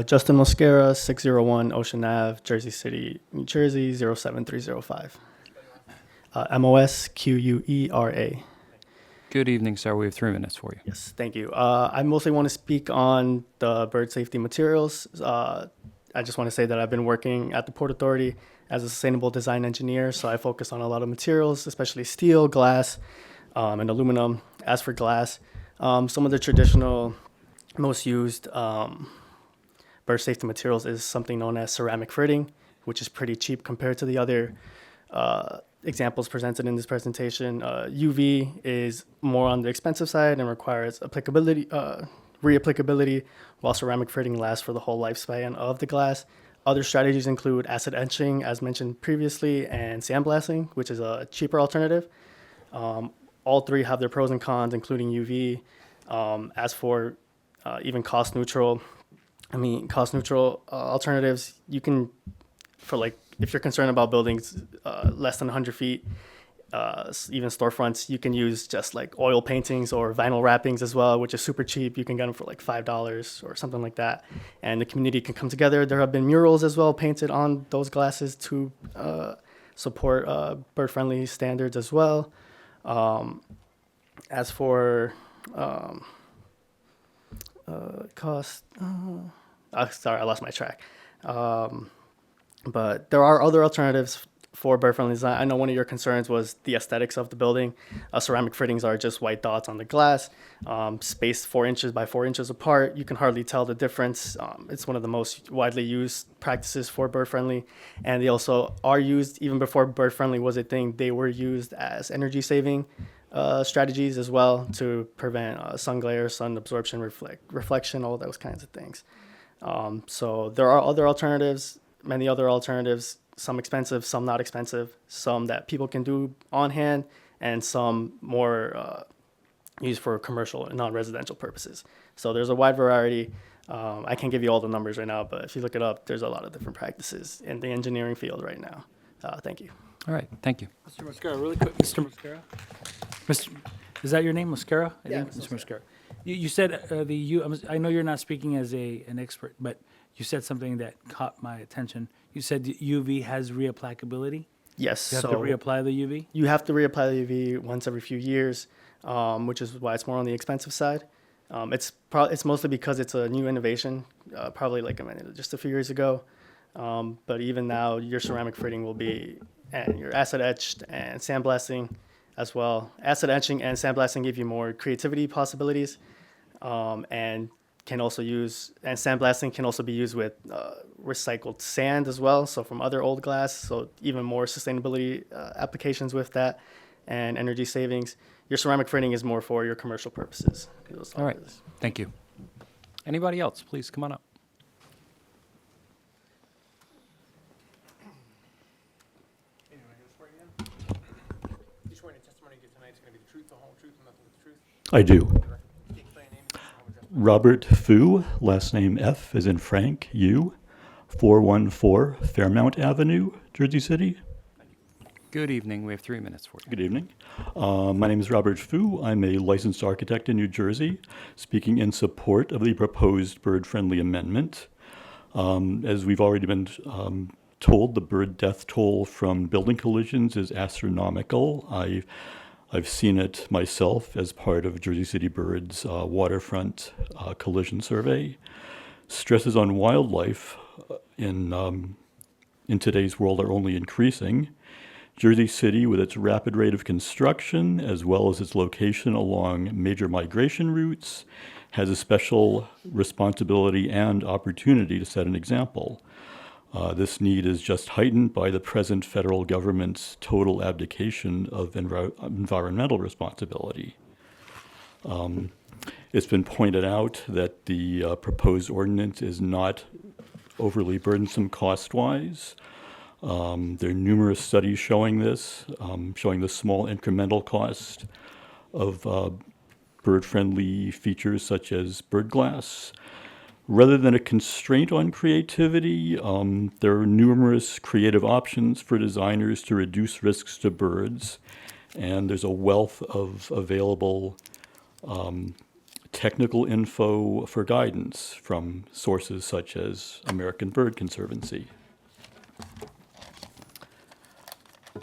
Justin Mosquera, 601 Ocean Ave, Jersey City, New Jersey, 07305. MOSQUERA. Good evening, sir. We have 3 minutes for you. Yes, thank you. I mostly want to speak on the bird safety materials. I just want to say that I've been working at the Port Authority as a sustainable design engineer, so I focus on a lot of materials, especially steel, glass, and aluminum. As for glass, some of the traditional, most used bird safety materials is something known as ceramic fritting, which is pretty cheap compared to the other examples presented in this presentation. UV is more on the expensive side and requires reapplicability, while ceramic fritting lasts for the whole lifespan of the glass. Other strategies include acid etching, as mentioned previously, and sandblasting, which is a cheaper alternative. All three have their pros and cons, including UV. As for even cost-neutral alternatives, you can, if you're concerned about buildings less than 100 feet, even storefronts, you can use just oil paintings or vinyl wrappings as well, which is super cheap. You can get them for $5 or something like that. And the community can come together. There have been murals as well painted on those glasses to support bird-friendly standards as well. As for cost, sorry, I lost my track. But there are other alternatives for bird-friendly design. I know one of your concerns was the aesthetics of the building. Ceramic fittings are just white dots on the glass, spaced 4 inches by 4 inches apart. You can hardly tell the difference. It's one of the most widely used practices for bird-friendly, and they also are used, even before bird-friendly was a thing, they were used as energy-saving strategies as well to prevent sun glare, sun absorption, reflection, all those kinds of things. So there are other alternatives, many other alternatives, some expensive, some not expensive, some that people can do on hand, and some more used for commercial and non-residential purposes. So there's a wide variety. I can't give you all the numbers right now, but if you look it up, there's a lot of different practices in the engineering field right now. Thank you. All right, thank you. Mr. Mosquera, really quick, Mr. Mosquera? Is that your name, Mosquera? Yeah, Mr. Mosquera. You said I know you're not speaking as an expert, but you said something that caught my attention. You said UV has reapplicability? Yes. You have to reapply the UV? You have to reapply the UV once every few years, which is why it's more on the expensive side. It's mostly because it's a new innovation, probably just a few years ago. But even now, your ceramic fitting will be, and your acid etched and sandblasting as well. Acid etching and sandblasting give you more creativity possibilities, and sandblasting can also be used with recycled sand as well, so from other old glass, so even more sustainability applications with that, and energy savings. Your ceramic fitting is more for your commercial purposes. All right, thank you. Anybody else, please come on up. I do. Robert Fu, last name F as in Frank, U, 414 Fairmount Avenue, Jersey City. Good evening. We have 3 minutes for you. Good evening. My name is Robert Fu. I'm a licensed architect in New Jersey, speaking in support of the proposed bird-friendly amendment. As we've already been told, the bird death toll from building collisions is astronomical. I've seen it myself as part of Jersey City Bird's waterfront collision survey. Stresses on wildlife in today's world are only increasing. Jersey City, with its rapid rate of construction, as well as its location along major migration routes, has a special responsibility and opportunity to set an example. This need is just heightened by the present federal government's total abdication of environmental responsibility. It's been pointed out that the proposed ordinance is not overly burdensome cost-wise. There are numerous studies showing this, showing the small incremental cost of bird-friendly features such as bird glass. Rather than a constraint on creativity, there are numerous creative options for designers to reduce risks to birds, and there's a wealth of available technical info for guidance from sources such as American Bird Conservancy.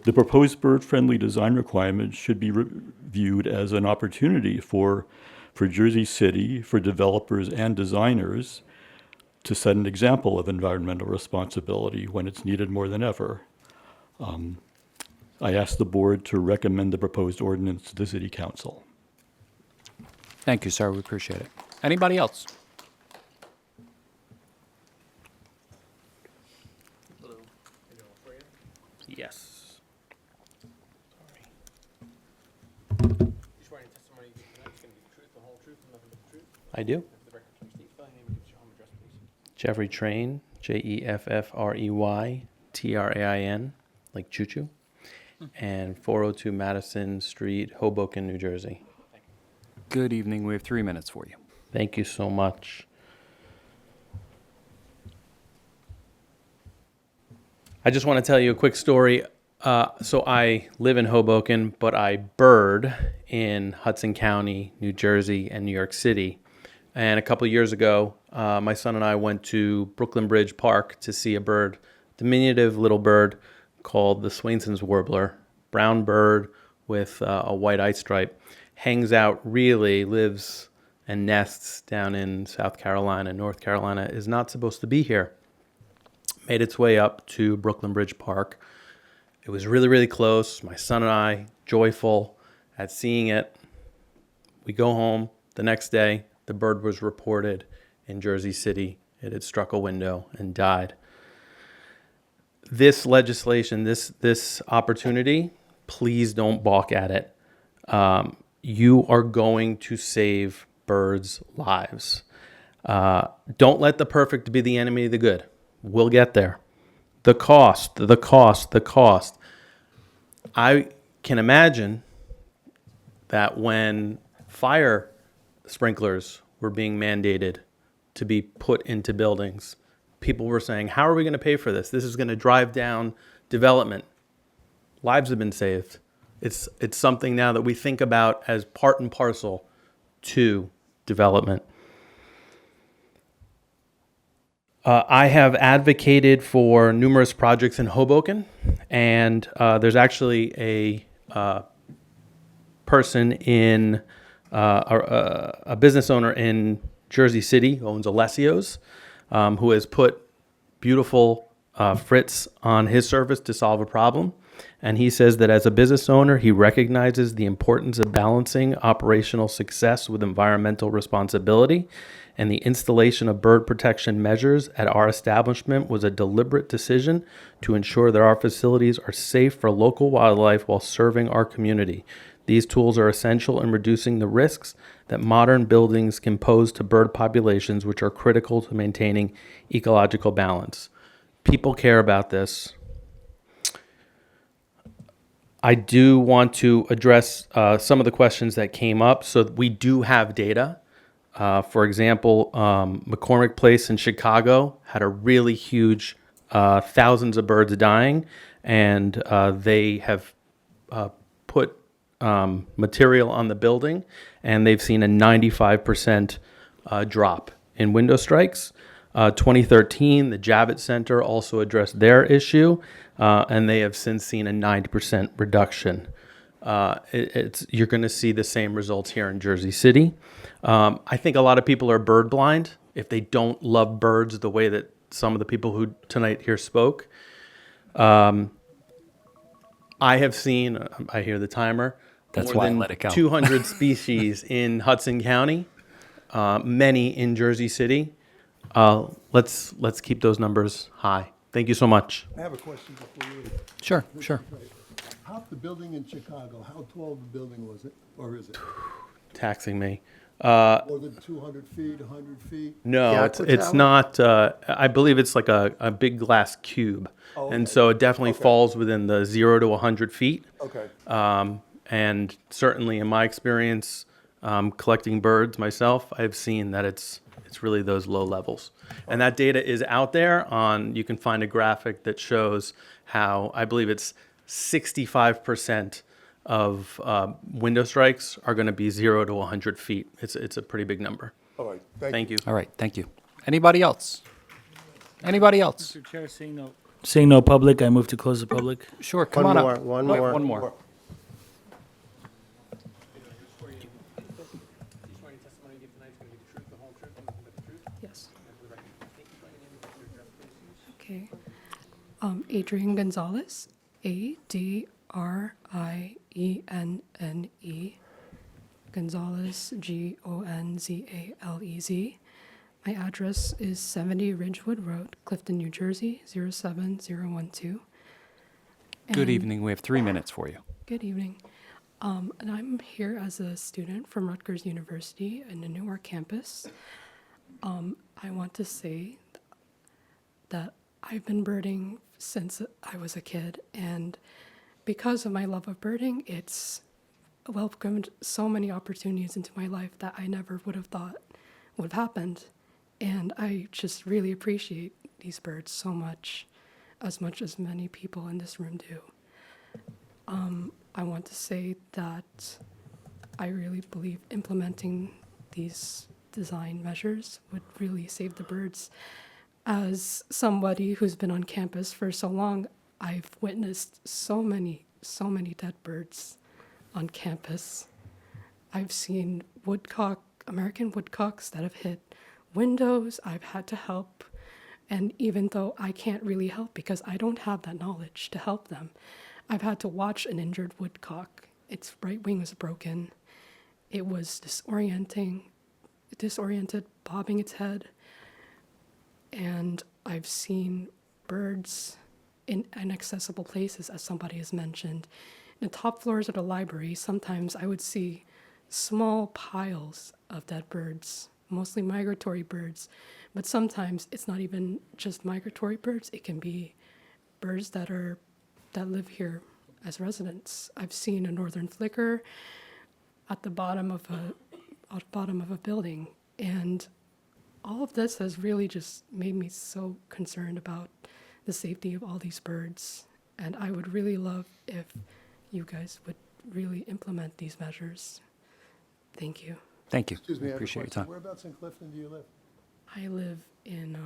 The proposed bird-friendly design requirements should be viewed as an opportunity for Jersey City, for developers and designers, to set an example of environmental responsibility when it's needed more than ever. I ask the board to recommend the proposed ordinance to the City Council. Thank you, sir. We appreciate it. Anybody else? Yes. I do. Jeffrey Train, Jeffrey Train, like choo-choo, and 402 Madison Street, Hoboken, New Jersey. Good evening. We have 3 minutes for you. Thank you so much. I just want to tell you a quick story. So I live in Hoboken, but I bird in Hudson County, New Jersey, and New York City. And a couple of years ago, my son and I went to Brooklyn Bridge Park to see a bird, diminutive little bird called the Swainson's warbler, brown bird with a white eye stripe. Hangs out, really lives and nests down in South Carolina. North Carolina is not supposed to be here. Made its way up to Brooklyn Bridge Park. It was really, really close. My son and I, joyful at seeing it. We go home. The next day, the bird was reported in Jersey City. It had struck a window and died. This legislation, this opportunity, please don't balk at it. You are going to save birds' lives. Don't let the perfect be the enemy of the good. We'll get there. The cost. I can imagine that when fire sprinklers were being mandated to be put into buildings, people were saying, how are we going to pay for this? This is going to drive down development. Lives have been saved. It's something now that we think about as part and parcel to development. I have advocated for numerous projects in Hoboken, and there's actually a person in a business owner in Jersey City who owns Alessio's, who has put beautiful Fritz on his service to solve a problem. And he says that as a business owner, he recognizes the importance of balancing operational success with environmental responsibility. And the installation of bird protection measures at our establishment was a deliberate decision to ensure that our facilities are safe for local wildlife while serving our community. These tools are essential in reducing the risks that modern buildings can pose to bird populations, which are critical to maintaining ecological balance. People care about this. I do want to address some of the questions that came up. So we do have data. For example, McCormick Place in Chicago had a really huge, thousands of birds dying, and they have put material on the building, and they've seen a 95% drop in window strikes. 2013, the Javits Center also addressed their issue, and they have since seen a 90% reduction. You're going to see the same results here in Jersey City. I think a lot of people are bird blind if they don't love birds the way that some of the people who tonight here spoke. I have seen, I hear the timer, That's more why I than let it go. 200 species in Hudson County, many in Jersey City. Let's keep those numbers high. Thank you so much. I have a question before you. Sure. Half the building in Chicago, how tall of a building was it, or is it? Taxing me. More than 200 feet, 100 feet? No, Yeah, it's not. I believe it's like a big glass cube. Oh, And okay. so it definitely Okay. falls within the 0 to 100 feet. Okay. And certainly in my experience, collecting birds myself, I've seen that it's really those low levels. And that data is out there you can find a graphic that shows how, I believe it's 65% of window strikes are going to be 0 to 100 feet. It's a pretty big number. All right, Thank you. All right, thank you. Anybody else? Mr. Chair, seeing no public, I move to close the public. Sure, come One on more, up. one Wait, more. One more. Yes. Okay. Adrienne Gonzalez, ADRIENNE, Gonzalez, GONZALEZ. My address is 70 Ridgewood Road, Clifton, New Jersey, 07012. Good And- evening. We have 3 minutes for you. Good evening. And I'm here as a student from Rutgers University in the Newark campus. I want to say that I've been birding since I was a kid, and because of my love of birding, it's welcomed so many opportunities into my life that I never would have thought would have happened. And I just really appreciate these birds so much as many people in this room do. I want to say that I really believe implementing these design measures would really save the birds. As somebody who's been on campus for so long, I've witnessed so many dead birds on campus. I've seen American woodcocks that have hit windows. I've had to help. And even though I can't really help because I don't have that knowledge to help them, I've had to watch an injured woodcock. Its right wing was broken. It was disoriented, bobbing its head. And I've seen birds in inaccessible places, as somebody has mentioned. In the top floors of the library, sometimes I would see small piles of dead birds, mostly migratory birds. But sometimes it's not even just migratory birds. It can be birds that live here as residents. I've seen a northern flicker at the bottom of a building, and all of this has really just made me so concerned about the safety of all these birds. And I would really love if you guys would really implement these measures. Thank you. Thank you. Excuse me, I have a Appreciate your question. time. Whereabouts in Clifton do you live? I live in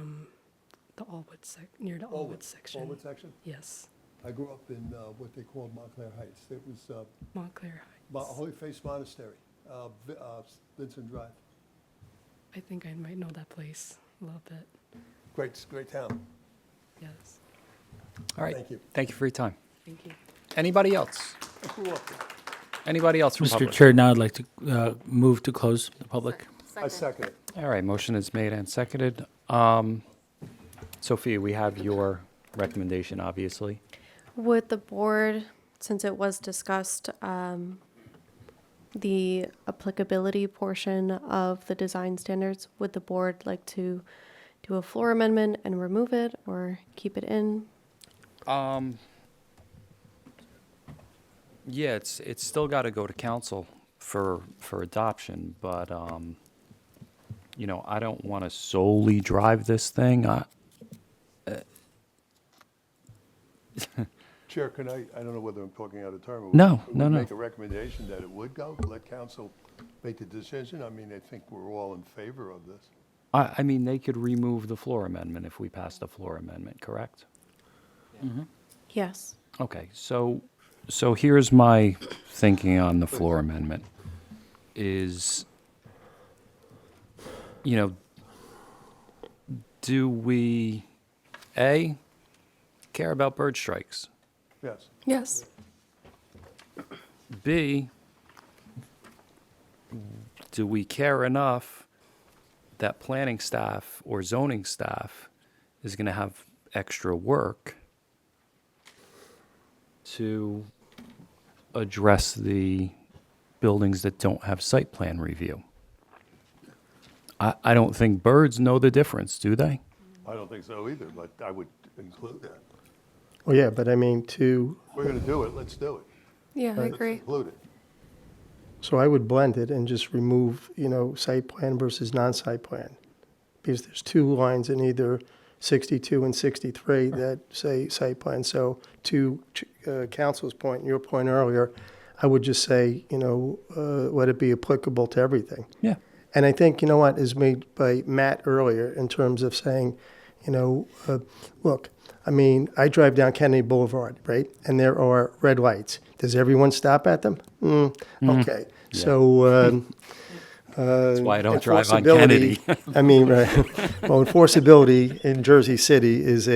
the Allwood near the Allwood section. Allwood section? Yes, I grew up in what they called Montclair Heights. It was Montclair Heights. Holy Face Monastery, Vincent Drive. I think I might know that place a little bit. Great town. Yes. All right. Thank you. Thank you for your time. Thank you. Anybody else? I grew up there. Anybody else from Mr. public? Chair, now I'd like to move to close the public. I second it. All right, motion is made and seconded. Sophia, we have your recommendation, obviously. Would the board, since it was discussed, the applicability portion of the design standards, would the board like to do a floor amendment and remove it or keep it in? Yeah, it's still got to go to council for adoption, but you know, I don't want to solely drive this thing. Chair, can I don't know whether I'm talking out of turn. but No, would no, we no. Make a recommendation that it would go, let council make the decision. I mean, I think we're all in favor of this. I mean, they could remove the floor amendment if we pass the floor amendment, correct? Yes. Okay, so here's my thinking on the floor amendment is, you know, do we, A, care about bird strikes? Yes. Yes. B, do we care enough that planning staff or zoning staff is going to have extra work to address the buildings that don't have site plan review? I don't think birds know the difference, do they? I don't think so either, but I would include that. Well, yeah, but I mean, If we're going to do it, let's do it. Yeah, I Let's agree. include it. so I would blend it and just remove, site plan versus non-site plan. Because there's two lines in either 62 and 63 that say site plan. So to council's point, your point earlier, I would just say, let it be applicable to everything. Yeah. And I think, is made by Matt earlier in terms of saying, look, I mean, I drive down Kennedy Boulevard, right? And there are red lights. Does everyone stop at them? Okay. Yeah. So, That's why I don't drive on enforceability- Kennedy. I mean, well, enforceability in Jersey City is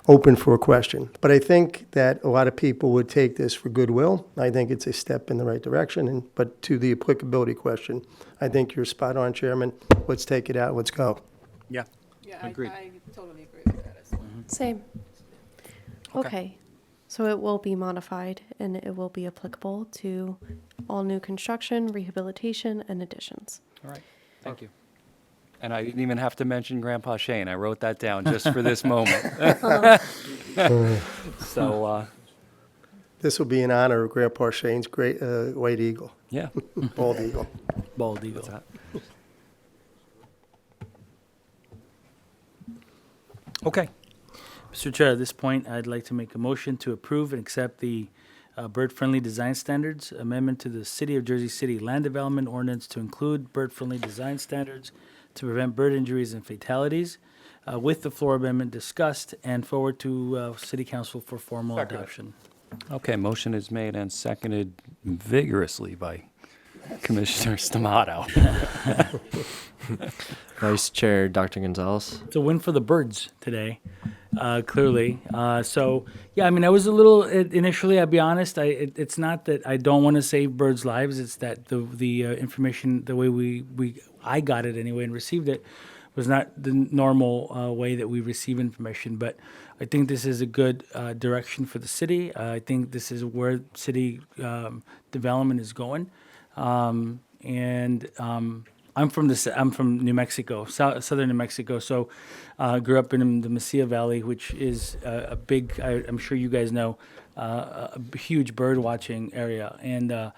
open for a question. But I think that a lot of people would take this for goodwill. I think it's a step in the right direction. But to the applicability question, I think you're spot on, Chairman. Let's take it out. Let's go. Yeah. Yeah, Agreed. I totally agree with that as well. Same. Okay. So it will be modified and it will be applicable to all new construction, rehabilitation, and additions. All right, thank you. And I didn't even have to mention Grandpa Shane. I wrote that down just for this moment. So, This will be in honor of Grandpa Shane's great white eagle, yeah. bald eagle. Bald eagle. Okay. Mr. Chair, at this point, I'd like to make a motion to approve and accept the bird-friendly design standards amendment to the City of Jersey City Land Development Ordinance to include bird-friendly design standards to prevent bird injuries and fatalities, with the floor amendment discussed and forward to City Council for formal adoption. Okay, motion is made and seconded vigorously by Commissioner Stamato. Vice Chair Dr. Gonzalez. It's a win for the birds today. clearly. So, yeah, I mean, I was a little, initially, I'll be honest, it's not that I don't want to save birds' lives, it's that the information, the way I got it anyway and received it, was not the normal way that we receive information. But I think this is a good direction for the city. I think this is where city development is going. I'm from New Mexico, southern New Mexico. So, grew up in the Mesilla Valley, which is a big. I'm sure you guys know, a huge bird watching area, and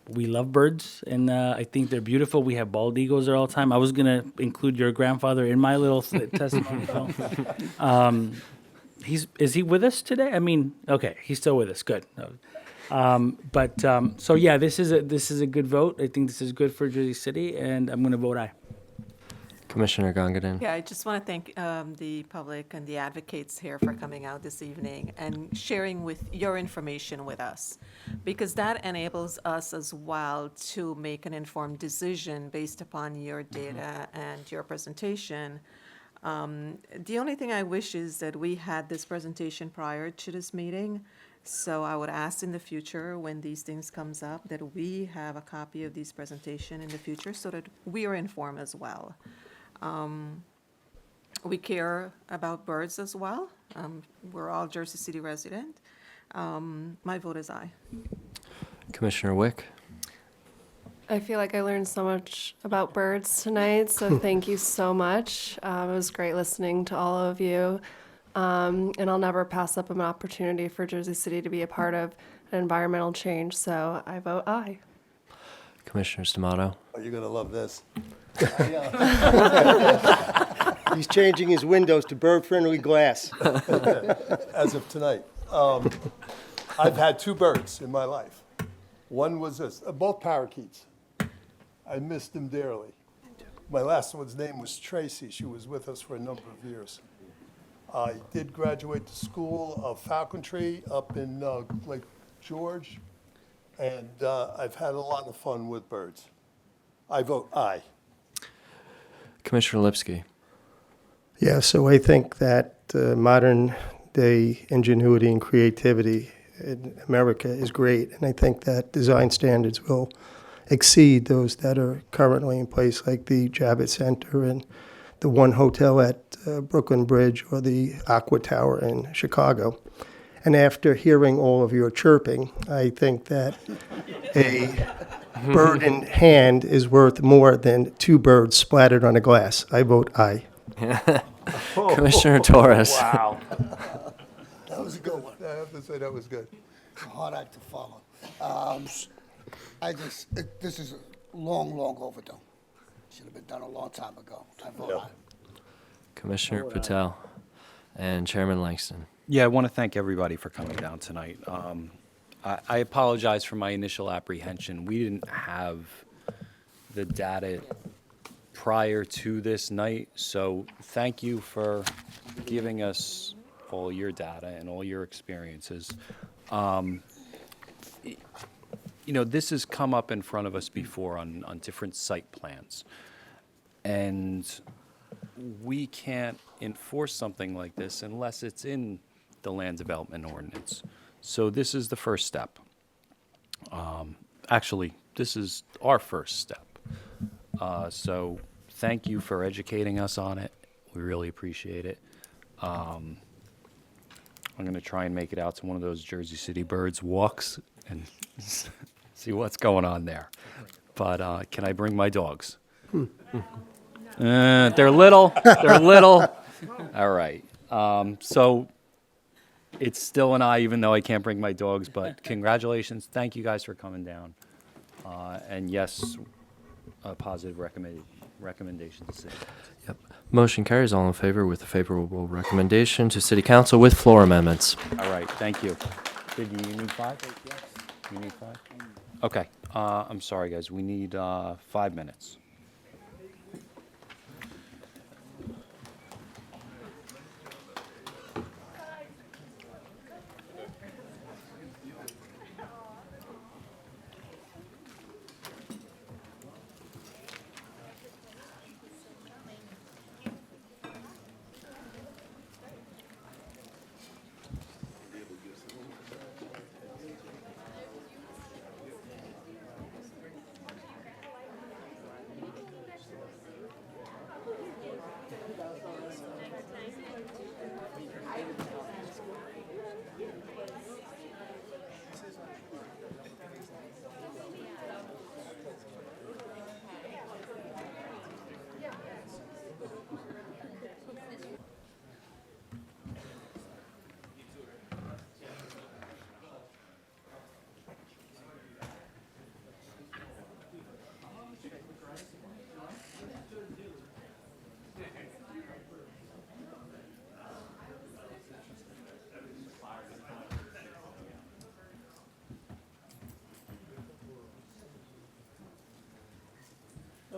we love birds, and I think they're beautiful. We have bald eagles there all the time. I was gonna include your grandfather in my little testimony. Is he with us today? I mean, okay, he's still with us. Good. So yeah, this is a good vote. I think this is good for Jersey City, and I'm going to vote aye. Commissioner Gongadin. Yeah, I just want to thank the public and the advocates here for coming out this evening and sharing with your information with us, because that enables us as well to make an informed decision based upon your data and your presentation. The only thing I wish is that we had this presentation prior to this meeting. So I would ask in the future, when these things comes up, that we have a copy of these presentation in the future so that we are informed as well. We care about birds as well. We're all Jersey City resident. My vote is aye. Commissioner Wick. I feel like I learned so much about birds tonight, so thank you so much. It was great listening to all of you. And I'll never pass up an opportunity for Jersey City to be a part of an environmental change, so I vote aye. Commissioner Stamato. Oh, you're going to love this. He's changing his windows to bird-friendly glass. As of tonight. I've had 2 birds in my life. One was this, both parakeets. I missed them dearly. My last one's name was Tracy. She was with us for a number of years. I did graduate the School of Falconry up in Lake George, and I've had a lot of fun with birds. I vote aye. Commissioner Lipsky. Yeah, so I think that modern day ingenuity and creativity in America is great, and I think that design standards will exceed those that are currently in place, like the Javits Center and the One Hotel at Brooklyn Bridge or the Aqua Tower in Chicago. And after hearing all of your chirping, I think that a bird in hand is worth more than 2 birds splattered on a glass. I vote aye. Commissioner Torres. Wow. That was a good one. I have to say that was good. Hard act to follow. This is long overdue. Should have been done a long time ago. I vote aye. Commissioner Patel and Chairman Langston. Yeah, I want to thank everybody for coming down tonight. I apologize for my initial apprehension. We didn't have the data prior to this night, so thank you for giving us all your data and all your experiences. This has come up in front of us before on different site plans, and we can't enforce something like this unless it's in the land development ordinance. So this is the first step. Actually, this is our first step. So thank you for educating us on it. We really appreciate it. I'm going to try and make it out to one of those Jersey City Birds walks and see what's going on there. But can I bring my dogs? They're little. They're little. All right. So it's still an aye, even though I can't bring my dogs. But congratulations. Thank you guys for coming down. And yes, a positive recommendation to city. Yep. Motion carries. All in favor with a favorable recommendation to City Council with floor amendments. All right. Thank you. Did you need 5? You need 5? Okay. I'm sorry, guys. We need 5 minutes.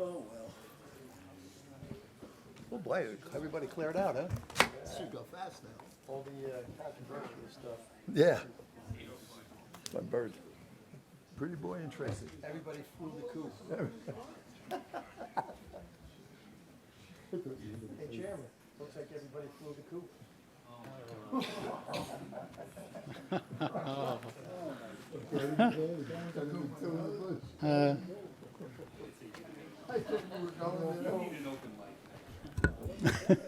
Oh, well. Oh, boy, everybody cleared out, huh? Should go fast now. All the controversial stuff. Yeah. My bird. Pretty boy and Tracy. Everybody flew the coop. Hey, Chairman, looks like everybody flew the coop. I think we were going there.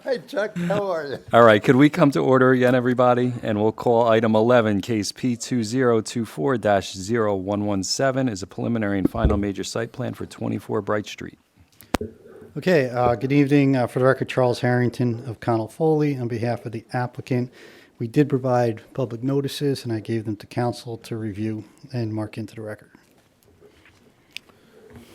Hey, Chuck, how are you? All right, could we come to order again, everybody? And we'll call item 11, case P2024-0117, is a preliminary and final major site plan for 24 Bright Street. Okay, good evening. For the record, Charles Harrington of Connell Foley on behalf of the applicant. We did provide public notices, and I gave them to council to review and mark into the record.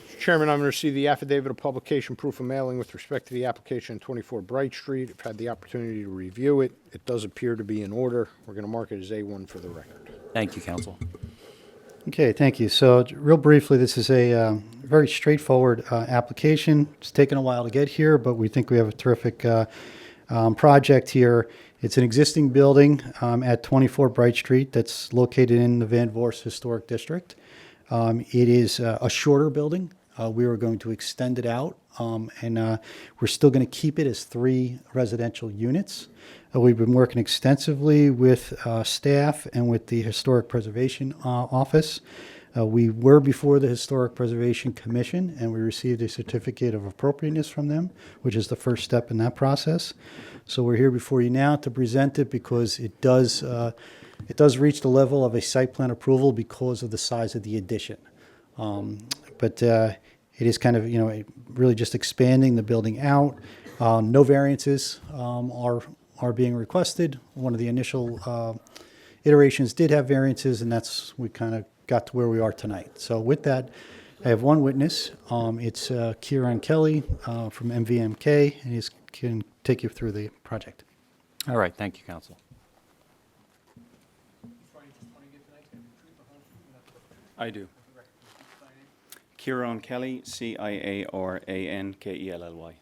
Mr. Chairman, I'm going to receive the affidavit of publication proof of mailing with respect to the application on 24 Bright Street. I've had the opportunity to review it. It does appear to be in order. We're going to mark it as A1 for the record. Thank you, counsel. Okay, thank you. So real briefly, this is a very straightforward application. It's taken a while to get here, but we think we have a terrific project here. It's an existing building at 24 Bright Street that's located in the Van Voorst Historic District. It is a shorter building. We are going to extend it out, and we're still going to keep it as 3 residential units. We've been working extensively with staff and with the Historic Preservation Office. We were before the Historic Preservation Commission, and we received a certificate of appropriateness from them, which is the first step in that process. So we're here before you now to present it because it does reach the level of a site plan approval because of the size of the addition. But it is kind of, really just expanding the building out. No variances are being requested. One of the initial iterations did have variances, and we kind of got to where we are tonight. So with that, I have one witness. It's Kieran Kelly from MVMK, and he can take you through the project. All right, thank you, counsel. I do. Kieran Kelly, Ciarankelly.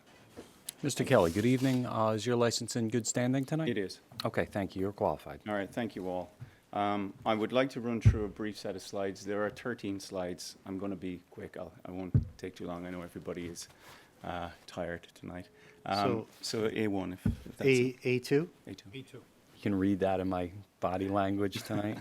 Mr. Kelly, good evening. Is your license in good standing tonight? It is. Okay, thank you. You're qualified. All right, thank you all. I would like to run through a brief set of slides. There are 13 slides. I'm going to be quick. I won't take too long. I know everybody is tired tonight. So A1, if that's A2? A2. You can read that in my body language tonight.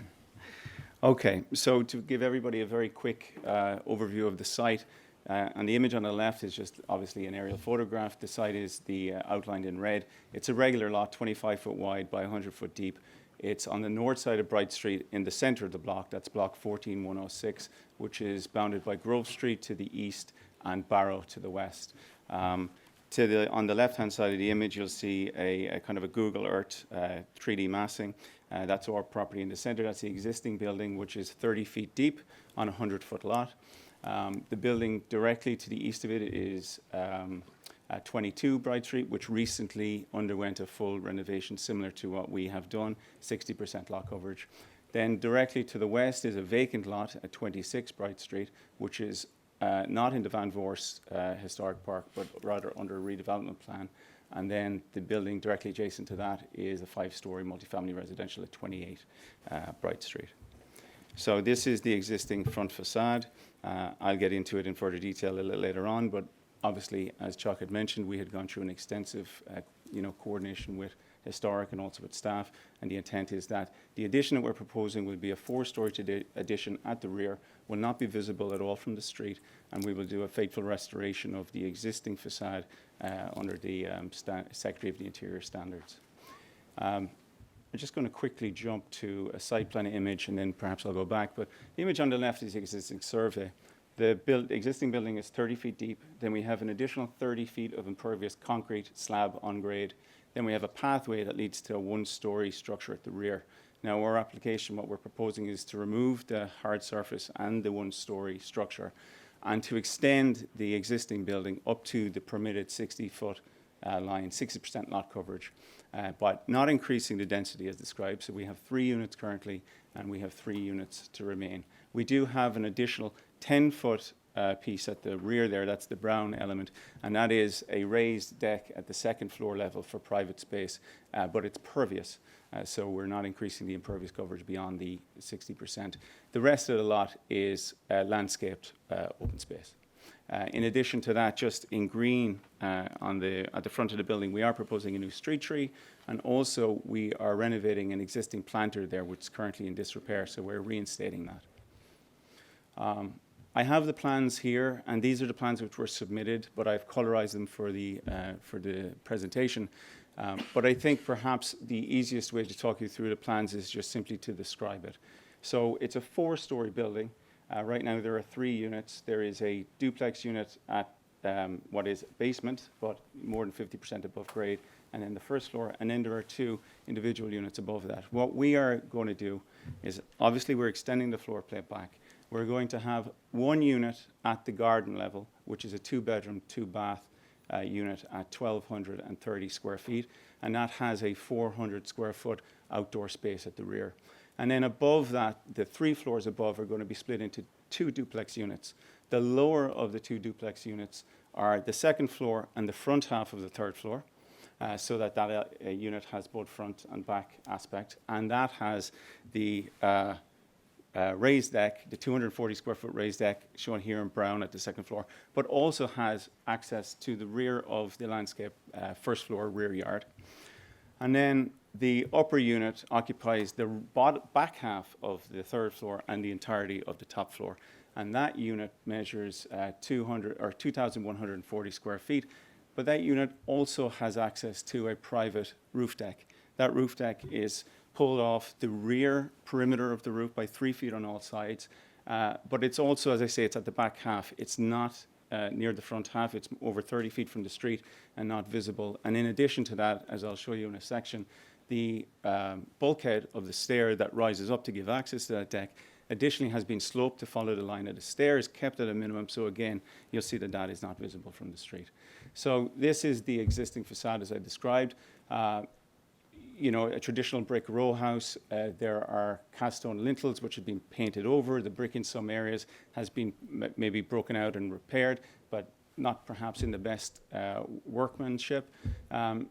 Okay, so to give everybody a very quick overview of the site, and the image on the left is just obviously an aerial photograph. The site is outlined in red. It's a regular lot, 25 foot wide by 100 foot deep. It's on the north side of Bright Street in the center of the block. That's block 14106, which is bounded by Grove Street to the east and Barrow to the west. On the left-hand side of the image, you'll see a kind of a Google Earth 3D massing. That's our property in the center. That's the existing building, which is 30 feet deep on a 100-foot lot. The building directly to the east of it is at 22 Bright Street, which recently underwent a full renovation similar to what we have done, 60% lot coverage. Then directly to the west is a vacant lot at 26 Bright Street, which is not in the Van Voorst Historic Park, but rather under a redevelopment plan. And then the building directly adjacent to that is a 5-story multifamily residential at 28 Bright Street. So this is the existing front facade. I'll get into it in further detail a little later on, but obviously, as Chuck had mentioned, we had gone through an extensive coordination with Historic and also with staff, and the intent is that the addition that we're proposing will be a 4-story addition at the rear, will not be visible at all from the street, and we will do a faithful restoration of the existing facade under the Secretary of the Interior standards. I'm just going to quickly jump to a site plan image, and then perhaps I'll go back, but the image on the left is the existing survey. The existing building is 30 feet deep. Then we have an additional 30 feet of impervious concrete slab on grade. Then we have a pathway that leads to a 1-story structure at the rear. Now, our application, what we're proposing is to remove the hard surface and the 1-story structure and to extend the existing building up to the permitted 60-foot line, 60% lot coverage, but not increasing the density as described. So we have 3 units currently, and we have 3 units to remain. We do have an additional 10-foot piece at the rear there, that's the brown element, and that is a raised deck at the second floor level for private space, but it's pervious, so we're not increasing the impervious coverage beyond the 60%. The rest of the lot is landscaped open space. In addition to that, just in green at the front of the building, we are proposing a new street tree, and also we are renovating an existing planter there, which is currently in disrepair, so we're reinstating that. I have the plans here, and these are the plans which were submitted, but I've colorized them for the presentation. But I think perhaps the easiest way to talk you through the plans is just simply to describe it. So it's a 4-story building. Right now there are 3 units. There is a duplex unit at what is basement, but more than 50% above grade, and then the first floor, and then there are 2 individual units above that. What we are going to do is, obviously we're extending the floor plate back. We're going to have 1 unit at the garden level, which is a 2-bedroom, 2-bath unit at 1,230 square feet, and that has a 400 square foot outdoor space at the rear. And then above that, the 3 floors above are going to be split into 2 duplex units. The lower of the 2 duplex units are the second floor and the front half of the 3rd floor, so that unit has both front and back aspect, and that has the raised deck, the 240 square foot raised deck shown here in brown at the 2nd floor, but also has access to the rear of the landscape 1st floor rear yard. And then the upper unit occupies the back half of the 3rd floor and the entirety of the top floor. And that unit measures 2,140 square feet, but that unit also has access to a private roof deck. That roof deck is pulled off the rear perimeter of the roof by 3 feet on all sides. But it's also, as I say, it's at the back half. It's not near the front half. It's over 30 feet from the street and not visible. And in addition to that, as I'll show you in a section, the bulkhead of the stair that rises up to give access to that deck additionally has been sloped to follow the line of the stairs, kept at a minimum. So again, you'll see that that is not visible from the street. So this is the existing facade as I described. You know, a traditional brick row house. There are cast stone lintels which have been painted over. The brick in some areas has been maybe broken out and repaired, but not perhaps in the best workmanship.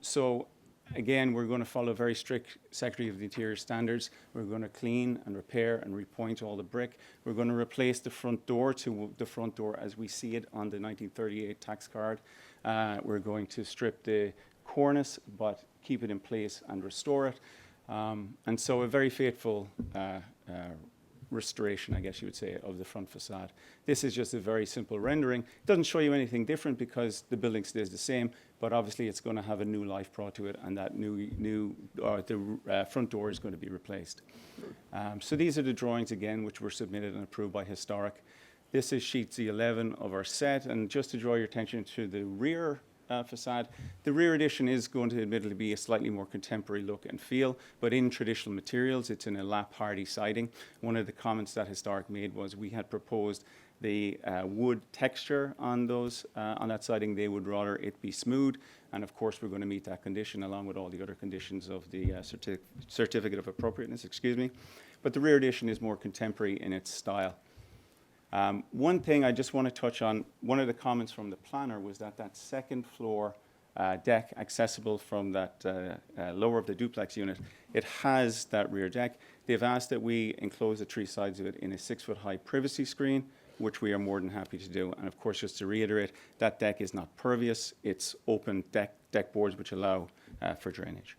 So again, we're going to follow very strict Secretary of the Interior standards. We're going to clean and repair and repoint all the brick. We're going to replace the front door to the front door as we see it on the 1938 tax card. We're going to strip the cornice, but keep it in place and restore it. And so a very faithful restoration, I guess you would say, of the front facade. This is just a very simple rendering. It doesn't show you anything different because the building stays the same, but obviously it's going to have a new life brought to it, and that the front door is going to be replaced. So these are the drawings again, which were submitted and approved by Historic. This is sheet Z11 of our set, and just to draw your attention to the rear facade. The rear addition is going to admittedly be a slightly more contemporary look and feel, but in traditional materials. It's in a lap hardy siding. One of the comments that Historic made was we had proposed the wood texture on that siding. They would rather it be smooth, and of course we're going to meet that condition along with all the other conditions of the certificate of appropriateness, excuse me. But the rear addition is more contemporary in its style. One thing I just want to touch on, one of the comments from the planner was that that 2nd floor deck accessible from that lower of the duplex unit, it has that rear deck. They've asked that we enclose the 3 sides of it in a 6-foot high privacy screen, which we are more than happy to do. And of course, just to reiterate, that deck is not pervious. It's open deck boards which allow for drainage.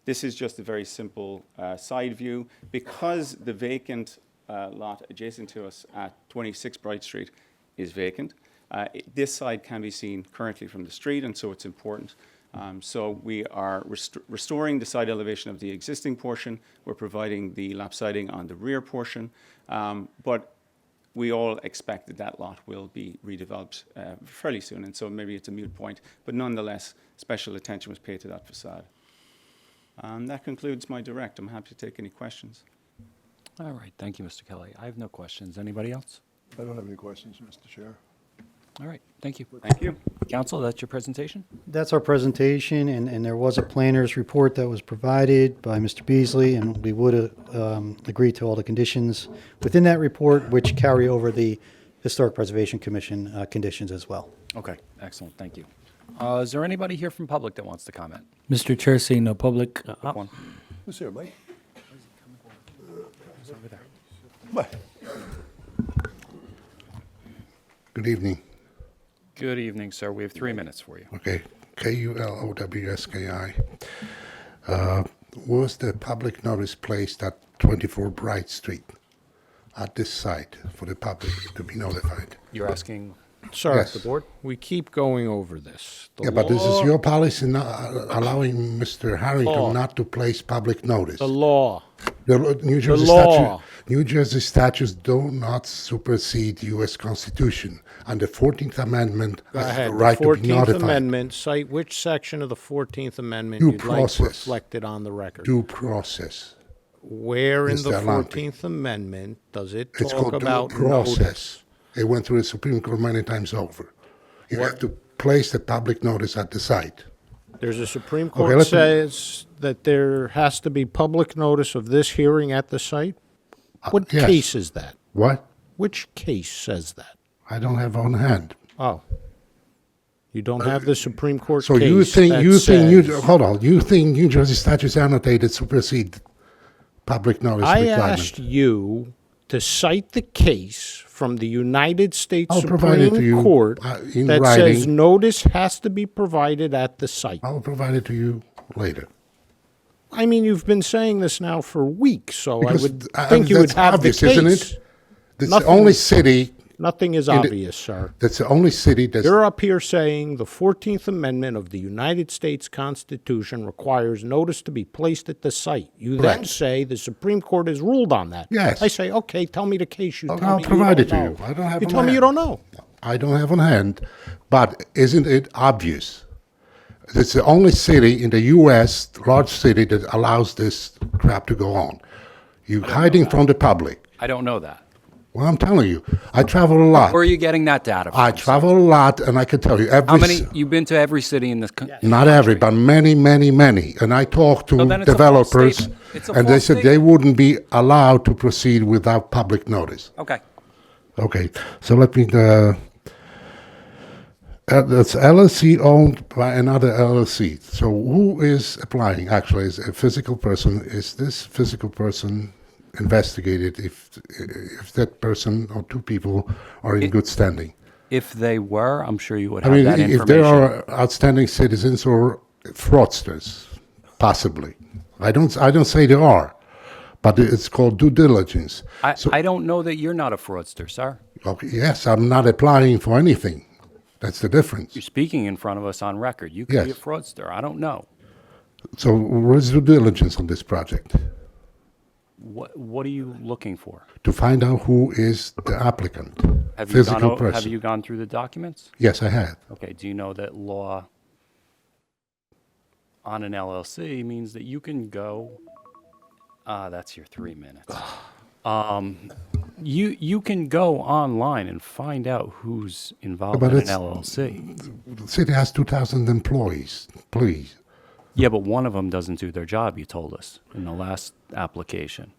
This is just a very simple side view. Because the vacant lot adjacent to us at 26 Bright Street is vacant. This side can be seen currently from the street, and so it's important. So we are restoring the side elevation of the existing portion. We're providing the lap siding on the rear portion, but we all expect that that lot will be redeveloped fairly soon, and so maybe it's a moot point, but nonetheless, special attention was paid to that facade. That concludes my direct. I'm happy to take any questions. All right, thank you, Mr. Kelly. I have no questions. Anybody else? I don't have any questions, Mr. Chair. All right, Thank you. Thank you. Council, that's your presentation? That's our presentation, and there was a planner's report that was provided by Mr. Beasley, and we would agree to all the conditions within that report, which carry over the Historic Preservation Commission conditions as well. Okay, excellent. Thank you. Is there anybody here from public that wants to comment? Mr. Chair, seeing no public, Quick one. Who's here, Mike? It's over there. What? Good evening. Good evening, sir. We have 3 minutes for you. Okay, KULOWSKI. Was the public notice placed at 24 Bright Street at this site for the public to be notified? You're asking Sir, Yes. the board? we keep going over this. The Yeah, but this is law- your policy not allowing Mr. Harrington Law. not to place public notice. The law. The New Jersey law. New Jersey statutes do not supersede U.S. Constitution, and the 14th Amendment Go has ahead. the right The to be 14th notified. Amendment, cite which section of the 14th Amendment Due you'd like process. reflected on the record. Due process. Where in the Mr. Lampe. 14th Amendment does it It's talk called due about process. notice? It went through the Supreme Court many times over. You have to place the public notice at the site. There's a Supreme Okay, Court let's- says that there has to be public notice of this hearing at the site? What yes. case is that? What? Which case says that? I don't have on hand. Oh. You don't have the Supreme Court So case you think that you think says- hold on? You think New Jersey statutes annotated supersede public notice I requirement? asked you to cite the case from the United States I'll provide it to Supreme you, Court in that says writing. notice has to be provided at the site. I'll provide it to you later. I mean, you've been saying this now for weeks, so Because, I would I think mean, you would that's have obvious, the case. isn't it? That's Nothing- the only city. Nothing is in the- obvious, sir. That's the only city that's. You're up here saying the 14th Amendment of the United States Constitution requires notice to be placed at the site. You then Correct. say the Supreme Court has ruled on that. Yes. I say, okay, tell me the case. You tell I'll me provide you it to don't you. know. I don't have You on tell me you hand. don't know. I don't have on hand, but isn't it obvious? It's the only city in the U.S., large city, that allows this crap to go on. You're hiding from the public. I don't know that. Well, I'm telling you, I travel a lot. Where are you getting that data from? I travel a lot, and I can tell you every. How many? You've been to every city in this country? Not every, but many, many, many. And I talked to So then it's a false developers, statement. It's a and they false said they statement. wouldn't be allowed to proceed without public notice. Okay. Okay, so let me. That's LLC owned by another LLC. So who is applying? Actually, is a physical person. Is this physical person investigated if that person or two people are in good standing? If they were, I'm sure you would I have mean, that if information. there are outstanding citizens or fraudsters, possibly. I don't say there are, but it's called due diligence. I don't know that you're not a fraudster, sir. Okay, yes, I'm not applying for anything. That's the difference. You're speaking in front of us on record. You could be a Yes. fraudster. I don't know. So where's due diligence on this project? What are you looking for? To find out who is the applicant, Have you physical gone, person. Have you gone through the documents? Yes, I have. Okay. Do you know that law on an LLC means that you can go? That's your 3 minutes. You can go online and find out who's involved But in an it's- LLC. The city has 2,000 employees, please. Yeah, but one of them doesn't do their job. You told us in the last application.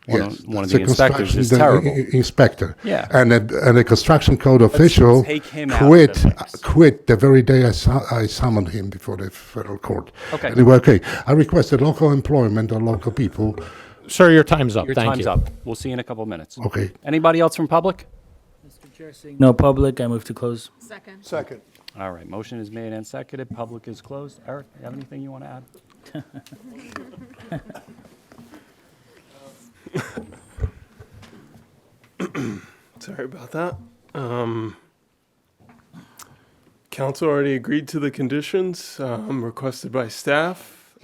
One Yes, of, one of the the inspectors is construction- terrible. Inspector. Yeah. And a construction code official take him out of the mix. quit the very day I summoned him before the federal court. Okay. Anyway, okay. I requested local employment or local people. Sir, your time's up. Your Thank time's you. up. We'll see you in a couple of minutes. Okay. Anybody else from public? no public, I move to close. Second. All right, motion is made and seconded. Public is closed. Eric, you have anything you want to add? Sorry about that. Council already agreed to the conditions requested by staff.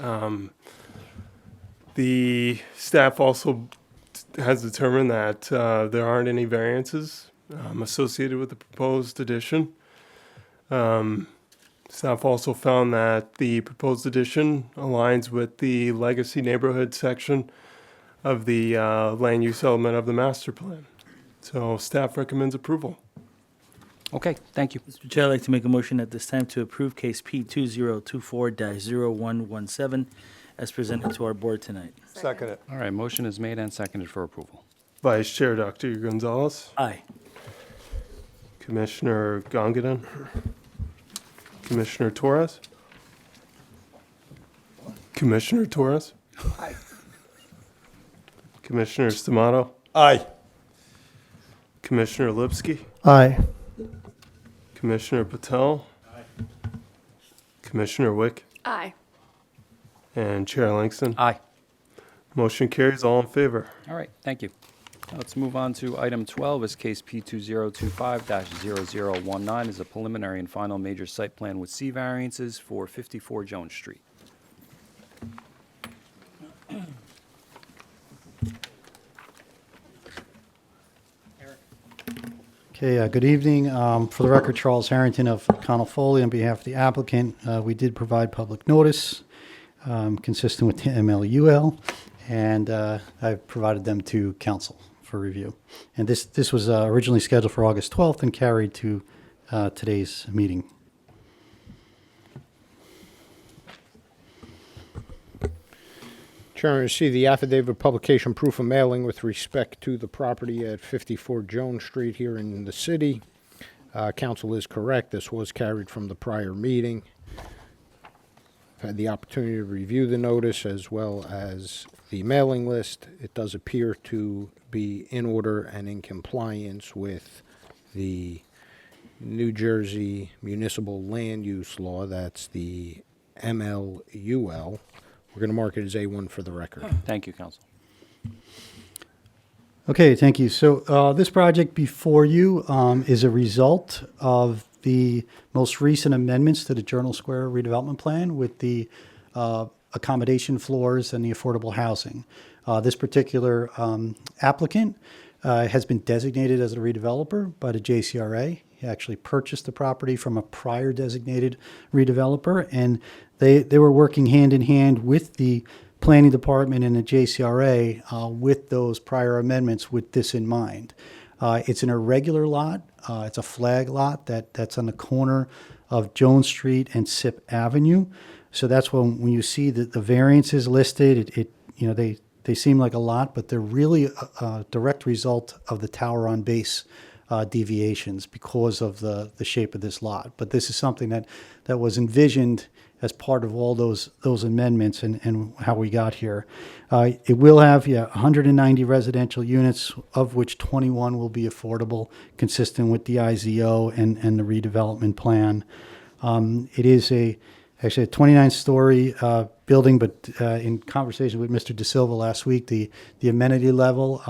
The staff also has determined that there aren't any variances associated with the proposed addition. Staff also found that the proposed addition aligns with the legacy neighborhood section of the land use element of the master plan. So staff recommends approval. Okay, thank you. Mr. Chair, I'd like to make a motion at this time to approve case P 2024-0117 as presented to our board tonight. Second it. All right, motion is made and seconded for approval. Vice Chair Dr. Gonzalez, Aye. Commissioner Gongadin, Commissioner Torres, Commissioner Torres, Aye. Commissioner Stamato, Aye. Commissioner Lipsky, Aye. Commissioner Patel, Commissioner Wick, Aye. and Chair Langston. Aye. Motion carries, all in favor. All right, thank you. Now let's move on to item 12, is case P 2025-0019, is a preliminary and final major site plan with C variances for 54 Jones Street. Okay, good evening. For the record, Charles Harrington of Connell Foley on behalf of the applicant. We did provide public notice consistent with the MLUL, and I've provided them to council for review. And this was originally scheduled for August 12th and carried to today's meeting. Chairman, you see the affidavit of publication proof of mailing with respect to the property at 54 Jones Street here in the city. Council is correct. This was carried from the prior meeting. I've had the opportunity to review the notice as well as the mailing list. It does appear to be in order and in compliance with the New Jersey Municipal Land Use Law. That's the MLUL. We're going to mark it as A1 for the record. Thank you, council. Okay, thank you. So this project before you is a result of the most recent amendments to the Journal Square redevelopment plan with the accommodation floors and the affordable housing. This particular applicant has been designated as a redeveloper by the JCRA. He actually purchased the property from a prior designated redeveloper, and they were working hand in hand with the planning department and the JCRA with those prior amendments with this in mind. It's an irregular lot. It's a flag lot that's on the corner of Jones Street and Sip Avenue. So that's when you see the variances listed, they seem like a lot, but they're really a direct result of the tower on base deviations because of the shape of this lot. But this is something that was envisioned as part of all those amendments and how we got here. It will have 190 residential units, of which 21 will be affordable, consistent with the IZO and the redevelopment plan. It is actually a 29-story building, but in conversation with Mr. De Silva last week, the amenity level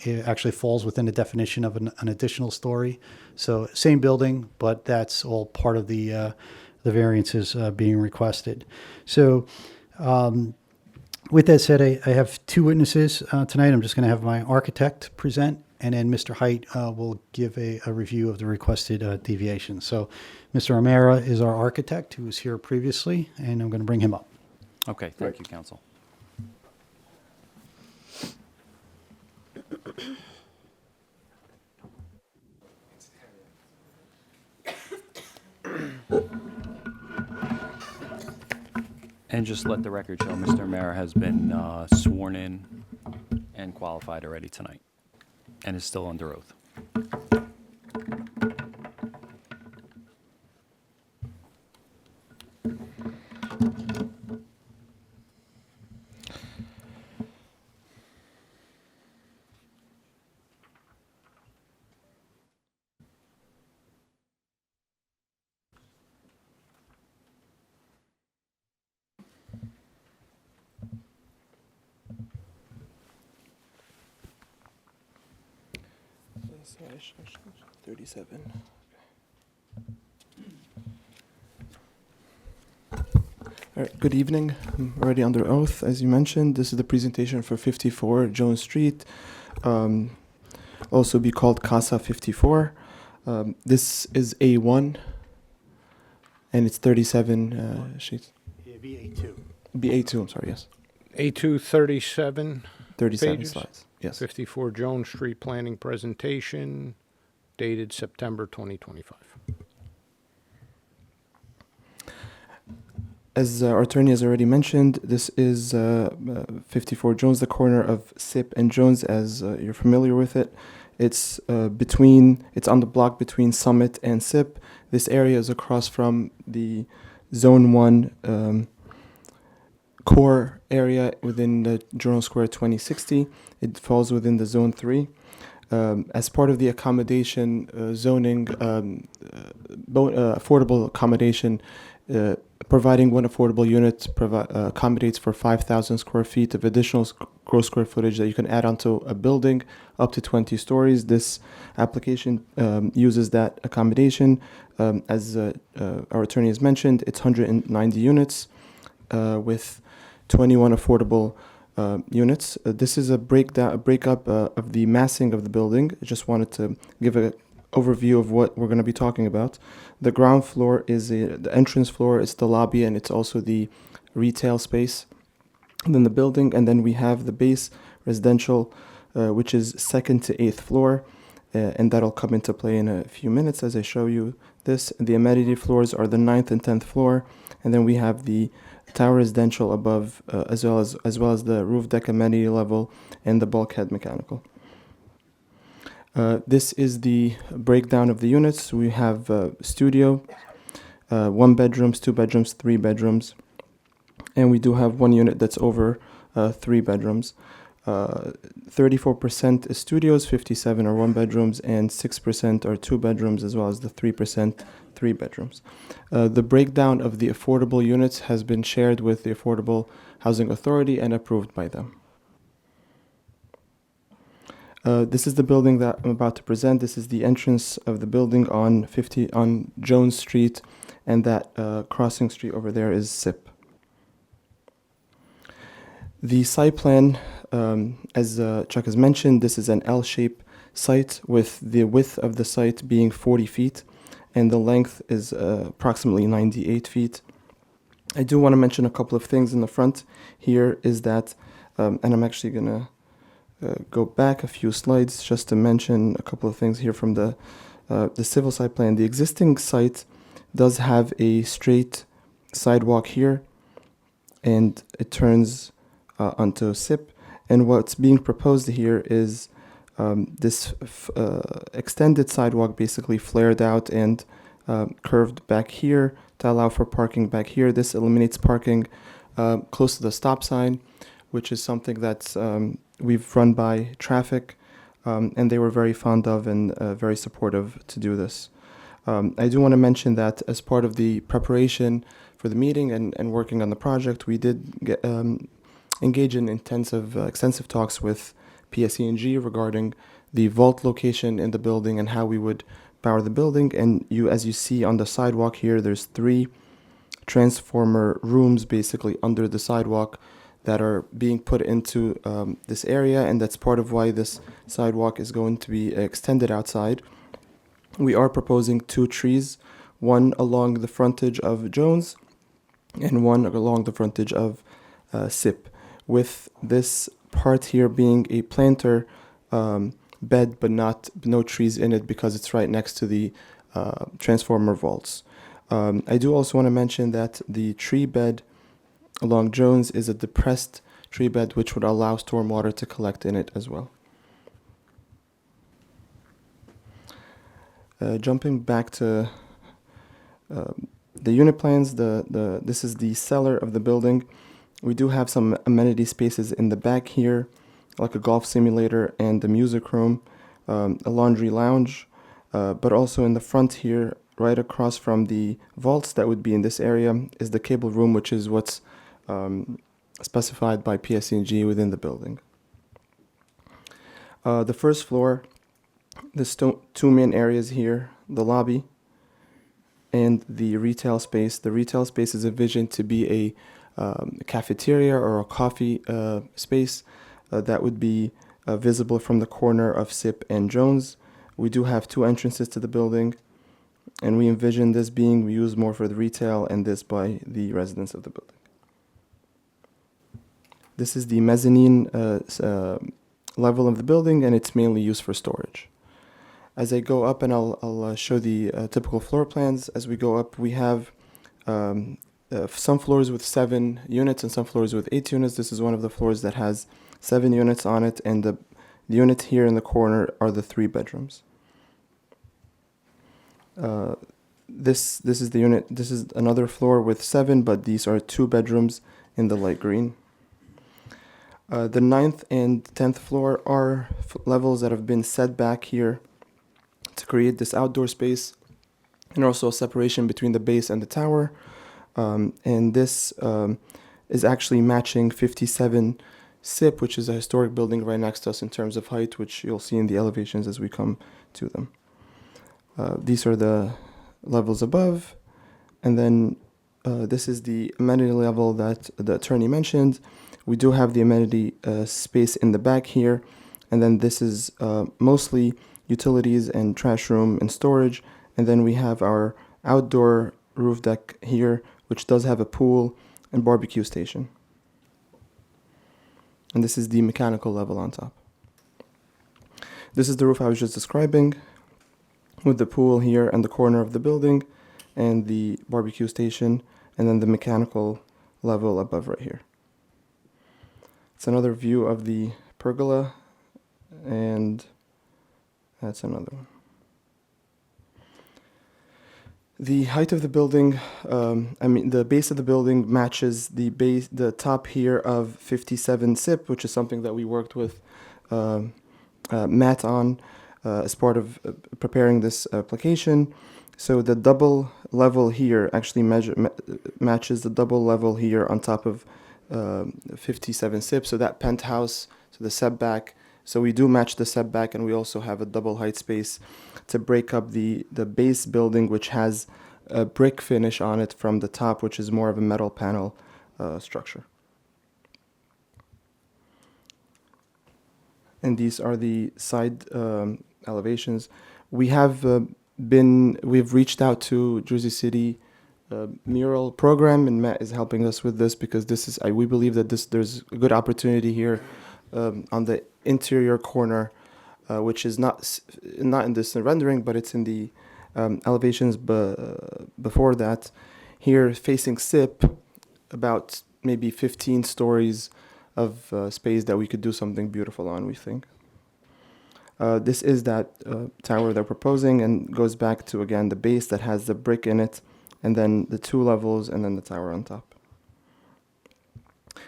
it actually falls within the definition of an additional story. So same building, but that's all part of the variances being requested. So with that said, I have two witnesses tonight. I'm just going to have my architect present, and then Mr. Height will give a review of the requested deviation. So Mr. O'Mara is our architect who was here previously, and I'm going to bring him up. Okay, thank you, council. And just let the record show Mr. O'Mara has been sworn in and qualified already tonight and is still under oath. / 37. All right, good evening. I'm already under oath. As you mentioned, this is the presentation for 54 Jones Street, also be called Casa 54. This is A1, and it's 37 sheets. B82. B82, I'm sorry, yes. A2 37 37 pages. slides, yes. 54 Jones Street planning presentation, dated September 2025. As our attorney has already mentioned, this is 54 Jones, the corner of SIP and Jones, as you're familiar with it. It's it's on the block between Summit and SIP. This area is across from the Zone 1 core area within the Journal Square 2060. It falls within the Zone 3. As part of the accommodation zoning, affordable accommodation, providing one affordable unit accommodates for 5,000 square feet of additional gross square footage that you can add onto a building up to 20 stories. This application uses that accommodation. As our attorney has mentioned, it's 190 units with 21 affordable units. This is a breakup of the massing of the building. I just wanted to give an overview of what we're going to be talking about. The ground floor is the entrance floor, it's the lobby, and it's also the retail space within the building. And then we have the base residential, which is 2nd to 8th floor, and that'll come into play in a few minutes as I show you this. The amenity floors are the 9th and 10th floor, and then we have the tower residential above, as well as the roof deck amenity level and the bulkhead mechanical. This is the breakdown of the units. We have studio, 1 bedrooms, 2 bedrooms, 3 bedrooms, and we do have 1 unit that's over 3 bedrooms. 34% is studios, 57 are 1 bedrooms, and 6% are 2 bedrooms, as well as the 3% 3 bedrooms. The breakdown of the affordable units has been shared with the Affordable Housing Authority and approved by them. This is the building that I'm about to present. This is the entrance of the building on Jones Street, and that crossing street over there is SIP. The site plan, as Chuck has mentioned, this is an L-shaped site with the width of the site being 40 feet, and the length is approximately 98 feet. I do want to mention a couple of things in the front here is that, and I'm actually going to go back a few slides just to mention a couple of things here from the civil site plan. The existing site does have a straight sidewalk here, and it turns onto SIP. And what's being proposed here is this extended sidewalk, basically flared out and curved back here to allow for parking back here. This eliminates parking close to the stop sign, which is something that's we've run by traffic, and they were very fond of and very supportive to do this. I do want to mention that as part of the preparation for the meeting and working on the project, we did engage in extensive talks with PSE&G regarding the vault location in the building and how we would power the building. And as you see on the sidewalk here, there's 3 transformer rooms basically under the sidewalk that are being put into this area, and that's part of why this sidewalk is going to be extended outside. We are proposing 2 trees, one along the frontage of Jones and one along the frontage of SIP, with this part here being a planter bed, but no trees in it because it's right next to the transformer vaults. I do also want to mention that the tree bed along Jones is a depressed tree bed, which would allow stormwater to collect in it as well. Jumping back to the unit plans, this is the cellar of the building. We do have some amenity spaces in the back here, like a golf simulator and a music room, a laundry lounge, but also in the front here, right across from the vaults that would be in this area, is the cable room, which is what's specified by PSE&G within the building. The first floor, there's 2 main areas here, the lobby and the retail space. The retail space is envisioned to be a cafeteria or a coffee space that would be visible from the corner of SIP and Jones. We do have 2 entrances to the building, and we envision this being used more for the retail and this by the residents of the building. This is the mezzanine level of the building, and it's mainly used for storage. As I go up, and I'll show the typical floor plans. As we go up, we have some floors with 7 units and some floors with 8 units. This is one of the floors that has 7 units on it, and the unit here in the corner are the 3 bedrooms. This is the unit. This is another floor with 7, but these are 2 bedrooms in the light green. The 9th and 10th floor are levels that have been set back here to create this outdoor space, and also a separation between the base and the tower. And this is actually matching 57 SIP, which is a historic building right next to us in terms of height, which you'll see in the elevations as we come to them. These are the levels above, and then this is the amenity level that the attorney mentioned. We do have the amenity space in the back here, and then this is mostly utilities and trash room and storage, and then we have our outdoor roof deck here, which does have a pool and barbecue station. And this is the mechanical level on top. This is the roof I was just describing, with the pool here and the corner of the building, and the barbecue station, and then the mechanical level above right here. It's another view of the pergola, and that's another one. The height of the building, the base of the building matches the top here of 57 SIP, which is something that we worked with Matt on as part of preparing this application. So the double level here actually matches the double level here on top of 57 SIP. So that penthouse, so the setback. So we do match the setback, and we also have a double height space to break up the base building, which has a brick finish on it from the top, which is more of a metal panel structure. And these are the side elevations. We've reached out to Jersey City mural program, and Matt is helping us with this because we believe that there's a good opportunity here on the interior corner, which is not in this rendering, but it's in the elevations before that. Here, facing SIP, about maybe 15 stories of space that we could do something beautiful on, we think. This is that tower they're proposing, and goes back to, again, the base that has the brick in it, and then the 2 levels, and then the tower on top.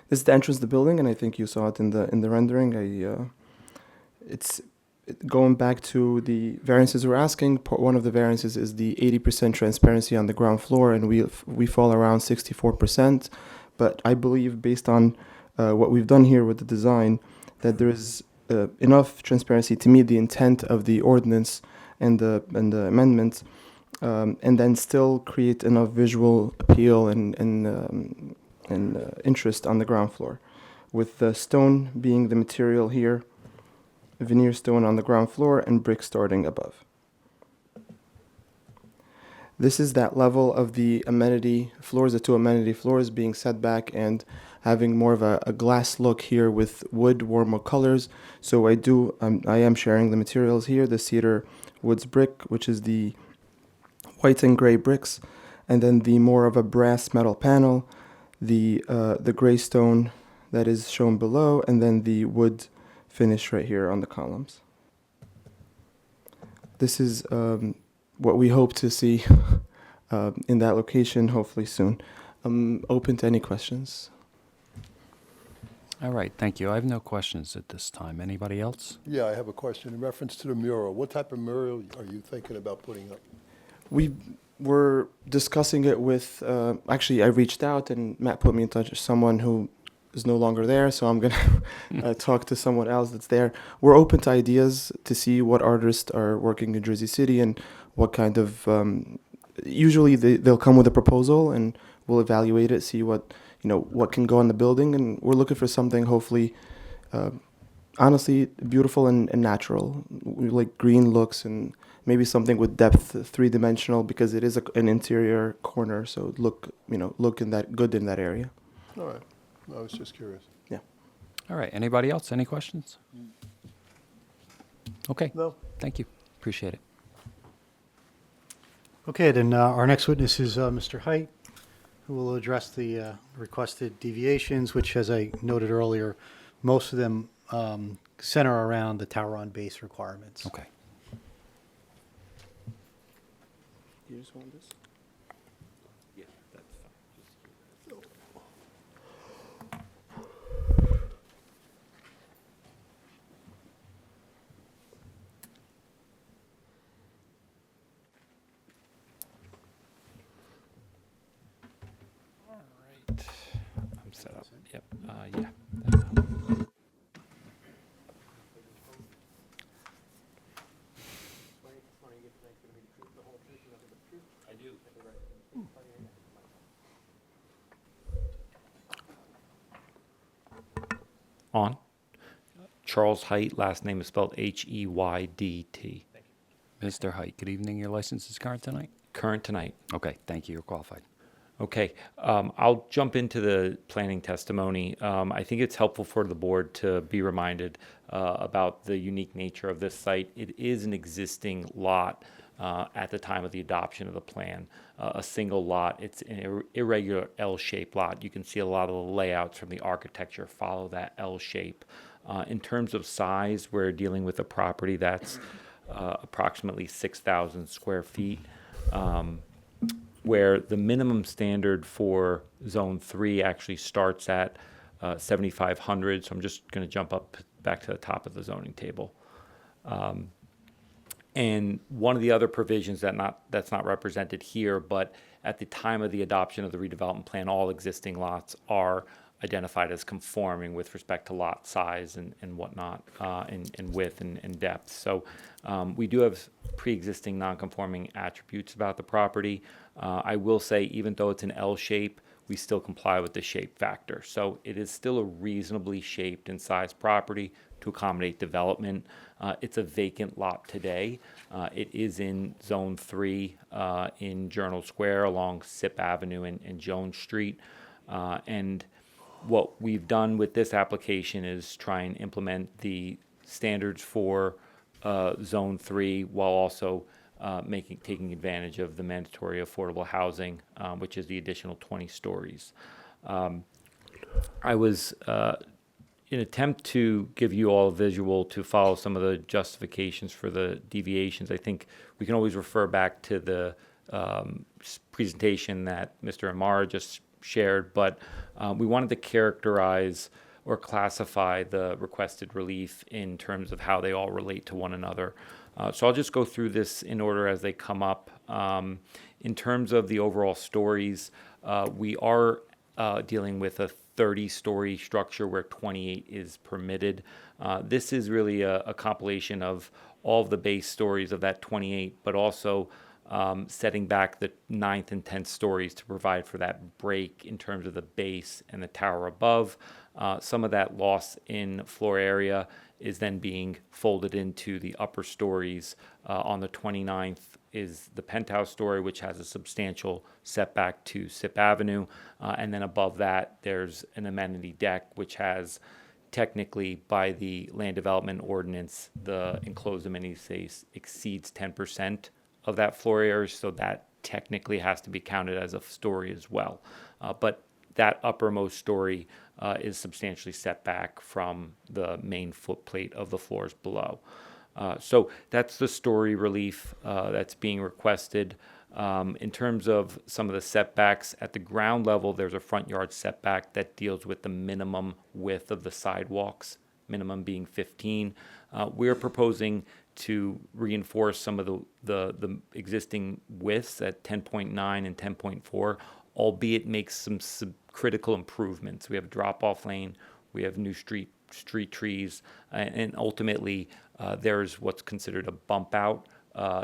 This is the entrance of the building, and I think you saw it in the rendering. It's going back to the variances we're asking. One of the variances is the 80% transparency on the ground floor, and we fall around 64%. But I believe, based on what we've done here with the design, that there is enough transparency to meet the intent of the ordinance and the amendment, and then still create enough visual appeal and interest on the ground floor, with the stone being the material here, veneer stone on the ground floor, and brick starting above. This is that level of the amenity floors, the 2 amenity floors being set back and having more of a glass look here with wood, warmer colors. So I am sharing the materials here, the cedar woods brick, which is the white and gray bricks, and then the more of a brass metal panel, the gray stone that is shown below, and then the wood finish right here on the columns. This is what we hope to see in that location, hopefully soon. I'm open to any questions. All right, thank you. I have no questions at this time. Anybody else? Yeah, I have a question in reference to the mural. What type of mural are you thinking about putting up? We were discussing it with, actually I reached out and Matt put me in touch with someone who is no longer there, so I'm going to talk to someone else that's there. We're open to ideas to see what artists are working in Jersey City and what kind of, usually they'll come with a proposal and we'll evaluate it, see what can go on the building, and we're looking for something hopefully, honestly, beautiful and natural. We like green looks and maybe something with depth, 3-dimensional, because it is an interior corner, so look in that area. All right. I was just curious. Yeah. All right, anybody else? Any questions? Okay. No. Thank you. Appreciate it. Okay, then our next witness is Mr. Height, who will address the requested deviations, which, as I noted earlier, most of them center around the tower on base requirements. Okay. You just want this? Yeah, that's fine. All right. I'm set up. Yep. Yeah. I do. On. Charles Height, last name is spelled Heydt. Mr. Height, good evening. Your license is current tonight? Current tonight. Okay, thank you. You're qualified. Okay, I'll jump into the planning testimony. I think it's helpful for the board to be reminded about the unique nature of this site. It is an existing lot at the time of the adoption of the plan, a single lot. It's an irregular L-shaped lot. You can see a lot of the layouts from the architecture follow that L shape. In terms of size, we're dealing with a property that's approximately 6,000 square feet. Where the minimum standard for Zone 3 actually starts at 7,500. So I'm just going to jump up back to the top of the zoning table. And one of the other provisions that's not represented here, but at the time of the adoption of the redevelopment plan, all existing lots are identified as conforming with respect to lot size and whatnot, and width and depth. So we do have pre-existing non-conforming attributes about the property. I will say, even though it's an L shape, we still comply with the shape factor. So it is still a reasonably shaped and sized property to accommodate development. It's a vacant lot today. It is in Zone 3 in Journal Square along Sip Avenue and Jones Street. And what we've done with this application is try and implement the standards for Zone 3 while also taking advantage of the mandatory affordable housing, which is the additional 20 stories. I was, in an attempt to give you all a visual to follow some of the justifications for the deviations, I think we can always refer back to the presentation that Mr. Amara just shared, but we wanted to characterize or classify the requested relief in terms of how they all relate to one another. So I'll just go through this in order as they come up. In terms of the overall stories, we are dealing with a 30-story structure where 28 is permitted. This is really a compilation of all of the base stories of that 28, but also setting back the 9th and 10th stories to provide for that break in terms of the base and the tower above. Some of that loss in floor area is then being folded into the upper stories. On the 29th is the penthouse story, which has a substantial setback to Sip Avenue. And then above that, there's an amenity deck, which has technically, by the land development ordinance, the enclosed amenity space exceeds 10% of that floor area, so that technically has to be counted as a story as well. But that uppermost story is substantially set back from the main footplate of the floors below. So that's the story relief that's being requested. In terms of some of the setbacks, at the ground level, there's a front yard setback that deals with the minimum width of the sidewalks, minimum being 15. We're proposing to reinforce some of the existing widths at 10.9 and 10.4, albeit make some critical improvements. We have a drop-off lane, we have new street trees, and ultimately there's what's considered a bump out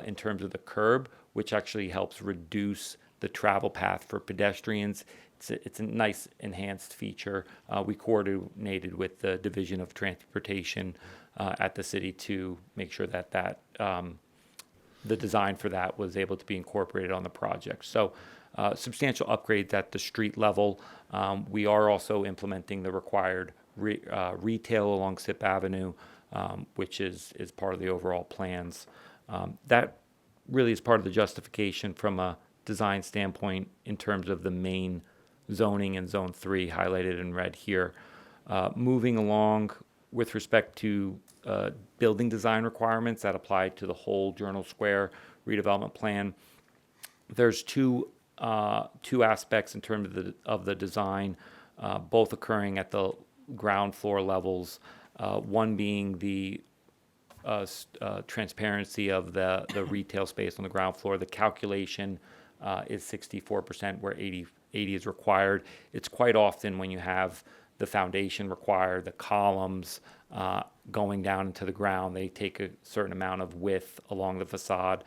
in terms of the curb, which actually helps reduce the travel path for pedestrians. It's a nice enhanced feature. We coordinated with the Division of Transportation at the city to make sure that the design for that was able to be incorporated on the project. So substantial upgrades at the street level. We are also implementing the required retail along Sip Avenue, which is part of the overall plans. That really is part of the justification from a design standpoint in terms of the main zoning in Zone 3 highlighted in red here. Moving along with respect to building design requirements that apply to the whole Journal Square redevelopment plan, there's two aspects in terms of the design, both occurring at the ground floor levels. One being the transparency of the retail space on the ground floor. The calculation is 64%, where 80 is required. It's quite often when you have the foundation required, the columns going down into the ground, they take a certain amount of width along the facade.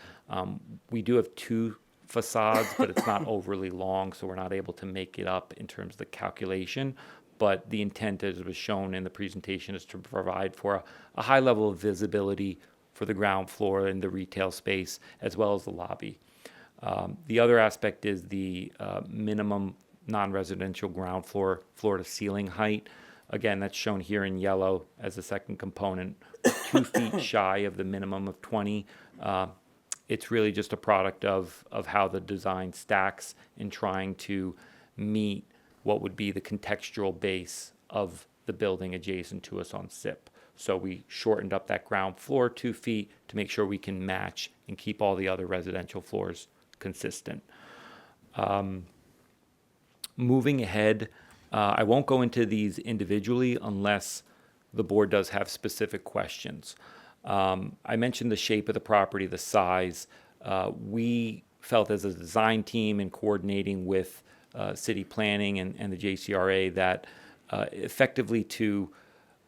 We do have two facades, but it's not overly long, so we're not able to make it up in terms of the calculation. But the intent, as was shown in the presentation, is to provide for a high level of visibility for the ground floor and the retail space, as well as the lobby. The other aspect is the minimum non-residential ground floor to ceiling height. Again, that's shown here in yellow as the second component, 2 feet shy of the minimum of 20. It's really just a product of how the design stacks in trying to meet what would be the contextual base of the building adjacent to us on SIP. So we shortened up that ground floor 2 feet to make sure we can match and keep all the other residential floors consistent. Moving ahead, I won't go into these individually unless the board does have specific questions. I mentioned the shape of the property, the size. We felt as a design team in coordinating with city planning and the JCRA that effectively to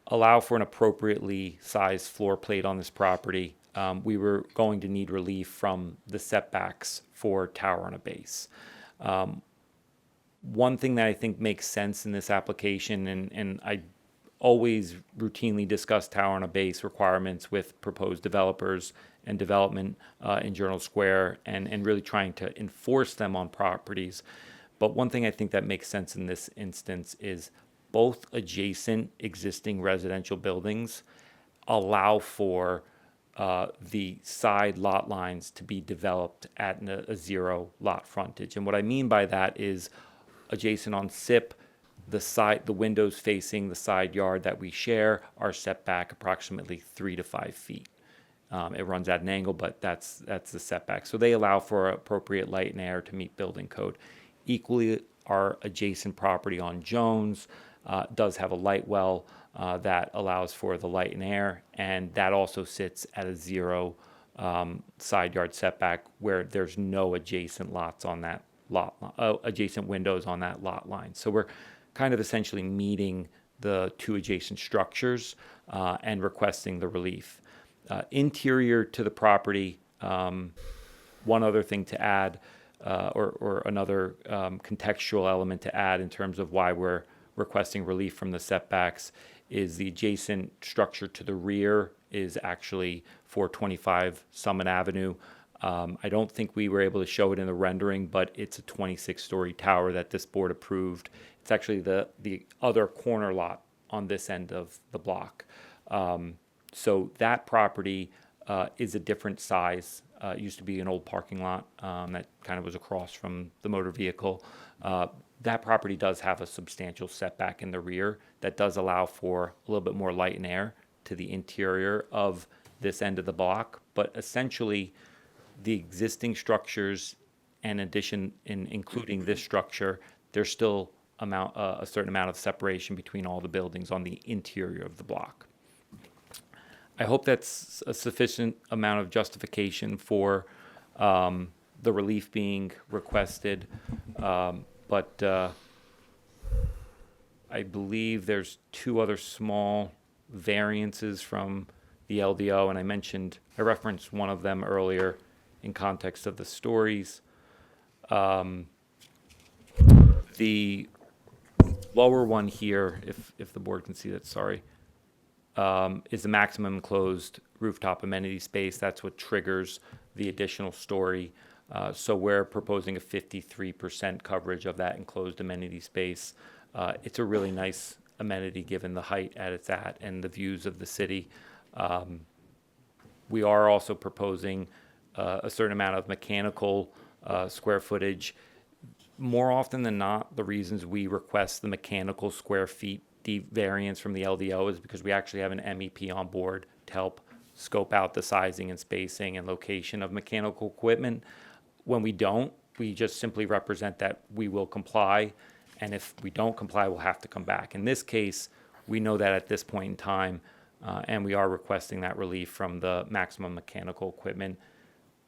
allow for an appropriately sized floor plate on this property, we were going to need relief from the setbacks for tower on a base. One thing that I think makes sense in this application, and I always routinely discuss tower on a base requirements with proposed developers and development in Journal Square and really trying to enforce them on properties. But one thing I think that makes sense in this instance is both adjacent existing residential buildings allow for the side lot lines to be developed at a zero lot frontage. And what I mean by that is adjacent on SIP, the windows facing the side yard that we share are set back approximately 3 to 5 feet. It runs at an angle, but that's the setback. So they allow for appropriate light and air to meet building code. Equally, our adjacent property on Jones does have a light well that allows for the light and air, and that also sits at a zero side yard setback where there's no adjacent lots on that adjacent windows on that lot line. So we're kind of essentially meeting the two adjacent structures and requesting the relief. Interior to the property, one other thing to add, or another contextual element to add in terms of why we're requesting relief from the setbacks is the adjacent structure to the rear is actually 425 Summit Avenue. I don't think we were able to show it in the rendering, but it's a 26-story tower that this board approved. It's actually the other corner lot on this end of the block. So that property is a different size. It used to be an old parking lot that kind of was across from the motor vehicle. That property does have a substantial setback in the rear that does allow for a little bit more light and air to the interior of this end of the block. But essentially, the existing structures, and including this structure, there's still a certain amount of separation between all the buildings on the interior of the block. I hope that's a sufficient amount of justification for the relief being requested. But I believe there's two other small variances from the LDO, and I referenced one of them earlier in context of the stories. The lower one here, if the board can see that, sorry, is the maximum enclosed rooftop amenity space. That's what triggers the additional story. So we're proposing a 53% coverage of that enclosed amenity space. It's a really nice amenity given the height it's at and the views of the city. We are also proposing a certain amount of mechanical square footage. More often than not, the reasons we request the mechanical square feet variance from the LDO is because we actually have an MEP on board to help scope out the sizing and spacing and location of mechanical equipment. When we don't, we just simply represent that we will comply, and if we don't comply, we'll have to come back. In this case, we know that at this point in time, and we are requesting that relief from the maximum mechanical equipment.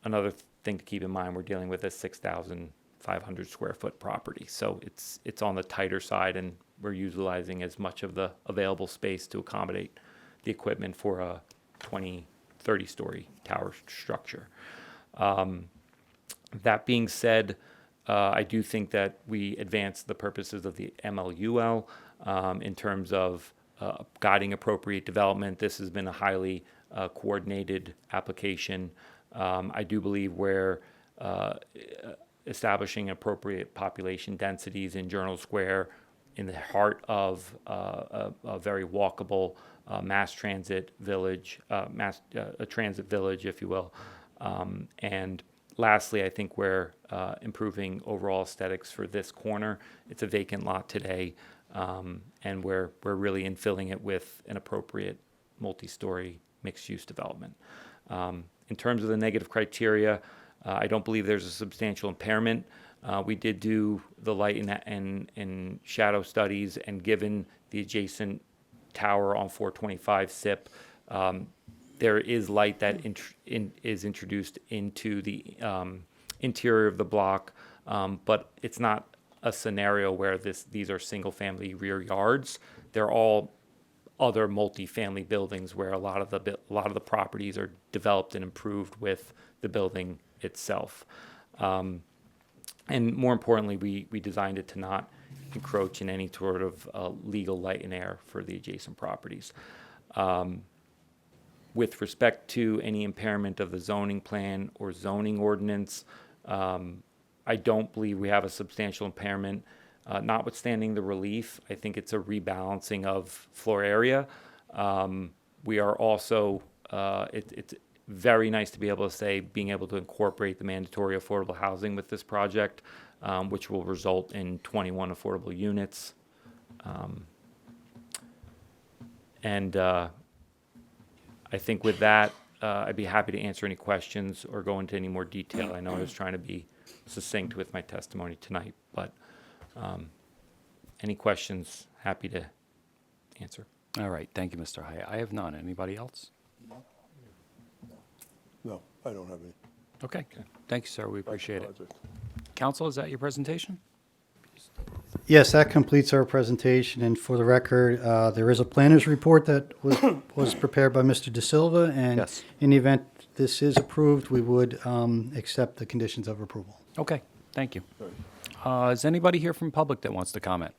Another thing to keep in mind, we're dealing with a 6,500 square foot property, so it's on the tighter side, and we're utilizing as much of the available space to accommodate the equipment for a 20, 30-story tower structure. That being said, I do think that we advance the purposes of the MLUL in terms of guiding appropriate development. This has been a highly coordinated application. I do believe we're establishing appropriate population densities in Journal Square in the heart of a very walkable mass transit village, a transit village, if you will. And lastly, I think we're improving overall aesthetics for this corner. It's a vacant lot today, and we're really infilling it with an appropriate multi-story mixed-use development. In terms of the negative criteria, I don't believe there's a substantial impairment. We did do the light and shadow studies, and given the adjacent tower on 425 SIP, there is light that is introduced into the interior of the block, but it's not a scenario where these are single-family rear yards. They're all other multi-family buildings where a lot of the properties are developed and improved with the building itself. And more importantly, we designed it to not encroach in any sort of legal light and air for the adjacent properties. With respect to any impairment of the zoning plan or zoning ordinance, I don't believe we have a substantial impairment. Notwithstanding the relief, I think it's a rebalancing of floor area. We are also, it's very nice to be able to say, being able to incorporate the mandatory affordable housing with this project, which will result in 21 affordable units. I think with that, I'd be happy to answer any questions or go into any more detail. I know I was trying to be succinct with my testimony tonight, but any questions, happy to answer. All right, thank you, Mr. Hyatt. I have none. Anybody else? No, I don't have any. Okay, thank you, sir. We appreciate it. Council, is that your presentation? Yes, that completes our presentation, and for the record, there is a planner's report that was prepared by Mr. De Silva, and Yes. in the event this is approved, we would accept the conditions of approval. Okay, thank you. Is anybody here from public that wants to comment?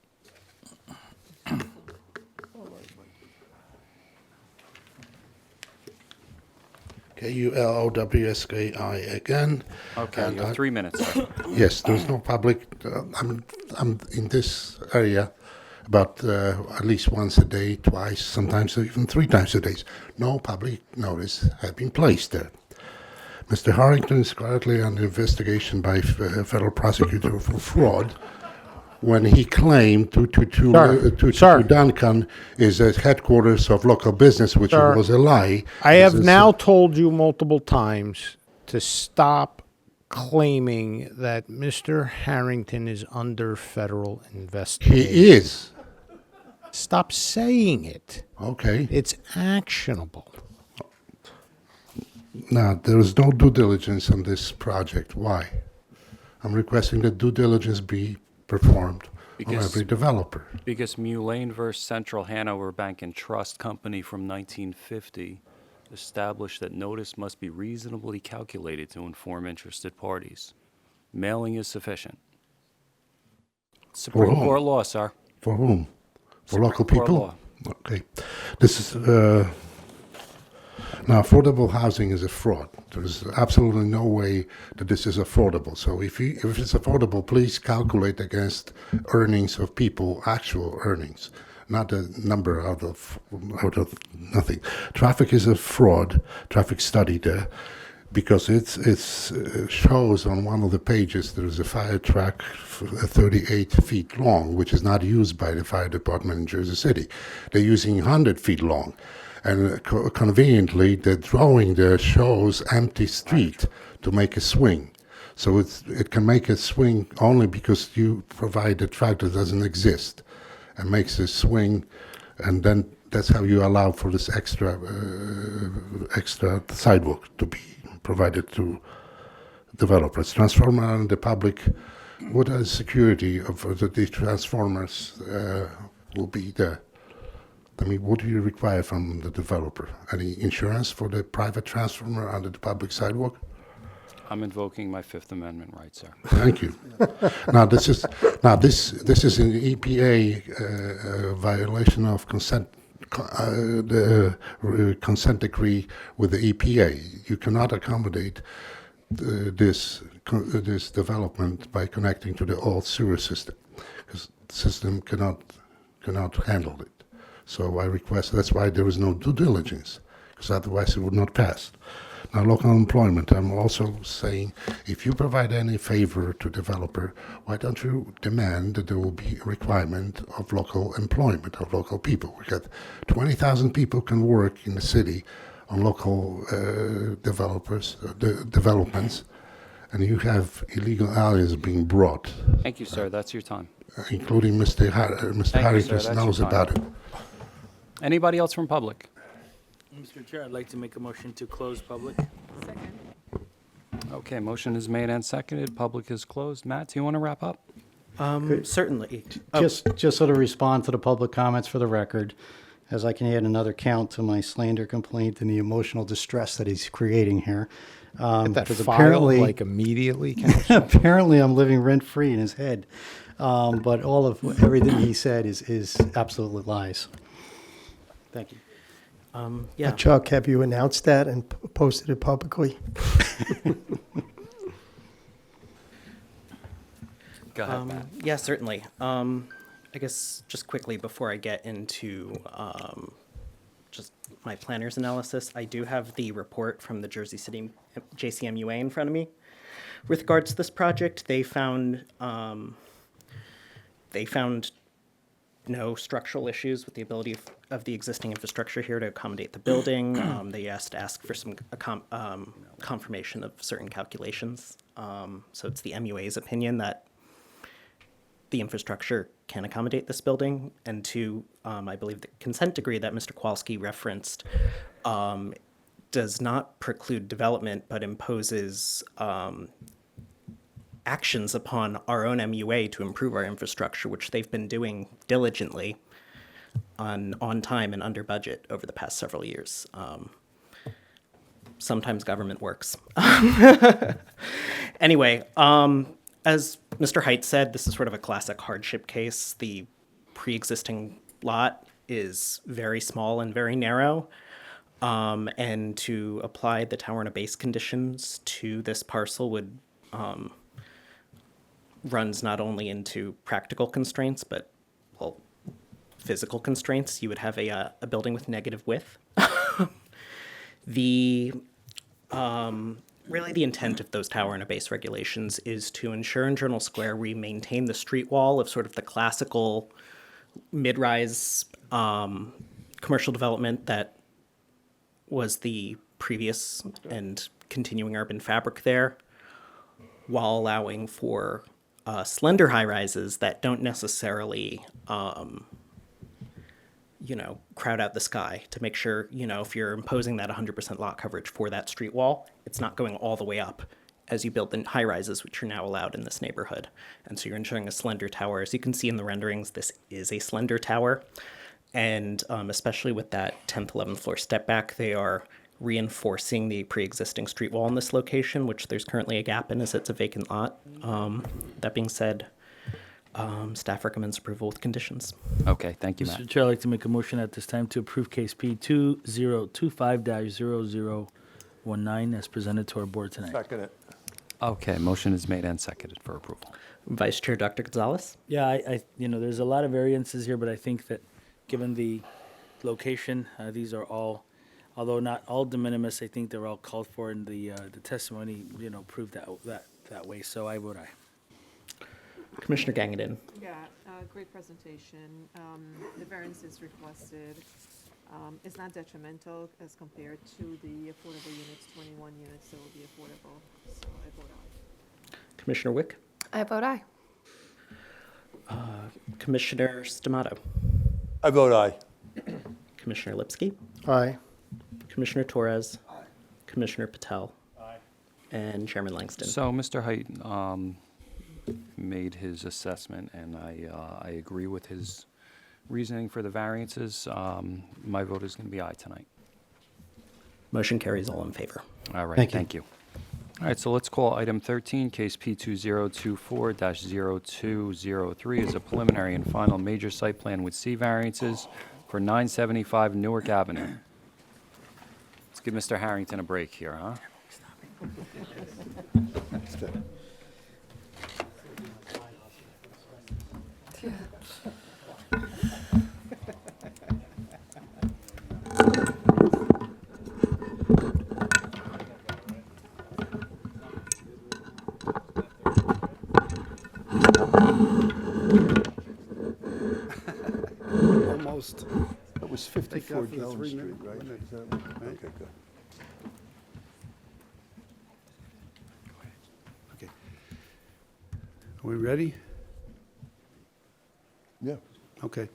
KULOWSKI again. Okay, And you have I- 3 minutes, sir. Yes, there's no public. I'm in this area about at least once a day, twice, sometimes even 3 times a day. No public notice has been placed there. Mr. Harrington is currently under investigation by a federal prosecutor for fraud when he claimed to Duncan is a headquarters of local business, which Sir, was a lie. I have This is- now told you multiple times to stop claiming that Mr. Harrington is under federal investigation. He is. Stop saying it. Okay. It's actionable. Now, there is no due diligence on this project. Why? I'm requesting that due diligence be performed on Because- every developer. Because Mulane versus Central Hanover Bank and Trust Company from 1950 established that notice must be reasonably calculated to inform interested parties. Mailing is sufficient. Supreme whom? Court law, sir. For whom? For Supreme local Court people? law. Okay. This is, now, affordable housing is a fraud. There is absolutely no way that this is affordable. So if it's affordable, please calculate against earnings of people, actual earnings, not a number out of nothing. Traffic is a fraud. Traffic study there, because it shows on one of the pages there is a fire truck 38 feet long, which is not used by the fire department in Jersey City. They're using 100 feet long. And conveniently, the drawing there shows empty street to make a swing. So it can make a swing only because you provide a track that doesn't exist and makes a swing, and then that's how you allow for this extra sidewalk to be provided to developers. Transformer and the public, what is security of the transformers will be there? I mean, what do you require from the developer? Any insurance for the private transformer under the public sidewalk? I'm invoking my Fifth Amendment right, sir. Thank you. This is an EPA violation of consent. The consent decree with the EPA. You cannot accommodate this development by connecting to the old sewer system, because the system cannot handle it. So I request, that's why there is no due diligence, because otherwise it would not pass. Now, local employment, I'm also saying, if you provide any favor to developer, why don't you demand that there will be a requirement of local employment, of local people? We got 20,000 people can work in the city on local developments, and you have illegal aliens being brought. Thank you, sir. That's your time. Including Mr. Harrington knows about it. Anybody else from public? Mr. Chair, I'd like to make a motion to close public. Okay, motion is made and seconded. Public is closed. Matt, do you want to wrap up? Certainly. Just sort of respond to the public comments for the record, as I can add another count to my slander complaint and the emotional distress that he's creating here. Get that because filed, like, immediately, Council. apparently I'm living rent-free in his head. But everything he said is absolutely lies. Thank you. Yeah. Chuck, have you announced that and posted it publicly? Go ahead, Matt. Yeah, certainly. I guess just quickly before I get into just my planner's analysis, I do have the report from the Jersey City JCMUA in front of me. With regards to this project, they found no structural issues with the ability of the existing infrastructure here to accommodate the building. They asked for some confirmation of certain calculations. So it's the MUA's opinion that the infrastructure can accommodate this building. And two, I believe the consent decree that Mr. Kowalski referenced does not preclude development, but imposes actions upon our own MUA to improve our infrastructure, which they've been doing diligently on time and under budget over the past several years. Sometimes government works. Anyway, as Mr. Height said, this is sort of a classic hardship case. The pre-existing lot is very small and very narrow. And to apply the tower and a base conditions to this parcel would runs not only into practical constraints, but, well, physical constraints. You would have a building with negative width. Really the intent of those tower and a base regulations is to ensure in Journal Square we maintain the street wall of sort of the classical mid-rise commercial development that was the previous and continuing urban fabric there, while allowing for slender high-rises that don't necessarily, crowd out the sky, to make sure, if you're imposing that 100% lot coverage for that street wall, it's not going all the way up as you build the high-rises, which are now allowed in this neighborhood. And so you're ensuring a slender tower. As you can see in the renderings, this is a slender tower. And especially with that 10th, 11th floor step back, they are reinforcing the pre-existing street wall in this location, which there's currently a gap in as it's a vacant lot. That being said, staff recommends approval with conditions. Okay, thank you, Matt. Mr. Chair, I'd like to make a motion at this time to approve case P 2025-0019 as presented to our board tonight. Second it. Okay, motion is made and seconded for approval. Vice Chair Dr. Gonzalez? Yeah, I there's a lot of variances here, but I think that given the location, these are all, although not all de minimis, I think they're all called for in the testimony, proved that way. So I vote aye. Commissioner Gangadin. Yeah, great presentation. The variance is requested. It's not detrimental as compared to the affordable units, 21 units that will be affordable. So I vote aye. Commissioner Wick. I vote aye. Commissioner Stamato. I vote aye. Commissioner Lipsky. Aye. Commissioner Torres. Commissioner Patel. And Chairman Langston. So Mr. Height made his assessment, and I agree with his reasoning for the variances. My vote is going to be aye tonight. Motion carries, all in favor. All right, Thank you. thank you. All right, so let's call item 13, case P2024-0203 is a preliminary and final major site plan with C variances for 975 Newark Avenue. Let's give Mr. Harrington a break here, huh? Almost. That was 54 Jones Street, right? Okay, good. Okay. Are we ready? Yeah. Okay.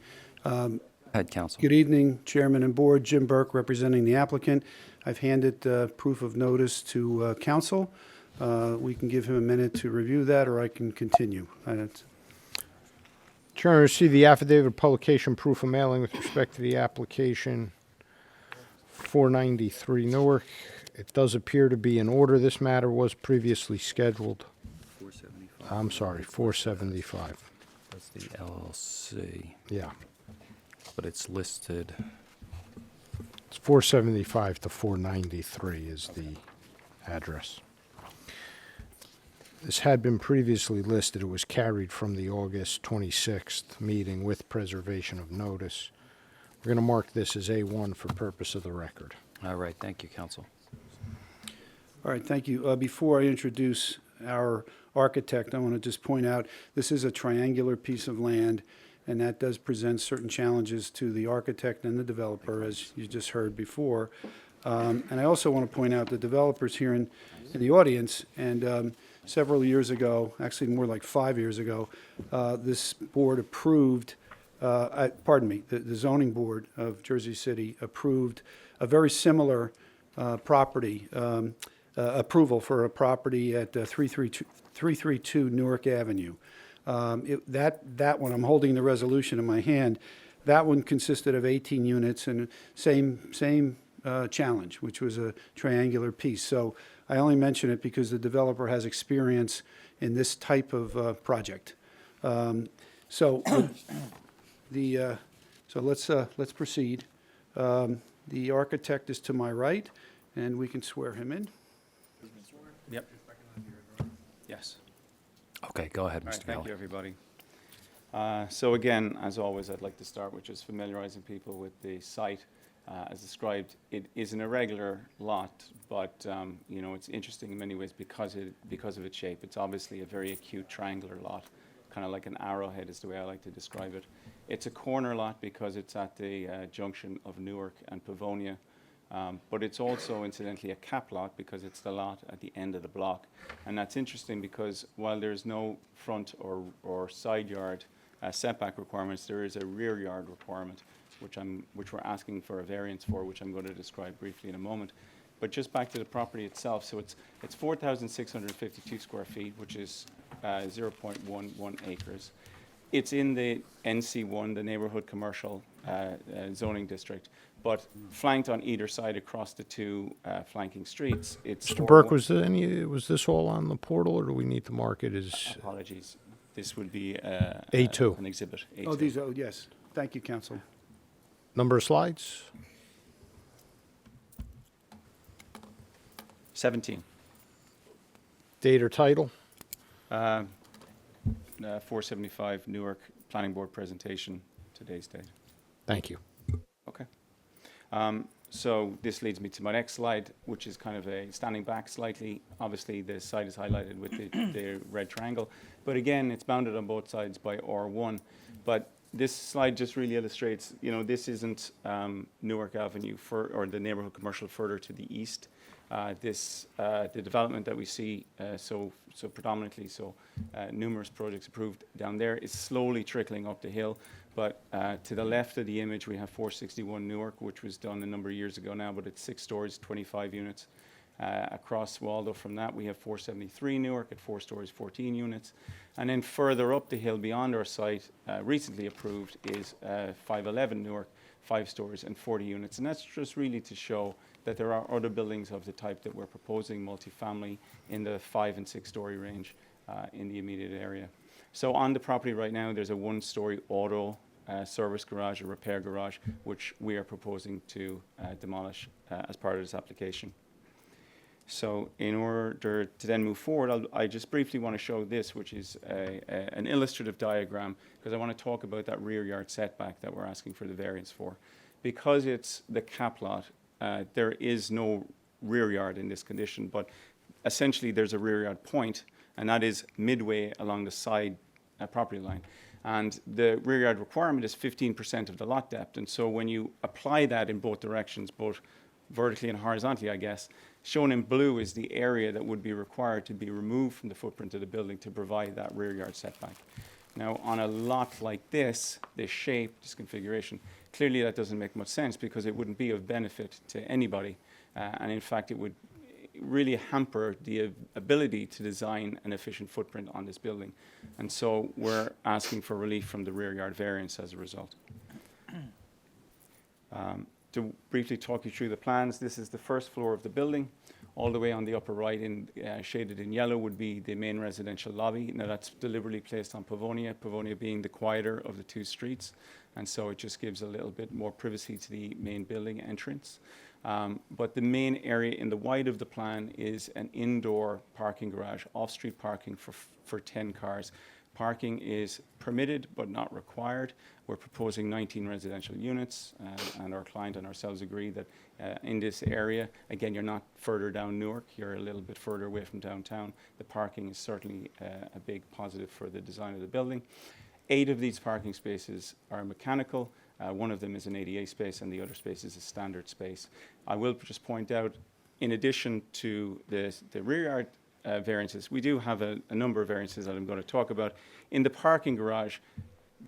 Head counsel. Good evening, Chairman and Board. Jim Burke, representing the applicant. I've handed proof of notice to council. We can give him a minute to review that, or I can continue. Chairman, receive the affidavit of publication proof of mailing with respect to the application 493 Newark. It does appear to be in order. This matter was previously scheduled. 475. I'm sorry, 475. That's the LLC, Yeah. but it's listed. It's 475 to 493 is the address. This had been previously listed. It was carried from the August 26th meeting with preservation of notice. We're going to mark this as A1 for purpose of the record. All right, thank you, counsel. All right, thank you. Before I introduce our architect, I want to just point out, this is a triangular piece of land, and that does present certain challenges to the architect and the developer, as you just heard before. And I also want to point out the developers here in the audience, and several years ago, actually more like 5 years ago, this board approved, the zoning board of Jersey City approved a very similar property, approval for a property at 332 Newark Avenue. That one, I'm holding the resolution in my hand, that one consisted of 18 units and same challenge, which was a triangular piece. So I only mention it because the developer has experience in this type of project. So let's proceed. The architect is to my right, and we can swear him in. Yep. Yes. Okay, go ahead, All right, Mr. thank you, Kelly. everybody. So again, as always, I'd like to start with just familiarizing people with the site. As described, it is an irregular lot, but it's interesting in many ways because of its shape. It's obviously a very acute triangular lot, kind of like an arrowhead is the way I like to describe it. It's a corner lot because it's at the junction of Newark and Pavonia, but it's also incidentally a cap lot because it's the lot at the end of the block. And that's interesting because while there's no front or side yard setback requirements, there is a rear yard requirement, which we're asking for a variance for, which I'm going to describe briefly in a moment. But just back to the property itself, so it's 4,652 square feet, which is 0.11 acres. It's in the NC1, the Neighborhood Commercial Zoning District, but flanked on either side across the two flanking streets. It's Mr. Burke, was this all on the portal, or do we need to mark it as Apologies. This would be A2? an exhibit. A2. Oh, yes. Thank you, counsel. Number of slides? 17. Date or title? 475 Newark Planning Board presentation, today's date. Thank you. Okay. So this leads me to my next slide, which is kind of a standing back slightly. Obviously, the site is highlighted with the red triangle. But again, it's bounded on both sides by R1. But this slide just really illustrates, you know, this isn't Newark Avenue or the neighborhood commercial further to the east. The development that we see so predominantly, numerous projects approved down there is slowly trickling up the hill. But to the left of the image, we have 461 Newark, which was done a number of years ago now, but it's 6 stories, 25 units. Across Waldo from that, we have 473 Newark at 4 stories, 14 units. And then further up the hill beyond our site, recently approved, is 511 Newark, 5 stories and 40 units. And that's just really to show that there are other buildings of the type that we're proposing, multifamily, in the 5 and 6 story range in the immediate area. So on the property right now, there's a 1-story auto service garage, a repair garage, which we are proposing to demolish as part of this application. So in order to then move forward, I just briefly want to show this, which is an illustrative diagram, because I want to talk about that rear yard setback that we're asking for the variance for. Because it's the cap lot, there is no rear yard in this condition, but essentially there's a rear yard point, and that is midway along the side property line. And the rear yard requirement is 15% of the lot depth. And so when you apply that in both directions, both vertically and horizontally, I guess, shown in blue is the area that would be required to be removed from the footprint of the building to provide that rear yard setback. Now, on a lot like this shape, this configuration, clearly that doesn't make much sense because it wouldn't be of benefit to anybody. And in fact, it would really hamper the ability to design an efficient footprint on this building. And so we're asking for relief from the rear yard variance as a result. To briefly talk you through the plans, this is the first floor of the building. All the way on the upper right, shaded in yellow, would be the main residential lobby. Now that's deliberately placed on Pavonia, Pavonia being the quieter of the 2 streets. And so it just gives a little bit more privacy to the main building entrance. But the main area in the wide of the plan is an indoor parking garage, off-street parking for 10 cars. Parking is permitted but not required. We're proposing 19 residential units, and our client and ourselves agree that in this area, again, you're not further down Newark, you're a little bit further away from downtown. The parking is certainly a big positive for the design of the building. 8 of these parking spaces are mechanical. One of them is an ADA space, and the other space is a standard space. I will just point out, in addition to the rear yard variances, we do have a number of variances that I'm going to talk about. In the parking garage,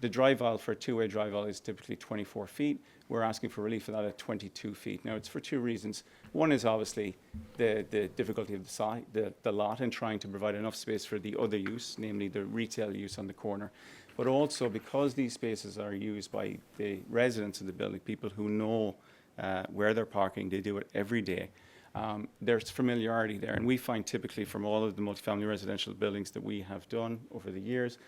the drive aisle for a 2-way drive aisle is typically 24 feet. We're asking for relief for that at 22 feet. Now, it's for 2 reasons. One is obviously the difficulty of the lot and trying to provide enough space for the other use, namely the retail use on the corner. But also because these spaces are used by the residents of the building, people who know where they're parking, they do it every day. There's familiarity there, and we find typically from all of the multifamily residential buildings that we have done over the years,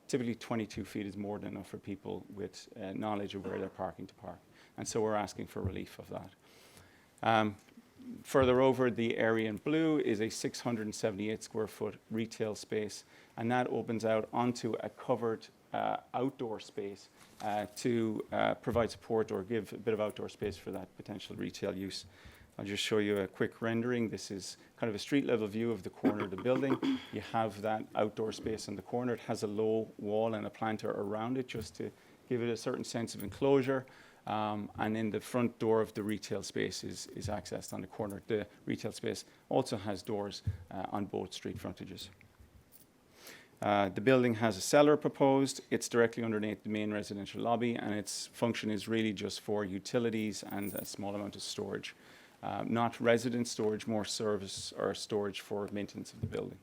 typically 22 feet is more than enough for people with knowledge of where they're parking to park. And so we're asking for relief of that. Further over, the area in blue is a 678 square foot retail space, and that opens out onto a covered outdoor space to provide support or give a bit of outdoor space for that potential retail use. I'll just show you a quick rendering. This is kind of a street level view of the corner of the building. You have that outdoor space in the corner. It has a low wall and a planter around it just to give it a certain sense of enclosure. And then the front door of the retail space is accessed on the corner. The retail space also has doors on both street frontages. The building has a cellar proposed. It's directly underneath the main residential lobby, and its function is really just for utilities and a small amount of storage. Not resident storage, more service or storage for maintenance of the building.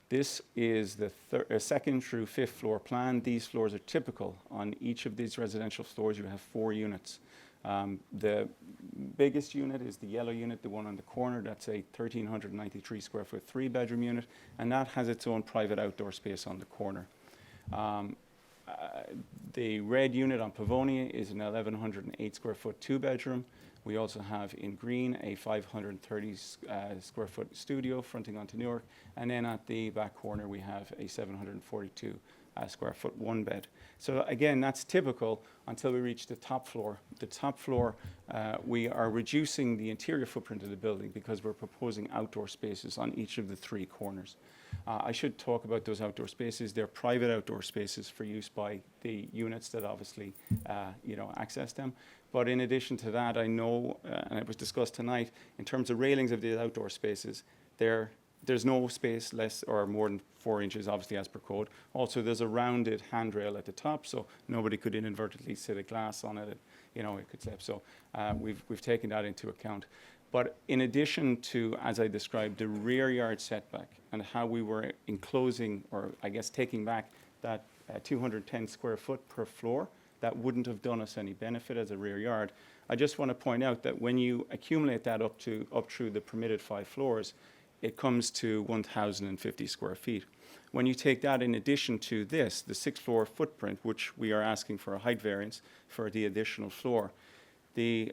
This is the 2nd through 5th floor plan. These floors are typical. On each of these residential floors, you have 4 units. The biggest unit is the yellow unit, the one on the corner. That's a 1,393 square foot 3-bedroom unit, and that has its own private outdoor space on the corner. The red unit on Pavonia is an 1,108 square foot 2-bedroom. We also have in green a 530 square foot studio fronting onto Newark. And then at the back corner, we have a 742 square foot one bed. So again, that's typical until we reach the top floor. The top floor, we are reducing the interior footprint of the building because we're proposing outdoor spaces on each of the 3 corners. I should talk about those outdoor spaces. They're private outdoor spaces for use by the units that obviously, access them. But in addition to that, I know, and it was discussed tonight, in terms of railings of the outdoor spaces, there's no space less or more than 4 inches, obviously, as per code. Also, there's a rounded handrail at the top, so nobody could inadvertently sit a glass on it, it could slip. So we've taken that into account. But in addition to, as I described, the rear yard setback and how we were enclosing, or I guess taking back that 210 square foot per floor, that wouldn't have done us any benefit as a rear yard. I just want to point out that when you accumulate that up through the permitted 5 floors, it comes to 1,050 square feet. When you take that in addition to this, the 6-floor footprint, which we are asking for a height variance for the additional floor, the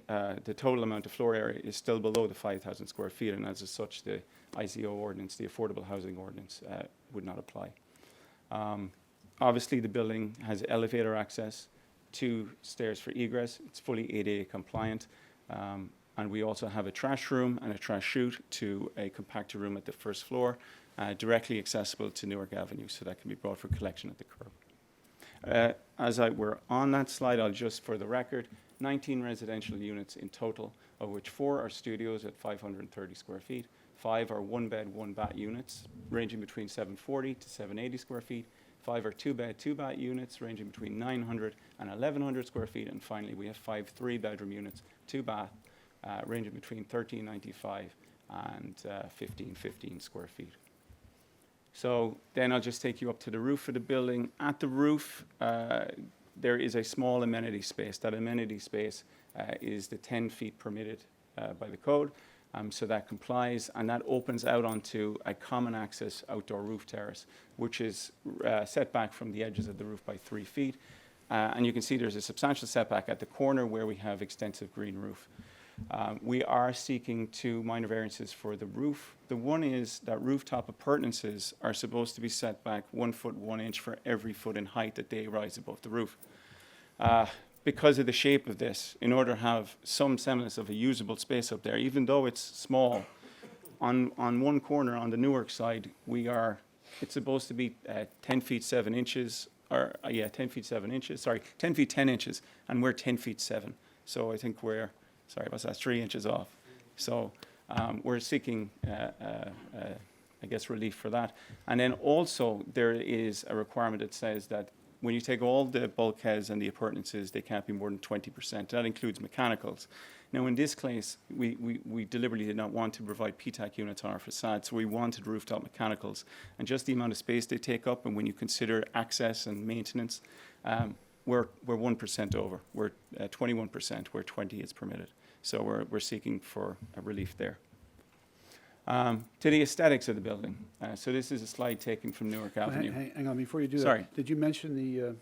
total amount of floor area is still below the 5,000 square feet, and as such, the ICO ordinance, the Affordable Housing Ordinance, would not apply. Obviously, the building has elevator access, 2 stairs for egress. It's fully ADA compliant. And we also have a trash room and a trash chute to a compactor room at the 1st floor, directly accessible to Newark Avenue, so that can be brought for collection at the curb. As we're on that slide, I'll just, for the record, 19 residential units in total, of which 4 are studios at 530 square feet, 5 are 1-bed, 1-bath units, ranging between 740 to 780 square feet, 5 are 2-bed, 2-bath units, ranging between 900 and 1,100 square feet, and finally, we have 5 3-bedroom units, 2-bath, ranging between 1,395 and 1,515 square feet. So then I'll just take you up to the roof of the building. At the roof, there is a small amenity space. That amenity space is the 10 feet permitted by the code, so that complies, and that opens out onto a common access outdoor roof terrace, which is set back from the edges of the roof by 3 feet. And you can see there's a substantial setback at the corner where we have extensive green roof. We are seeking 2 minor variances for the roof. The one is that rooftop appurtenances are supposed to be set back 1 foot 1 inch for every foot in height that they rise above the roof. Because of the shape of this, in order to have some semblance of a usable space up there, even though it's small, on one corner on the Newark side, it's supposed to be 10 feet 7 inches, 10 feet 7 inches, sorry, 10 feet 10 inches, and we're 10 feet 7. So I think we're, sorry, what's that, 3 inches off. So we're seeking, I guess, relief for that. And then also there is a requirement that says that when you take all the bulkheads and the appurtenances, they can't be more than 20%. That includes mechanicals. Now, in this case, we deliberately did not want to provide PTAC units on our facade, so we wanted rooftop mechanicals. And just the amount of space they take up, and when you consider access and maintenance, we're 1% over. We're 21%, where 20 is permitted. So we're seeking for a relief there. To the aesthetics of the building. So this is a slide taken from Newark Avenue. Hang on, before you do that. Sorry. Did you mention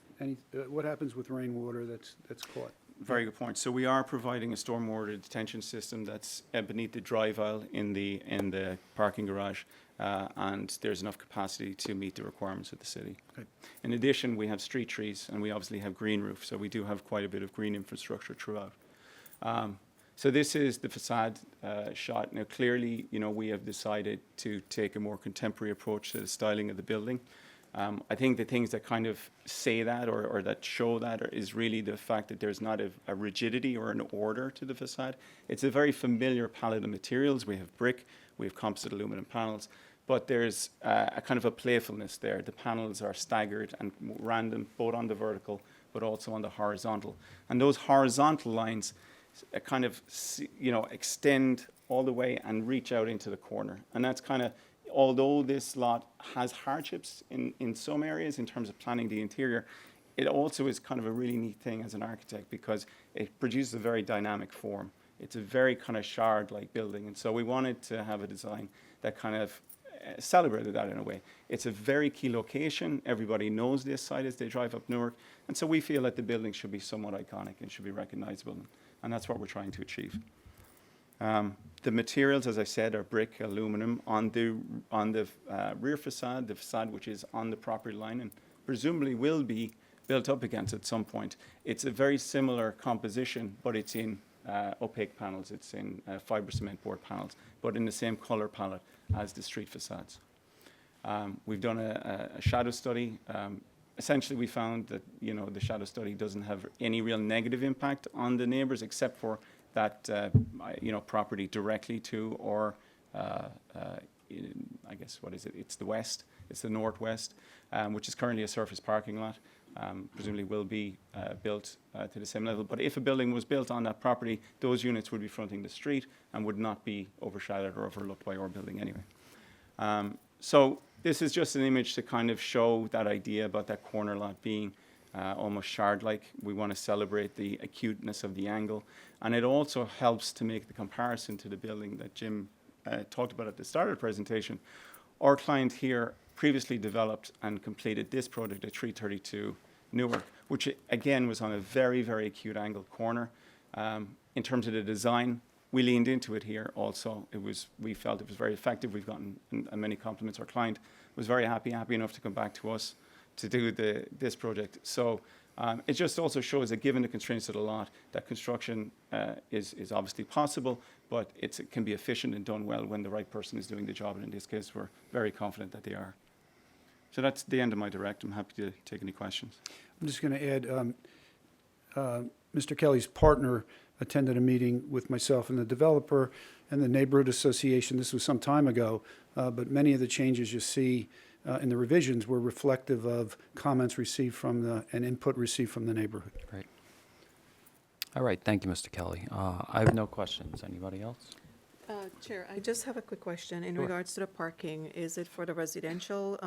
what happens with rainwater that's caught? Very good point. So we are providing a stormwater detention system that's beneath the drive aisle in the parking garage, and there's enough capacity to meet the requirements of the city. Okay. In addition, we have street trees, and we obviously have green roof, so we do have quite a bit of green infrastructure throughout. So this is the facade shot. Now, clearly, we have decided to take a more contemporary approach to the styling of the building. I think the things that kind of say that or that show that is really the fact that there's not a rigidity or an order to the facade. It's a very familiar palette of materials. We have brick, we have composite aluminum panels, but there's a kind of a playfulness there. The panels are staggered and random, both on the vertical, but also on the horizontal. And those horizontal lines kind of, extend all the way and reach out into the corner. And that's kind of, although this lot has hardships in some areas in terms of planning the interior, it also is kind of a really neat thing as an architect because it produces a very dynamic form. It's a very kind of shard-like building. And so we wanted to have a design that kind of celebrated that in a way. It's a very key location. Everybody knows this site as they drive up Newark. And so we feel that the building should be somewhat iconic and should be recognizable. And that's what we're trying to achieve. The materials, as I said, are brick, aluminum on the rear facade, the facade which is on the property line and presumably will be built up against at some point. It's a very similar composition, but it's in opaque panels. It's in fiber cement board panels, but in the same color palette as the street facades. We've done a shadow study. Essentially, we found that, you know, the shadow study doesn't have any real negative impact on the neighbors, except for that, you know, property directly to, or I guess, what is it? It's the west. It's the northwest, which is currently a surface parking lot. Presumably will be built to the same level. But if a building was built on that property, those units would be fronting the street and would not be overshadowed or overlooked by our building anyway. So this is just an image to kind of show that idea about that corner lot being almost shard-like. We want to celebrate the acuteness of the angle. And it also helps to make the comparison to the building that Jim talked about at the start of the presentation. Our client here previously developed and completed this project at 332 Newark, which again was on a very, very acute angled corner. In terms of the design, we leaned into it here also. We felt it was very effective. We've gotten many compliments. Our client was very happy enough to come back to us to do this project. So it just also shows that given the constraints of the lot, that construction is obviously possible, but it can be efficient and done well when the right person is doing the job. And in this case, we're very confident that they are. So that's the end of my direct. I'm happy to take any questions. I'm just going to add, Mr. Kelly's partner attended a meeting with myself and the developer and the neighborhood association. This was some time ago, but many of the changes you see in the revisions were reflective of comments received from and input received from the neighborhood. Great. All right, thank you, Mr. Kelly. I have no questions. Anybody else? Chair, I just have a quick question in Sure. regards to the parking. Is it for the residential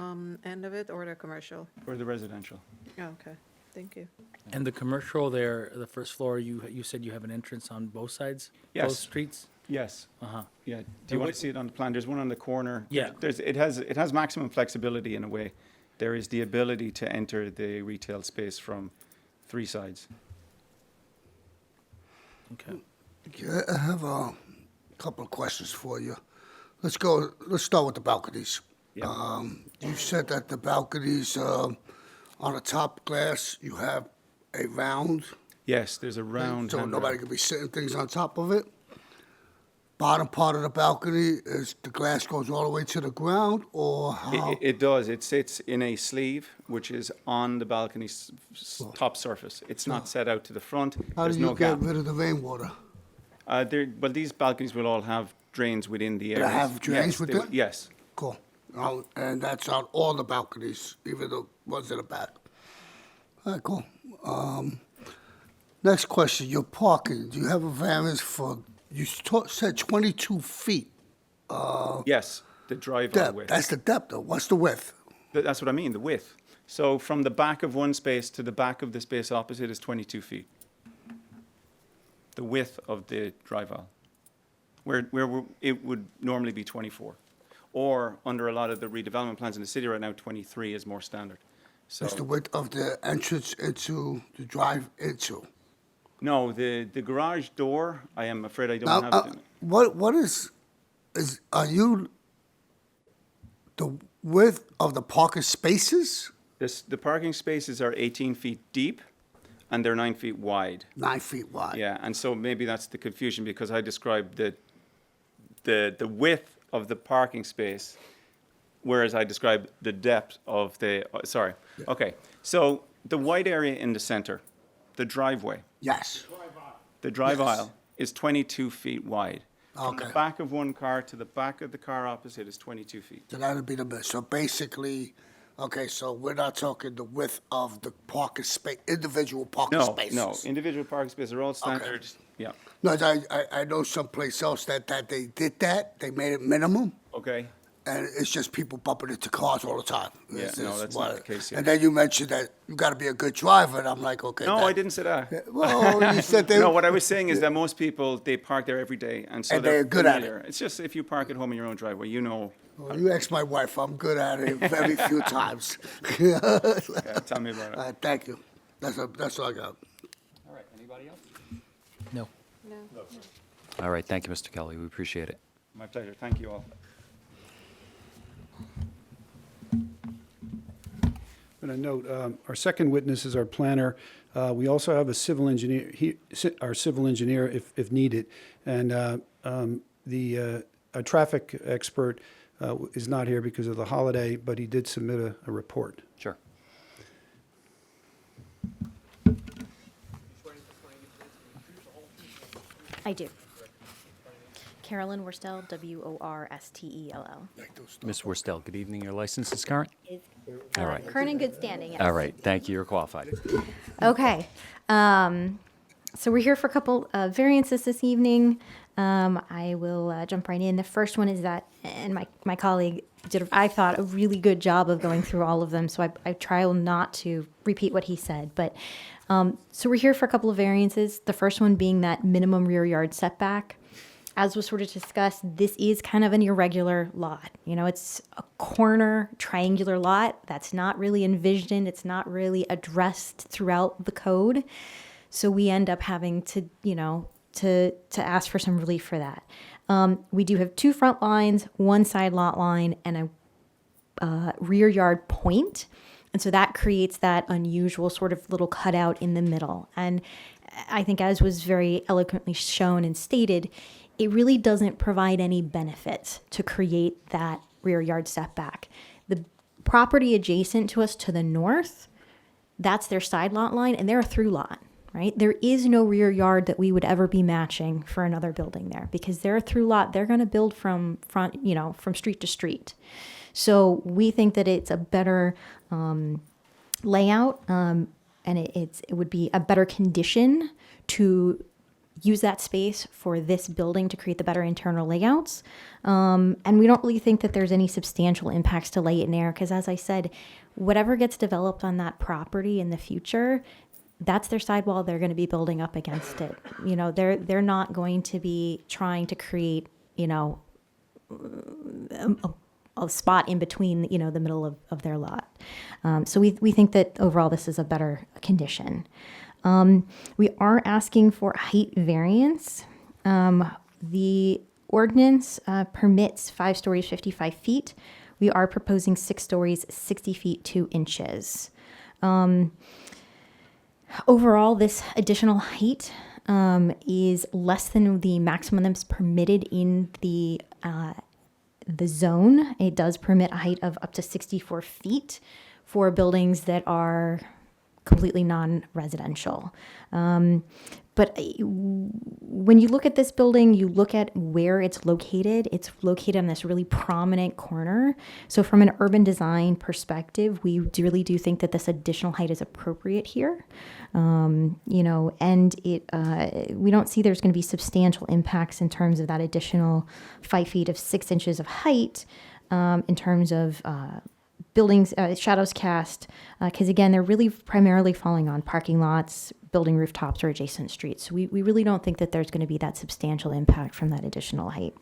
end of it or the commercial? For the residential. Oh, okay, thank you. And the commercial there, the first floor, you said you have an entrance on both sides? Yes. Both streets? Yes. Uh-huh. Yeah. Do you want to see it on the plan? There's one on the corner. Yeah. It has maximum flexibility in a way. There is the ability to enter the retail space from 3 sides. Okay. Okay, I have a couple of questions for you. Let's start with the balconies. Yeah. You said that the balconies, on the top glass, you have a round. Yes, there's a round. So handrail. nobody can be sitting things on top of it. Bottom part of the balcony is the glass goes all the way to the ground, or how? It does. It sits in a sleeve, which is on the balcony's top surface. It's not set out to the front. How There's do you no get gap. rid of the rainwater? Well, these balconies will all have drains within the area. have drains with them? Yes. Cool. And that's on all the balconies, even the ones in the back. All right, cool. Next question, your parking, do you have a variance for, you said 22 feet? Yes, the drive Depth, width. that's the depth though, what's the width? That's what I mean, the width. So from the back of one space to the back of the space opposite is 22 feet. The width of the drive aisle, it would normally be 24. Or under a lot of the redevelopment plans in the city right now, 23 is more standard. So That's the width of the entrance into, the drive into. no, the garage door, I am afraid I don't Now, have it. what is, are you the width of the parking spaces? The parking spaces are 18 feet deep and they're 9 feet wide. 9 feet wide. Yeah, and so maybe that's the confusion because I described the width of the parking space, whereas I described the depth of the, sorry. Okay, so the wide area in the center, the driveway. Yes. The drive Yes. aisle is 22 feet wide. From the Okay. back of one car to the back of the car opposite is 22 feet. So that would be the best. So basically, okay, so we're not talking the width of the parking space, individual parking spaces. No, individual parking spaces are all standard. Yeah, No, I know someplace else that they did that. They made it minimum, okay. and it's just people bumping into cars all the time. Yeah, It's no, just that's what- not the case here. And then you mentioned that you got to be a good driver, and I'm like, okay. No, that- I didn't say that. Well, you said they. No, what I was saying is that most people, they park there every day, and so And they're they're good at familiar. It's just if you park at home in your own driveway, you know. Well, you asked my wife. I'm good at it very few times. Okay, tell me about it. All right, thank you. That's all I got. All right, anybody else? No. All right, thank you, Mr. Kelly. We appreciate it. My pleasure. Thank you all. Mr. going to note, our second witness is our planner. We also have a civil engineer, our civil engineer if needed. And a traffic expert is not here because of the holiday, but he did submit a report. Sure. I do. Carolyn Worstell, Worstell. Ms. Worstell, good evening. Your license is current? All right. Current in good standing, yes. All right. Thank you. You're qualified. Okay. So we're here for a couple of variances this evening. I will jump right in. The first one is that, and my colleague did, I thought, a really good job of going through all of them, so I try not to repeat what he said. But so we're here for a couple of variances. The first one being that minimum rear yard setback. As was sort of discussed, this is kind of an irregular lot. You know, it's a corner triangular lot that's not really envisioned. It's not really addressed throughout the code. So we end up having to, to ask for some relief for that. We do have 2 front lines, 1 side lot line, and a rear yard point. And so that creates that unusual sort of little cutout in the middle. And I think, as was very eloquently shown and stated, it really doesn't provide any benefit to create that rear yard setback. The property adjacent to us to the north, that's their side lot line, and they're a through lot, right? There is no rear yard that we would ever be matching for another building there, because they're a through lot. They're going to build from front, from street to street. So we think that it's a better layout, and it would be a better condition to use that space for this building to create the better internal layouts. And we don't really think that there's any substantial impacts to light and air, because, as I said, whatever gets developed on that property in the future, that's their sidewall. They're going to be building up against it. They're not going to be trying to create, a spot in between, the middle of their lot. So we think that overall this is a better condition. We are asking for a height variance. The ordinance permits 5 stories, 55 feet. We are proposing 6 stories, 60 feet, 2 inches. Overall, this additional height is less than the maximum that's permitted in the zone. It does permit a height of up to 64 feet for buildings that are completely non-residential. But when you look at this building, you look at where it's located. It's located on this really prominent corner. So from an urban design perspective, we really do think that this additional height is appropriate here. And we don't see there's going to be substantial impacts in terms of that additional 5 feet of 6 inches of height in terms of buildings, shadows cast, because again, they're really primarily falling on parking lots, building rooftops, or adjacent streets. So we really don't think that there's going to be that substantial impact from that additional height.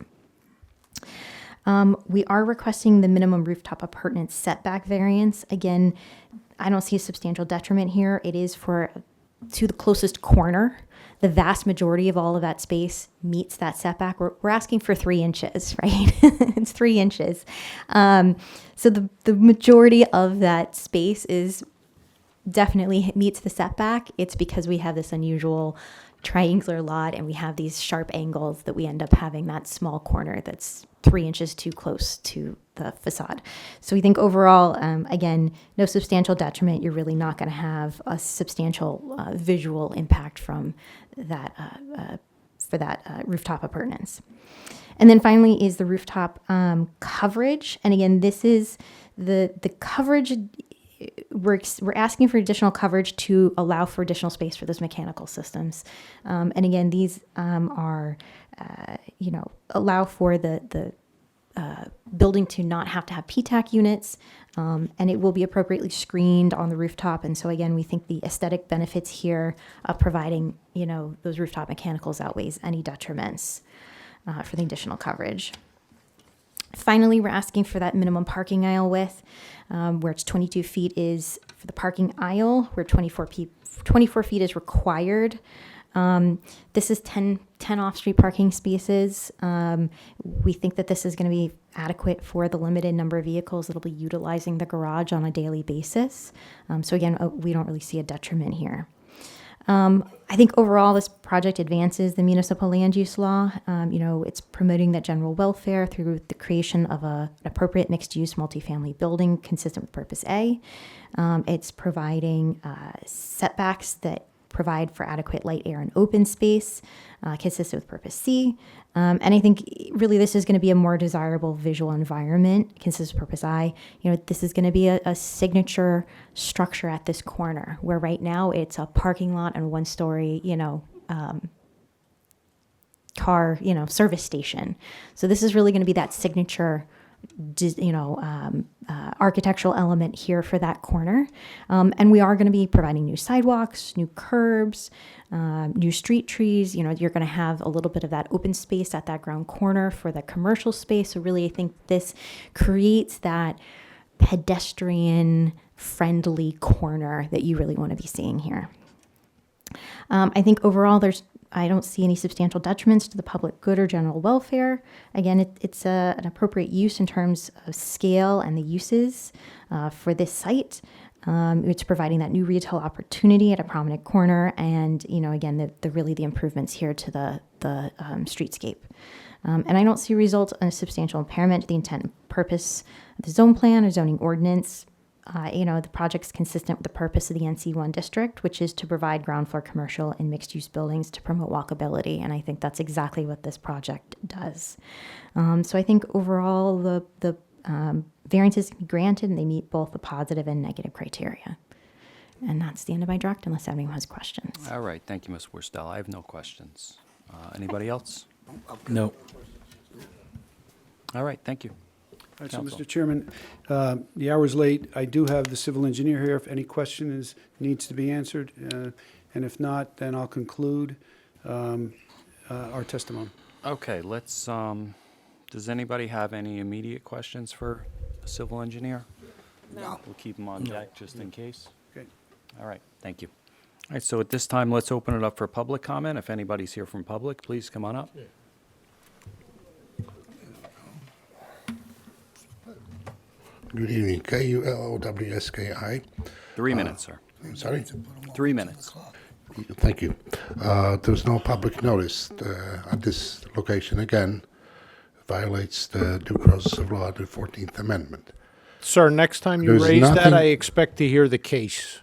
We are requesting the minimum rooftop appurtenance setback variance. Again, I don't see a substantial detriment here. It is to the closest corner. The vast majority of all of that space meets that setback. We're asking for 3 inches, right? It's 3 inches. So the majority of that space is definitely meets the setback. It's because we have this unusual triangular lot and we have these sharp angles that we end up having that small corner that's 3 inches too close to the facade. So we think overall, again, no substantial detriment. You're really not going to have a substantial visual impact from that for that rooftop appurtenance. And then finally is the rooftop coverage. And again, this is the coverage. We're asking for additional coverage to allow for additional space for those mechanical systems. And again, these are, allow for the building to not have to have PTAC units, and it will be appropriately screened on the rooftop. And so again, we think the aesthetic benefits here of providing, those rooftop mechanicals outweighs any detriments for the additional coverage. Finally, we're asking for that minimum parking aisle width, where it's 22 feet is for the parking aisle, where 24 feet is required This is 10 off-street parking spaces. We think that this is going to be adequate for the limited number of vehicles that'll be utilizing the garage on a daily basis. So again, we don't really see a detriment here. I think overall this project advances the municipal land use law. It's promoting that general welfare through the creation of an appropriate mixed-use multifamily building consistent with Purpose A. It's providing setbacks that provide for adequate light, air, and open space, consistent with Purpose C. And I think really this is going to be a more desirable visual environment, consistent with Purpose I. This is going to be a signature structure at this corner, where right now it's a parking lot and one-story, car, service station. So this is really going to be that signature architectural element here for that corner. And we are going to be providing new sidewalks, new curbs, new street trees. You're going to have a little bit of that open space at that ground corner for the commercial space. So really, I think this creates that pedestrian friendly corner that you really want to be seeing here. I think overall I don't see any substantial detriments to the public good or general welfare. Again, it's an appropriate use in terms of scale and the uses for this site. It's providing that new retail opportunity at a prominent corner, and again, the improvements here to the streetscape. And I don't see result in a substantial impairment to the intent and purpose of the zone plan or zoning ordinance. The project's consistent with the purpose of the NC1 district, which is to provide ground floor commercial and mixed-use buildings to promote walkability, and I think that's exactly what this project does. So I think overall the variances can be granted, and they meet both the positive and negative criteria. And that's the end of my direct, unless anyone has questions. All right, thank you, Ms. Worstel. I have no questions. Anybody else? No. All right, thank you. All right, so, Counsel. Mr. Chairman, the hour's late. I do have the civil engineer here if any question needs to be answered. And if not, then I'll conclude our testimony. Okay, let's, does anybody have any immediate questions for the civil engineer? No. We'll keep them on deck just in case. Okay. All right, thank you. All right, so at this time, let's open it up for public comment. If anybody's here from public, please come on up. Good evening, KULOWSKI. 3 minutes, sir. Sorry? 3 minutes. Thank you. There's no public notice at this location. Again, violates the due process of law, the 14th Amendment. Sir, next time you There's raise that, nothing- I expect to hear the case.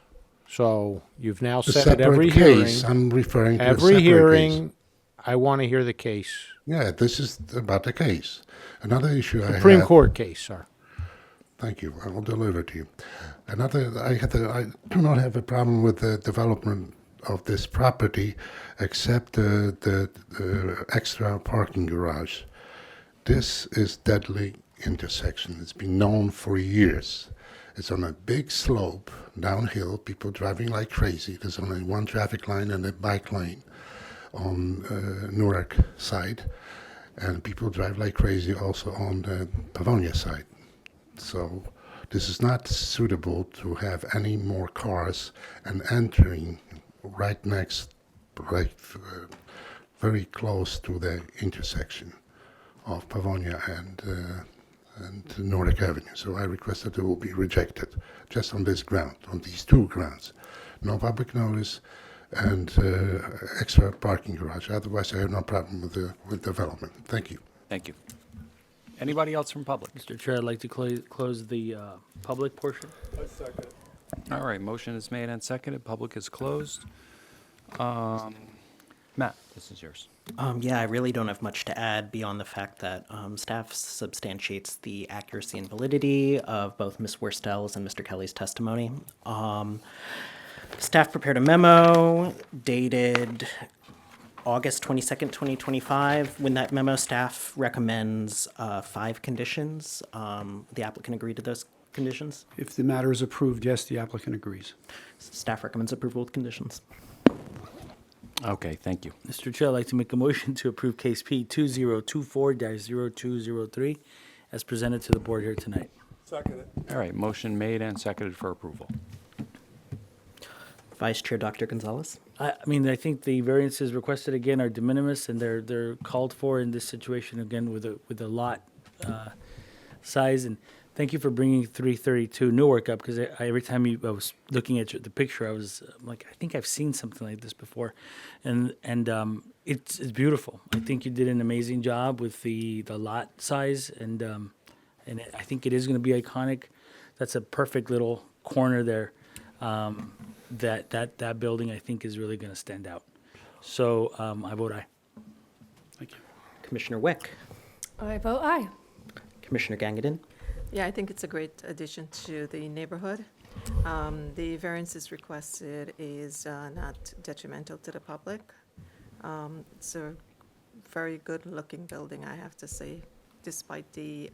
So you've now The said at every separate hearing. case, I'm referring to a Every separate hearing, case. I want to hear the case. Yeah, this is about the case. Another issue I have. Supreme Court case, sir. Thank you. I will deliver to you. I do not have a problem with the development of this property, except the extra parking garage. This is deadly intersection. It's been known for years. It's on a big slope, downhill, people driving like crazy. There's only one traffic line and a bike lane on Newark side, and people drive like crazy also on the Pavonia side. So this is not suitable to have any more cars and entering right next, very close to the intersection of Pavonia and Nordic Avenue. So I request that it will be rejected just on this ground, on these two grounds. No public notice and extra parking garage. Otherwise, I have no problem with development. Thank you. Thank you. Anybody else from public? Mr. Chair, I'd like to close the public portion. All right, motion is made and seconded. Public is closed. Matt, this is yours. Yeah, I really don't have much to add beyond the fact that staff substantiates the accuracy and validity of both Ms. Worstel's and Mr. Kelly's testimony. Staff prepared a memo dated August 22nd, 2025. When that memo, staff recommends 5 conditions. The applicant agreed to those conditions? If the matter is approved, yes, the applicant agrees. Staff recommends approval with conditions. Okay, thank you. Mr. Chair, I'd like to make a motion to approve case P 2024-0203 as presented to the board here tonight. Second. All right, motion made and seconded for approval. Vice Chair Dr. Gonzalez? I mean, I think the variances requested again are de minimis, and they're called for in this situation again with a lot size. And thank you for bringing 332 Newark up, because every time I was looking at the picture, I was like, I think I've seen something like this before, and it's beautiful. I think you did an amazing job with the lot size, and I think it is going to be iconic. That's a perfect little corner there. That building, I think, is really going to stand out. So I vote aye. Thank you. Commissioner Wick, I vote aye. Commissioner Gangadin, Yeah, I think it's a great addition to the neighborhood. The variances requested is not detrimental to the public. It's a very good-looking building, I have to say, despite the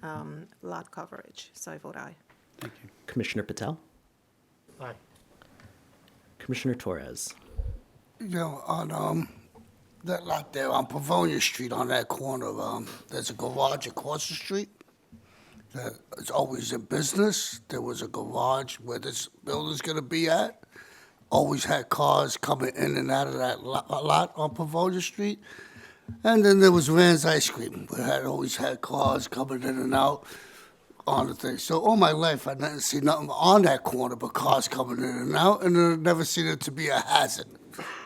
lot coverage. So I vote aye. Thank you. Commissioner Patel, Aye. Commissioner Torres. You know, on that lot there on Pavonia Street, on that corner, there's a garage across the street that is always in business. There was a garage where this building's gonna be at. Always had cars coming in and out of that lot on Pavonia Street. And then there was Rand's Ice Cream, where had always had cars coming in and out on the thing. So all my life, I never seen nothing on that corner but cars coming in and out, and I never seen it to be a hazard,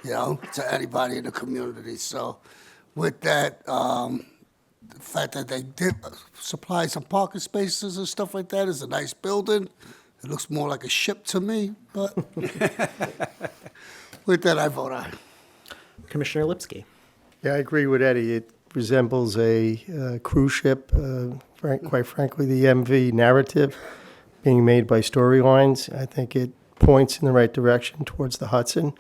you know, to anybody in the community. So with that, the fact that they did supply some parking spaces and stuff like that is a nice building. It looks more like a ship to me, but with that, I vote aye. Commissioner Lipsky. Yeah, I agree with Eddie. It resembles a cruise ship. Quite frankly, the MV narrative being made by Storylines, I think it points in the right direction towards the Hudson,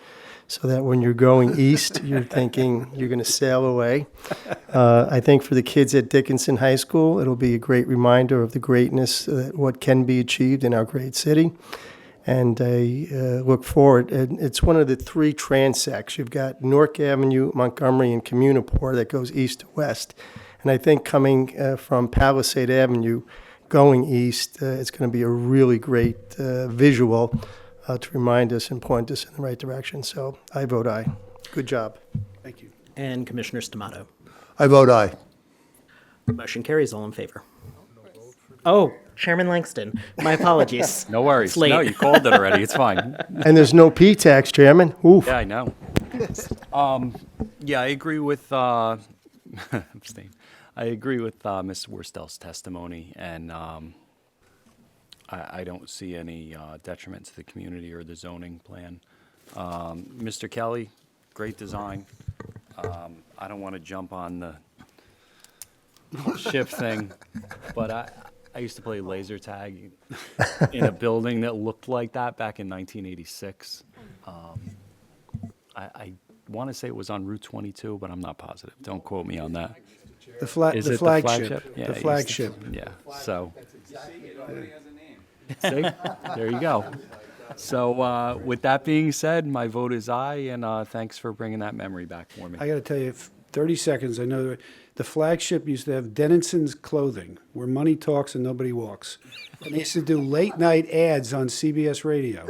so that when you're going east, you're thinking you're going to sail away. I think for the kids at Dickinson High School, it'll be a great reminder of the greatness, what can be achieved in our great city. And I look forward. And it's one of the three transects. You've got Newark Avenue, Montgomery, and Communipaw that goes east to west. And I think coming from Palisade Avenue, going east, it's going to be a really great visual to remind us and point us in the right direction. So I vote aye. Good job. Thank you. And Commissioner Stamato. I vote aye. Motion carries. All in favor. Oh, Chairman Langston. My apologies. No worries. It's late. No, you called it already. It's fine. And there's no P-tax, Chairman. Oof. Yeah, I know. Yeah, I agree with, abstain. I agree with Ms. Worstel's testimony, and I don't see any detriment to the community or the zoning plan. Mr. Kelly, great design. I don't want to jump on the whole ship thing, but I used to play laser tag in a building that looked like that back in 1986. I want to say it was on Route 22, but I'm not positive. Don't quote me on that. The Is it flagship. Yeah, The it used to- flagship. Yeah, so. See, there you go. So with that being said, my vote is aye, and thanks for bringing that memory back for me. I got to tell you, 30 seconds, I know the flagship used to have Dennison's Clothing, where money talks and nobody walks. And they used to do late-night ads on CBS Radio.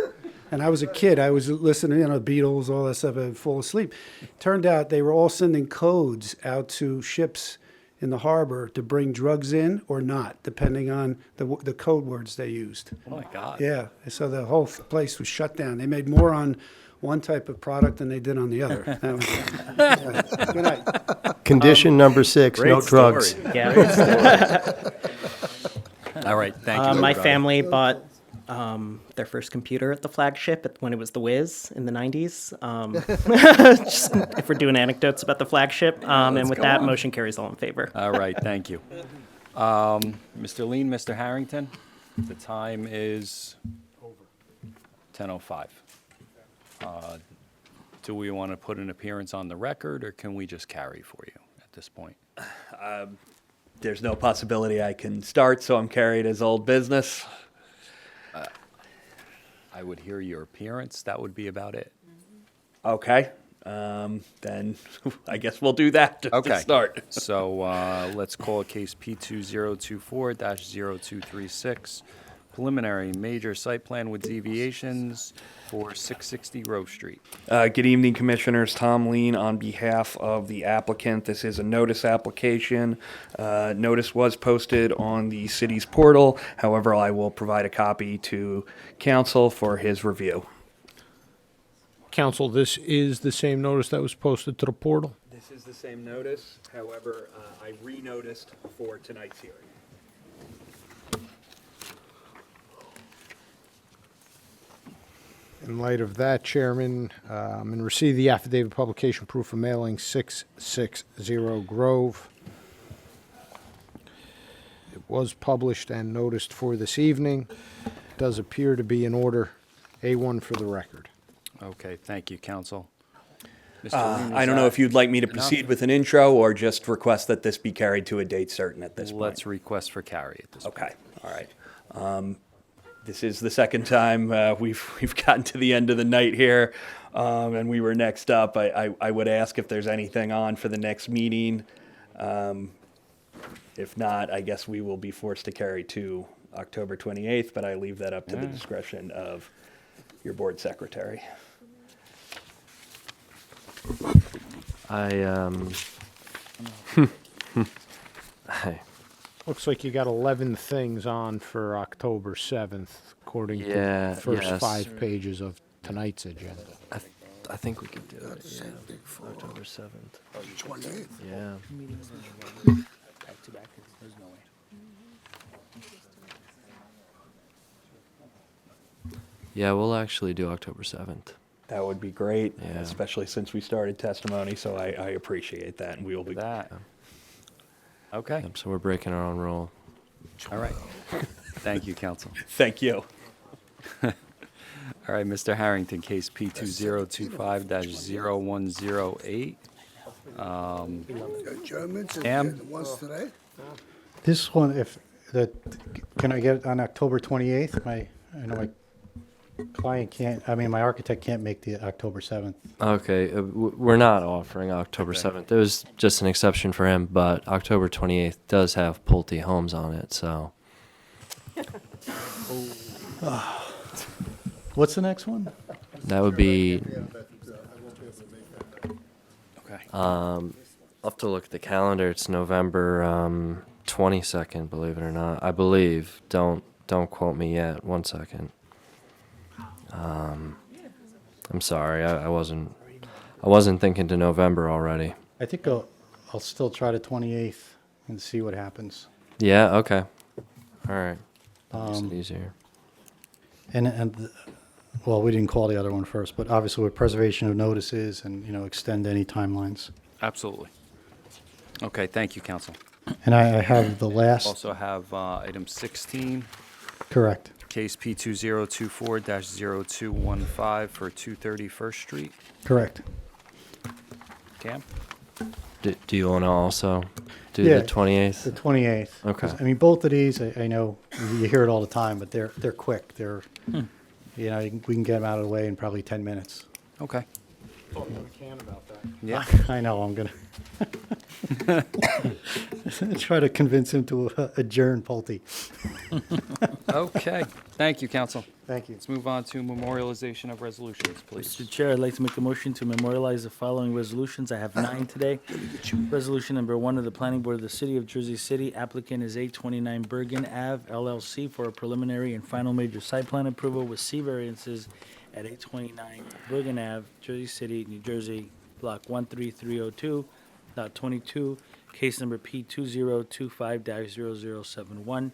And I was a kid. I was listening, Beatles, all that stuff. I'd fall asleep. Turned out they were all sending codes out to ships in the harbor to bring drugs in or not, depending on the code words they used. Oh, my God. Yeah, so the whole place was shut down. They made more on one type of product than they did on the other. That was, yeah. Good night. Condition number 6, no drugs. Story. Yeah. All right, thank you. My everybody. family bought their first computer at the flagship when it was the Whiz in the 90s. Just if we're doing anecdotes about the flagship. And with that, motion carries all in favor. All right, thank you. Mr. Lean, Mr. Harrington, the time is 10:05. Do we want to put an appearance on the record, or can we just carry for you at this point? There's no possibility I can start, so I'm carried as old business. I would hear your appearance. That would be about it. Okay, then I guess we'll do that just Okay. to start. So let's call a case P2024-0236. preliminary major site plan with deviations for 660 Grove Street. Good evening, Commissioners. Tom Lean on behalf of the applicant. This is a notice application. Notice was posted on the city's portal. However, I will provide a copy to council for his review. Council, this is the same notice that was posted to the portal? This is the same notice. However, I re-noticed for tonight's hearing. In light of that, Chairman, and receive the affidavit publication proof of mailing 660 Grove. It was published and noticed for this evening. Does appear to be in order. A1 for the record. Okay, thank you, council. I don't know if you'd like me to proceed with an intro or just request that this be carried to a date certain at this point. Let's request for carry at this point. Okay, all right. This is the second time we've gotten to the end of the night here, and we were next up. I would ask if there's anything on for the next meeting. If not, I guess we will be forced to carry to October 28th, but I leave that up to the discretion of your board secretary. Looks like you got 11 things on for October 7th, according to the first 5 pages of tonight's agenda. I think we could do it. That's the same thing for October 7th. 28th. Yeah. Back to back, there's no way. Yeah, we'll actually do October 7th. That would be great, Yeah. especially since we started testimony, so I appreciate that, and we will be. That. Okay, Yep, so we're breaking our own rule. all right. Thank you, council. Thank you. All right, Mr. Harrington, case P2025-0108. Germans and Am? the ones today? This one, can I get it on October 28th? I know my client can't, my architect can't make the October 7th. Okay, we're not offering October 7th. There was just an exception for him, but October 28th does have Pulte Homes on it, so. What's the next one? That would be, Okay. I'll have to look at the calendar. It's November 22nd, believe it or not. I believe. Don't quote me yet. 1 second. I'm sorry. I wasn't thinking to November already. I think I'll still try the 28th and see what happens. Yeah, okay. All right. Makes it Um, easier. Well, we didn't call the other one first, but obviously with preservation of notices and, extend any timelines. Absolutely. Okay, thank you, council. And I have the last, Also have item 16, correct. case P2024-0215 for 230 First Street. Correct. Cam? Do you want to also do Yeah, the 28th? The 28th. Okay. 'Cause, both of these, I know you hear it all the time, but they're quick. They're, we can get them out of the way in probably 10 minutes. Okay. Talking to McCann about that. Yeah. I know, I'm going to try to convince him to adjourn Pulte. Okay, thank you, council. Thank you. Let's move on to memorialization of resolutions, please. Mr. Chair, I'd like to make a motion to memorialize the following resolutions. I have 9 today. Resolution number 1 of the Planning Board of the City of Jersey City. Applicant is 829 Bergen Ave LLC for a preliminary and final major site plan approval with C variances at 829 Bergen Ave, Jersey City, New Jersey, Block 13302, Lot 22, case number P2025-0071.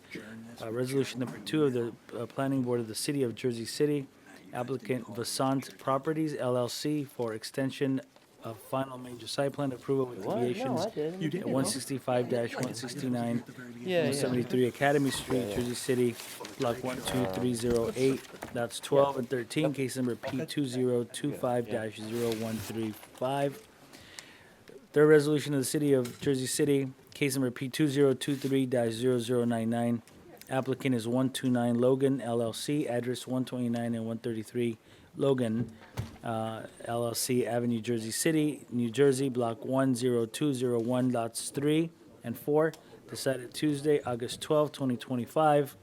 Resolution number 2 of the Planning Board of the City of Jersey City. Applicant Vasant Properties LLC for extension of final major site plan approval with deviations at 165-169, 173 Academy Street, Jersey City, Block 12308, lots 12 and 13, case number P2025-0135. Third resolution of the City of Jersey City, case number P2023-0099. Applicant is 129 Logan LLC, address 129 and 133 Logan LLC, Avenue, Jersey City, New Jersey, Block 10201, lots 3 and 4, decided Tuesday, August 12, 2025.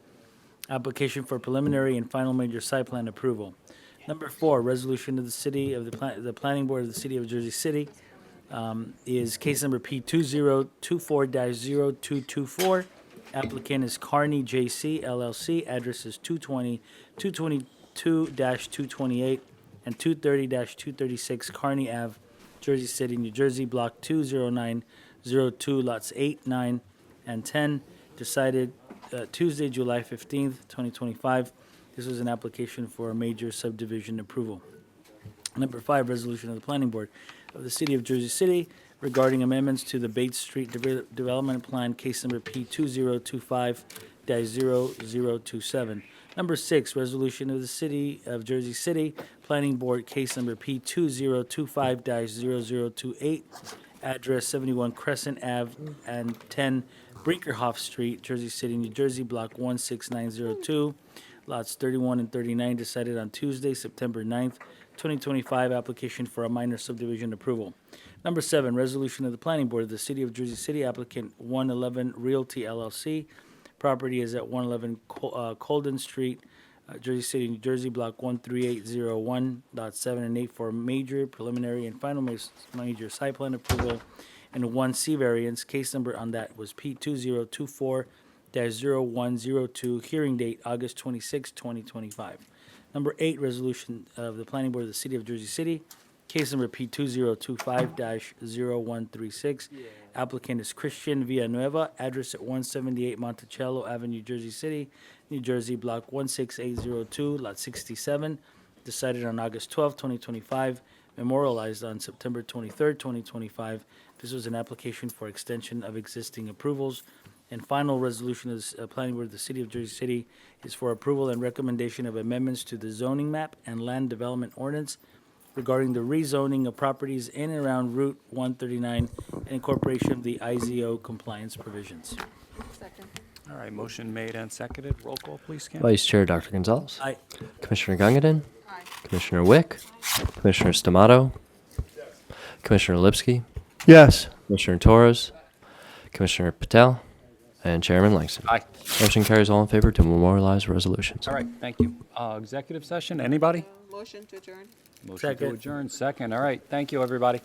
application for preliminary and final major site plan approval. Number 4, resolution of the city of the planning board of the city of Jersey City is case number P2024-0224. Applicant is Carney JC LLC. Address is 222-228 and 230-236 Carney Ave, Jersey City, New Jersey, Block 20902, lots 8, 9, and 10. Decided Tuesday, July 15th, 2025. This was an application for a major subdivision approval. Number 5, resolution of the planning board of the city of Jersey City regarding amendments to the Bates Street Development Plan, case number P2025-0027. Number 6, resolution of the city of Jersey City Planning Board, case number P2025-0028, address 71 Crescent Ave and 10 Brinkerhoff Street, Jersey City, New Jersey, block 16902, lots 31 and 39, decided on Tuesday, September 9th, 2025, application for a minor subdivision approval. Number 7, resolution of the planning board of the city of Jersey City, applicant 111 Realty LLC. Property is at 111 Colden Street, Jersey City, New Jersey, block 13801, lots 7 and 8 for major, preliminary, and final major site plan approval, and 1C variance. Case number on that was P2024-0102, hearing date August 26, 2025. Number 8, resolution of the planning board of the city of Jersey City, case number P2025-0136. Applicant is Christian Villanueva, address at 178 Monticello Avenue, Jersey City, New Jersey, block 16802, lot 67, decided on August 12, 2025, memorialized on September 23, 2025. This was an application for extension of existing approvals. And final resolution of the planning board of the city of Jersey City is for approval and recommendation of amendments to the zoning map and land development ordinance regarding the rezoning of properties in and around Route 139 and incorporation of the IZO compliance provisions. All right, motion made and seconded. Roll call, please, Ken. Vice Chair Dr. Gonzalez. Aye. Commissioner Gungadin. Commissioner Wick. Commissioner Stamato. Commissioner Lipsky. Yes. Commissioner Torres. Commissioner Patel. And Chairman Langston. Aye. Motion carries all in favor to memorialize resolutions. All right, thank you. Executive session, anybody? Motion to adjourn. Motion to Second. adjourn, second. All right, thank you, everybody.